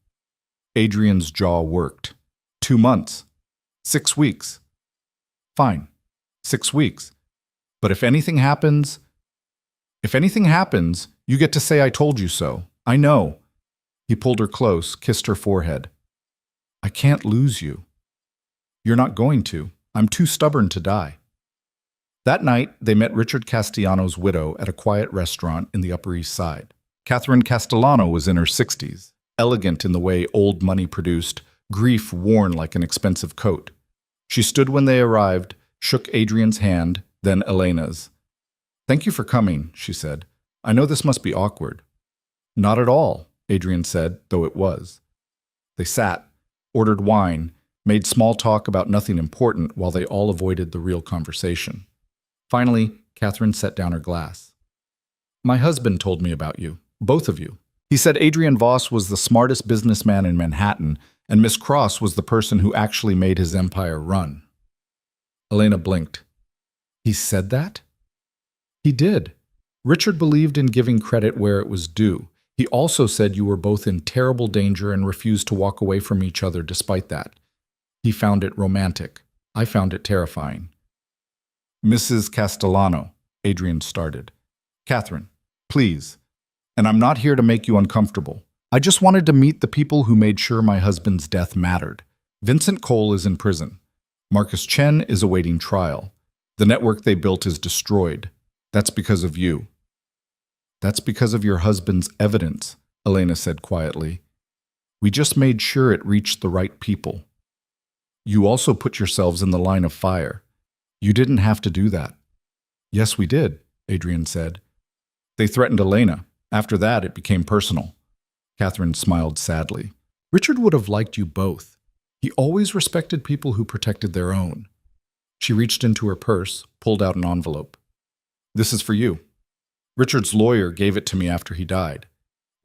Adrian's jaw worked. 2 months. 6 weeks. Fine. 6 weeks. But if anything happens, you get to say I told you so. I know. He pulled her close, kissed her forehead. I can't lose you. You're not going to. I'm too stubborn to die. That night, they met Richard Castellano's widow at a quiet restaurant in the Upper East Side. Catherine Castellano was in her 60s, elegant in the way old money produced, grief worn like an expensive coat. She stood when they arrived, shook Adrian's hand, then Elena's. Thank you for coming, she said. I know this must be awkward. Not at all, Adrian said, though it was. They sat, ordered wine, made small talk about nothing important while they all avoided the real conversation. Finally, Catherine set down her glass. My husband told me about you, both of you. He said Adrian Voss was the smartest businessman in Manhattan, and Miss Cross was the person who actually made his empire run. Elena blinked. He said that? He did. Richard believed in giving credit where it was due. He also said you were both in terrible danger and refused to walk away from each other despite that. He found it romantic. I found it terrifying. Mrs. Castellano, Adrian started. Catherine, please. And I'm not here to make you uncomfortable. I just wanted to meet the people who made sure my husband's death mattered. Vincent Cole is in prison. Marcus Chen is awaiting trial. The network they built is destroyed. That's because of you. That's because of your husband's evidence, Elena said quietly. We just made sure it reached the right people. You also put yourselves in the line of fire. You didn't have to do that. Yes, we did, Adrian said. They threatened Elena. After that, it became personal. Catherine smiled sadly. Richard would have liked you both. He always respected people who protected their own. She reached into her purse, pulled out an envelope. This is for you. Richard's lawyer gave it to me after he died.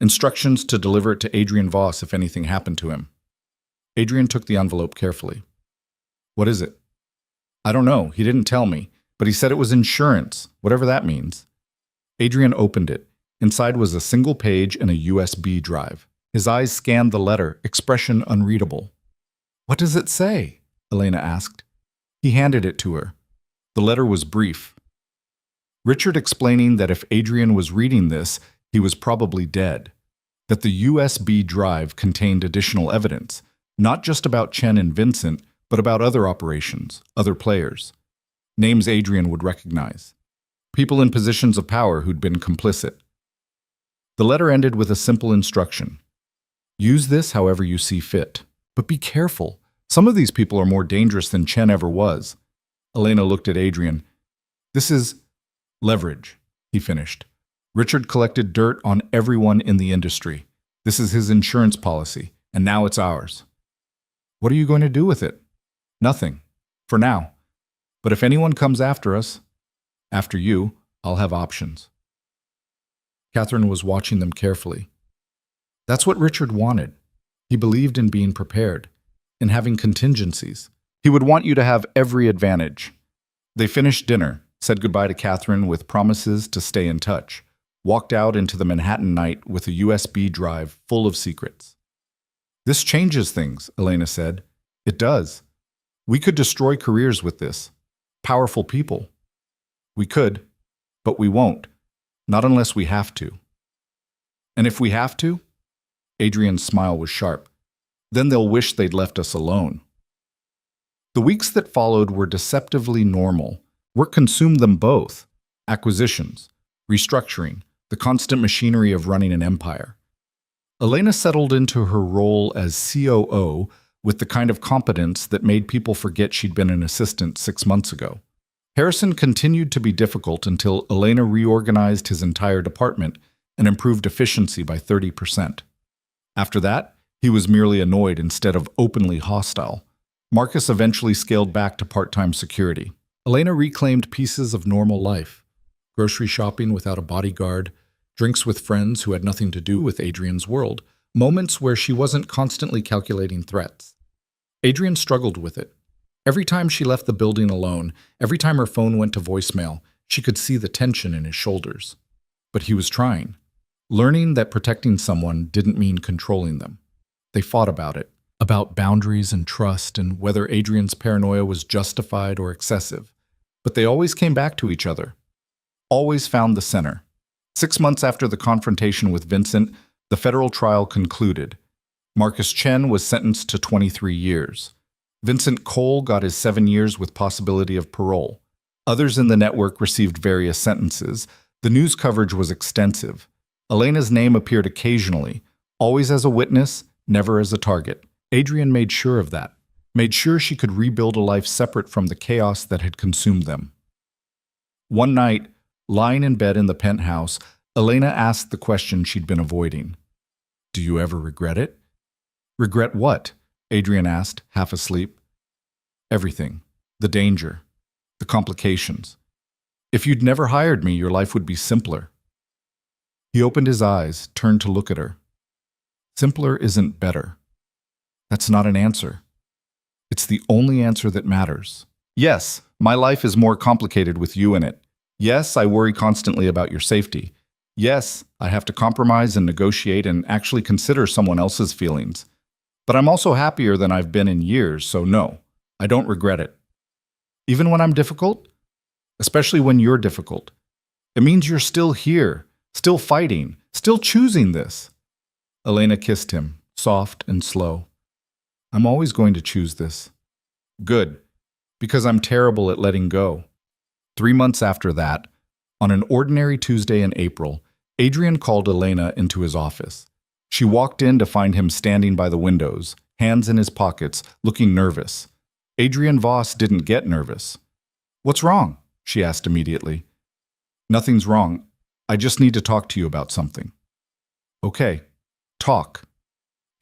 Instructions to deliver it to Adrian Voss if anything happened to him. Adrian took the envelope carefully. What is it? I don't know. He didn't tell me, but he said it was insurance, whatever that means. Adrian opened it. Inside was a single page and a USB drive. His eyes scanned the letter, expression unreadable. What does it say? Elena asked. He handed it to her. The letter was brief. Richard explaining that if Adrian was reading this, he was probably dead. That the USB drive contained additional evidence, not just about Chen and Vincent, but about other operations, other players. Names Adrian would recognize. People in positions of power who'd been complicit. The letter ended with a simple instruction. Use this however you see fit. But be careful. Some of these people are more dangerous than Chen ever was. Elena looked at Adrian. This is leverage, he finished. Richard collected dirt on everyone in the industry. This is his insurance policy, and now it's ours. What are you going to do with it? Nothing. For now. But if anyone comes after us, after you, I'll have options. Catherine was watching them carefully. That's what Richard wanted. He believed in being prepared, in having contingencies. He would want you to have every advantage. They finished dinner, said goodbye to Catherine with promises to stay in touch, walked out into the Manhattan night with a USB drive full of secrets. This changes things, Elena said. It does. We could destroy careers with this. Powerful people. We could, but we won't. Not unless we have to. And if we have to? Adrian's smile was sharp. Then they'll wish they'd left us alone. The weeks that followed were deceptively normal. Work consumed them both. Acquisitions, restructuring, the constant machinery of running an empire. Elena settled into her role as COO with the kind of competence that made people forget she'd been an assistant 6 months ago. Harrison continued to be difficult until Elena reorganized his entire department and improved efficiency by 30%. After that, he was merely annoyed instead of openly hostile. Marcus eventually scaled back to part-time security. Elena reclaimed pieces of normal life. Grocery shopping without a bodyguard, drinks with friends who had nothing to do with Adrian's world, moments where she wasn't constantly calculating threats. Adrian struggled with it. Every time she left the building alone, every time her phone went to voicemail, she could see the tension in his shoulders. But he was trying. Learning that protecting someone didn't mean controlling them. They fought about it, about boundaries and trust and whether Adrian's paranoia was justified or excessive. But they always came back to each other. Always found the center. 6 months after the confrontation with Vincent, the federal trial concluded. Marcus Chen was sentenced to 23 years. Vincent Cole got his 7 years with possibility of parole. Others in the network received various sentences. The news coverage was extensive. Elena's name appeared occasionally, always as a witness, never as a target. Adrian made sure of that, made sure she could rebuild a life separate from the chaos that had consumed them. One night, lying in bed in the penthouse, Elena asked the question she'd been avoiding. Do you ever regret it? Regret what? Adrian asked, half asleep. Everything. The danger. The complications. If you'd never hired me, your life would be simpler. He opened his eyes, turned to look at her. Simpler isn't better. That's not an answer. It's the only answer that matters. Yes, my life is more complicated with you in it. Yes, I worry constantly about your safety. Yes, I have to compromise and negotiate and actually consider someone else's feelings. But I'm also happier than I've been in years, so no, I don't regret it. Even when I'm difficult? Especially when you're difficult. It means you're still here, still fighting, still choosing this. Elena kissed him, soft and slow. I'm always going to choose this. Good, because I'm terrible at letting go. 3 months after that, on an ordinary Tuesday in April, Adrian called Elena into his office. She walked in to find him standing by the windows, hands in his pockets, looking nervous. Adrian Voss didn't get nervous. What's wrong? She asked immediately. Nothing's wrong. I just need to talk to you about something. Okay, talk.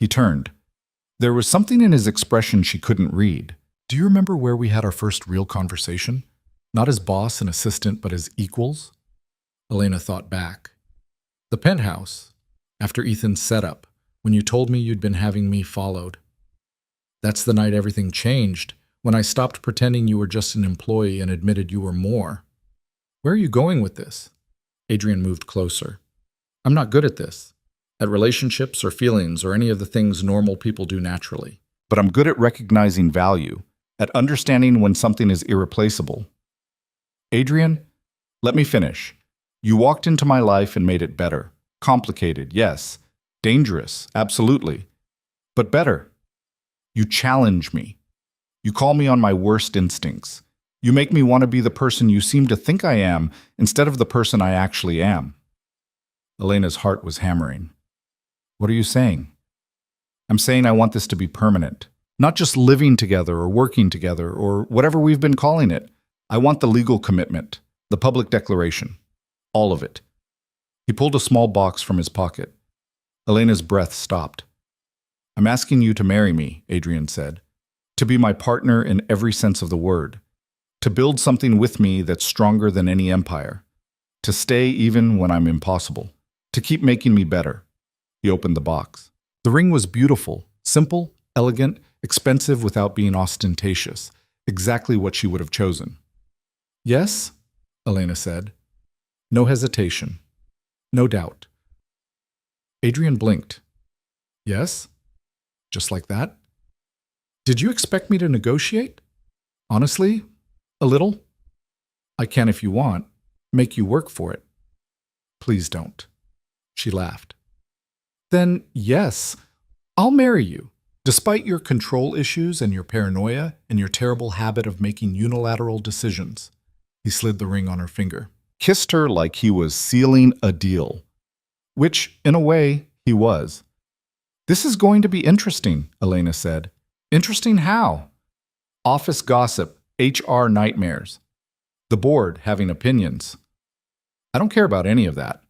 He turned. There was something in his expression she couldn't read. Do you remember where we had our first real conversation? Not as boss and assistant, but as equals? Elena thought back. The penthouse, after Ethan's setup, when you told me you'd been having me followed. That's the night everything changed, when I stopped pretending you were just an employee and admitted you were more. Where are you going with this? Adrian moved closer. I'm not good at this, at relationships or feelings or any of the things normal people do naturally. But I'm good at recognizing value, at understanding when something is irreplaceable. Adrian, let me finish. You walked into my life and made it better. Complicated, yes. Dangerous, absolutely. But better. You challenge me. You call me on my worst instincts. You make me want to be the person you seem to think I am instead of the person I actually am. Elena's heart was hammering. What are you saying? I'm saying I want this to be permanent. Not just living together or working together or whatever we've been calling it. I want the legal commitment, the public declaration. All of it. He pulled a small box from his pocket. Elena's breath stopped. I'm asking you to marry me, Adrian said. To be my partner in every sense of the word. To build something with me that's stronger than any empire. To stay even when I'm impossible. To keep making me better. He opened the box. The ring was beautiful, simple, elegant, expensive without being ostentatious. Exactly what she would have chosen. Yes, Elena said. No hesitation. No doubt. Adrian blinked. Yes? Just like that? Did you expect me to negotiate? Honestly, a little. I can, if you want, make you work for it. Please don't. She laughed. Then, yes, I'll marry you, despite your control issues and your paranoia and your terrible habit of making unilateral decisions. He slid the ring on her finger. Kissed her like he was sealing a deal. Which, in a way, he was. This is going to be interesting, Elena said. Interesting how? Office gossip, HR nightmares. The board having opinions. I don't care about any of that.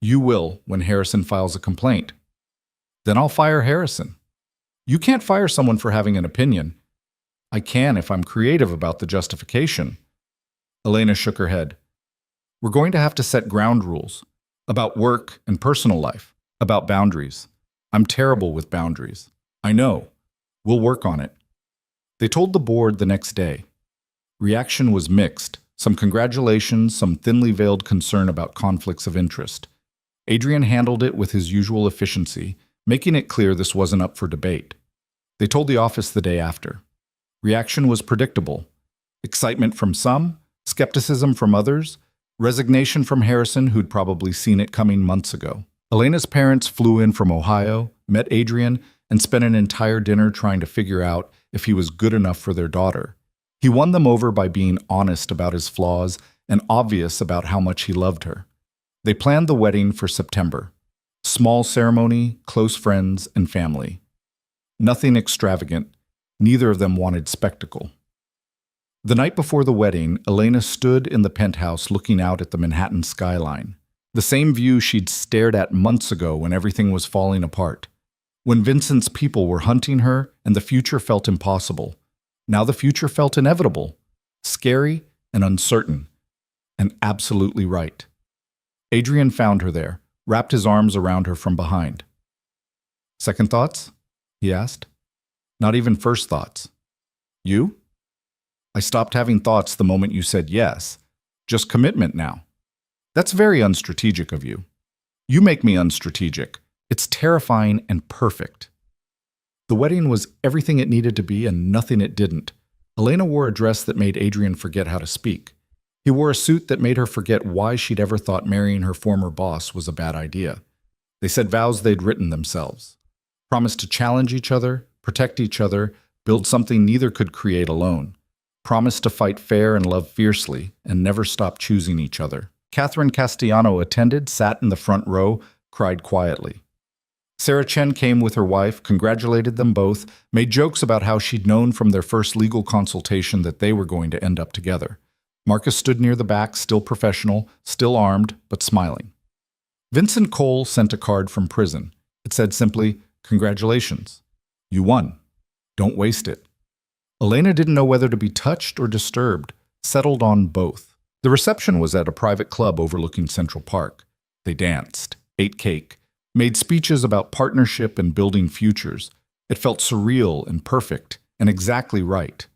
You will when Harrison files a complaint. Then I'll fire Harrison. You can't fire someone for having an opinion. I can if I'm creative about the justification. Elena shook her head. We're going to have to set ground rules. About work and personal life. About boundaries. I'm terrible with boundaries. I know. We'll work on it. They told the board the next day. Reaction was mixed. Some congratulations, some thinly veiled concern about conflicts of interest. Adrian handled it with his usual efficiency, making it clear this wasn't up for debate. They told the office the day after. Reaction was predictable. Excitement from some, skepticism from others, resignation from Harrison, who'd probably seen it coming months ago. Elena's parents flew in from Ohio, met Adrian, and spent an entire dinner trying to figure out if he was good enough for their daughter. He won them over by being honest about his flaws and obvious about how much he loved her. They planned the wedding for September. Small ceremony, close friends, and family. Nothing extravagant. Neither of them wanted spectacle. The night before the wedding, Elena stood in the penthouse looking out at the Manhattan skyline. The same view she'd stared at months ago when everything was falling apart. When Vincent's people were hunting her and the future felt impossible. Now the future felt inevitable, scary and uncertain, and absolutely right. Adrian found her there, wrapped his arms around her from behind. Second thoughts? He asked. Not even first thoughts. You? I stopped having thoughts the moment you said yes. Just commitment now. That's very unstrategic of you. You make me unstrategic. It's terrifying and perfect. The wedding was everything it needed to be and nothing it didn't. Elena wore a dress that made Adrian forget how to speak. He wore a suit that made her forget why she'd ever thought marrying her former boss was a bad idea. They said vows they'd written themselves. Promised to challenge each other, protect each other, build something neither could create alone. Promised to fight fair and love fiercely, and never stop choosing each other. Catherine Castellano attended, sat in the front row, cried quietly. Sarah Chen came with her wife, congratulated them both, made jokes about how she'd known from their first legal consultation that they were going to end up together. Marcus stood near the back, still professional, still armed, but smiling. Vincent Cole sent a card from prison. It said simply, "Congratulations. You won. Don't waste it." Elena didn't know whether to be touched or disturbed, settled on both. The reception was at a private club overlooking Central Park. They danced, ate cake, made speeches about partnership and building futures, It felt surreal and perfect and exactly right.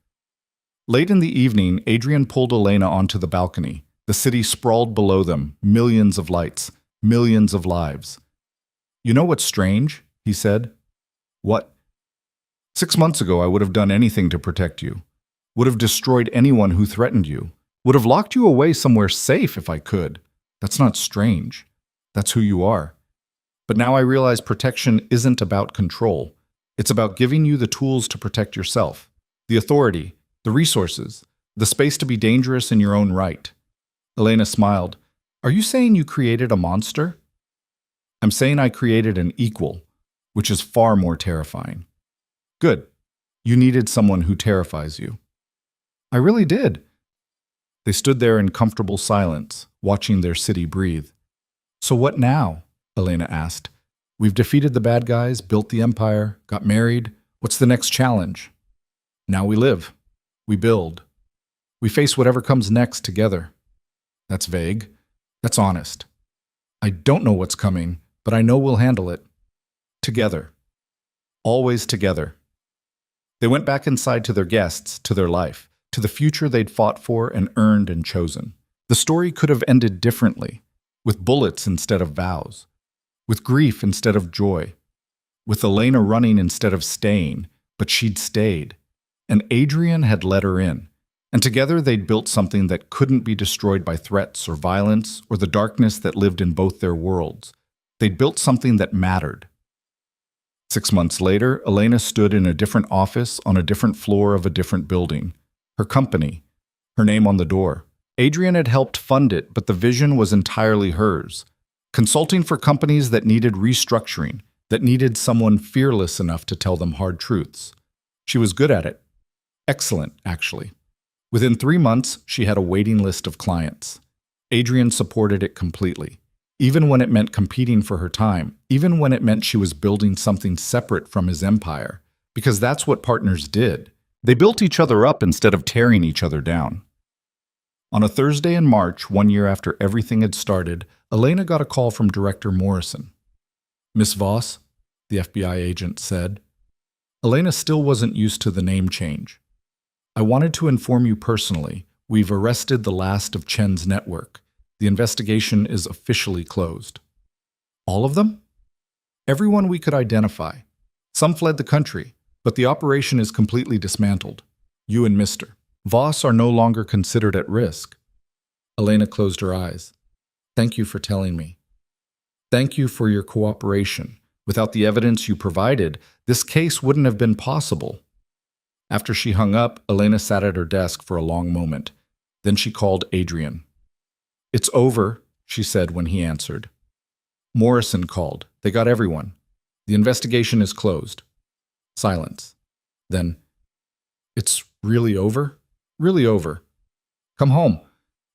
Late in the evening, Adrian pulled Elena onto the balcony. The city sprawled below them, millions of lights, millions of lives. "You know what's strange?" he said. "What?" "6 months ago, I would have done anything to protect you. Would have destroyed anyone who threatened you. Would have locked you away somewhere safe if I could. That's not strange. That's who you are. But now I realize protection isn't about control. It's about giving you the tools to protect yourself, the authority, the resources, the space to be dangerous in your own right." Elena smiled. "Are you saying you created a monster?" "I'm saying I created an equal, which is far more terrifying." "Good. You needed someone who terrifies you." "I really did." They stood there in comfortable silence, watching their city breathe. "So what now?" Elena asked. "We've defeated the bad guys, built the empire, got married. What's the next challenge?" "Now we live. We build. We face whatever comes next together." "That's vague. That's honest." "I don't know what's coming, but I know we'll handle it. Together. Always together." They went back inside to their guests, to their life, to the future they'd fought for and earned and chosen. The story could have ended differently, with bullets instead of vows, with grief instead of joy, with Elena running instead of staying, but she'd stayed, and Adrian had let her in. And together they'd built something that couldn't be destroyed by threats or violence or the darkness that lived in both their worlds. They'd built something that mattered. 6 months later, Elena stood in a different office on a different floor of a different building. Her company, her name on the door. Adrian had helped fund it, but the vision was entirely hers. Consulting for companies that needed restructuring, that needed someone fearless enough to tell them hard truths. She was good at it. Excellent, actually. Within 3 months, she had a waiting list of clients. Adrian supported it completely. Even when it meant competing for her time, even when it meant she was building something separate from his empire, because that's what partners did. They built each other up instead of tearing each other down. On a Thursday in March, 1 year after everything had started, Elena got a call from Director Morrison. "Miss Voss," the FBI agent said. Elena still wasn't used to the name change. "I wanted to inform you personally, we've arrested the last of Chen's network. The investigation is officially closed." "All of them?" "Everyone we could identify. Some fled the country, but the operation is completely dismantled. You and Mr. Voss are no longer considered at risk." Elena closed her eyes. "Thank you for telling me. Thank you for your cooperation. Without the evidence you provided, this case wouldn't have been possible." After she hung up, Elena sat at her desk for a long moment. Then she called Adrian. "It's over," she said when he answered. "Morrison called. They got everyone. The investigation is closed." Silence. Then, "It's really over?" "Really over. Come home.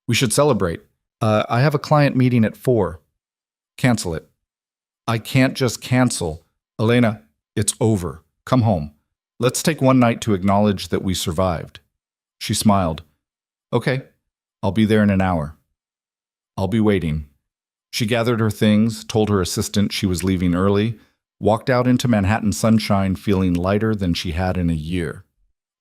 We should celebrate. I have a client meeting at 4. Cancel it." "I can't just cancel. Elena, it's over. Come home. Let's take one night to acknowledge that we survived." She smiled. "Okay, I'll be there in an hour. I'll be waiting." She gathered her things, told her assistant she was leaving early, walked out into Manhattan sunshine feeling lighter than she had in a year.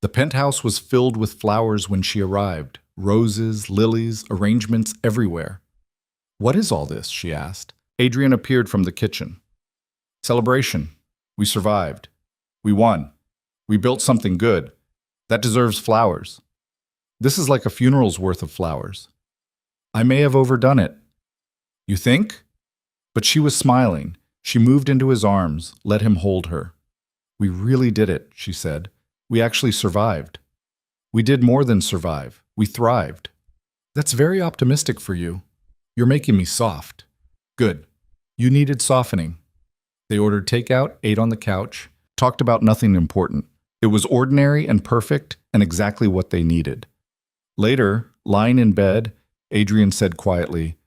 The penthouse was filled with flowers when she arrived, roses, lilies, arrangements everywhere. "What is all this?" she asked. Adrian appeared from the kitchen. "Celebration. We survived. We won. We built something good. That deserves flowers. This is like a funeral's worth of flowers. I may have overdone it." "You think?" But she was smiling. She moved into his arms, let him hold her. "We really did it," she said. "We actually survived. We did more than survive. We thrived." "That's very optimistic for you. You're making me soft." "Good. You needed softening." They ordered takeout, ate on the couch, talked about nothing important. It was ordinary and perfect and exactly what they needed. Later, lying in bed, Adrian said quietly,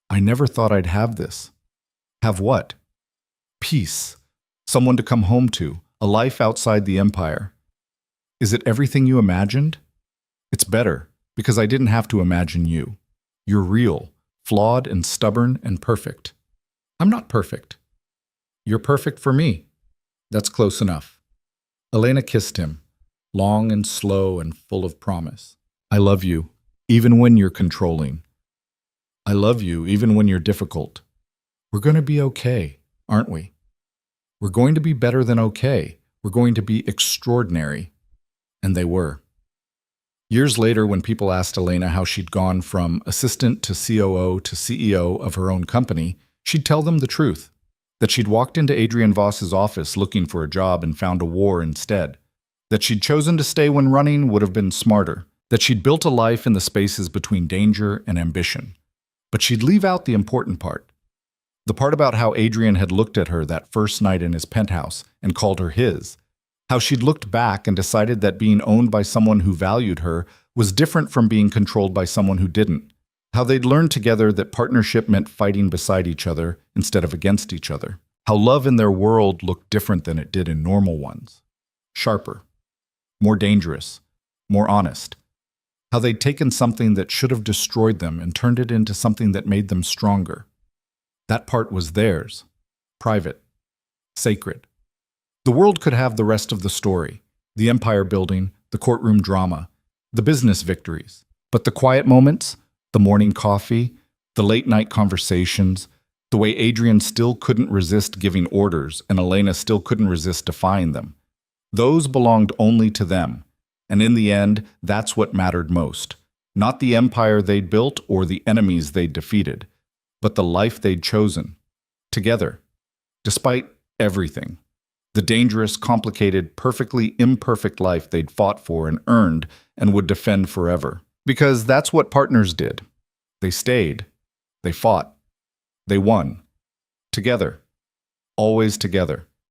"I never thought I'd have this." "Have what?" "Peace. Someone to come home to. A life outside the empire." "Is it everything you imagined?" "It's better, because I didn't have to imagine you. You're real, flawed and stubborn and perfect." "I'm not perfect." "You're perfect for me." "That's close enough." Elena kissed him, long and slow and full of promise. I love you, even when you're controlling. I love you, even when you're difficult. We're going to be okay, aren't we? We're going to be better than okay. We're going to be extraordinary. And they were. Years later, when people asked Elena how she'd gone from assistant to COO to CEO of her own company, she'd tell them the truth, that she'd walked into Adrian Voss's office looking for a job and found a war instead, that she'd chosen to stay when running would have been smarter, that she'd built a life in the spaces between danger and ambition. But she'd leave out the important part. The part about how Adrian had looked at her that first night in his penthouse and called her his. How she'd looked back and decided that being owned by someone who valued her was different from being controlled by someone who didn't. How they'd learned together that partnership meant fighting beside each other instead of against each other. How love in their world looked different than it did in normal ones. Sharper. More dangerous. More honest. How they'd taken something that should have destroyed them and turned it into something that made them stronger. That part was theirs. Private. Sacred. The world could have the rest of the story, the empire building, the courtroom drama, the business victories. But the quiet moments, the morning coffee, the late night conversations, the way Adrian still couldn't resist giving orders and Elena still couldn't resist defying them, those belonged only to them. And in the end, that's what mattered most. Not the empire they'd built or the enemies they'd defeated, but the life they'd chosen. Together. Despite everything. The dangerous, complicated, perfectly imperfect life they'd fought for and earned and would defend forever. Because that's what partners did. They stayed. They fought. They won. Together. Always together.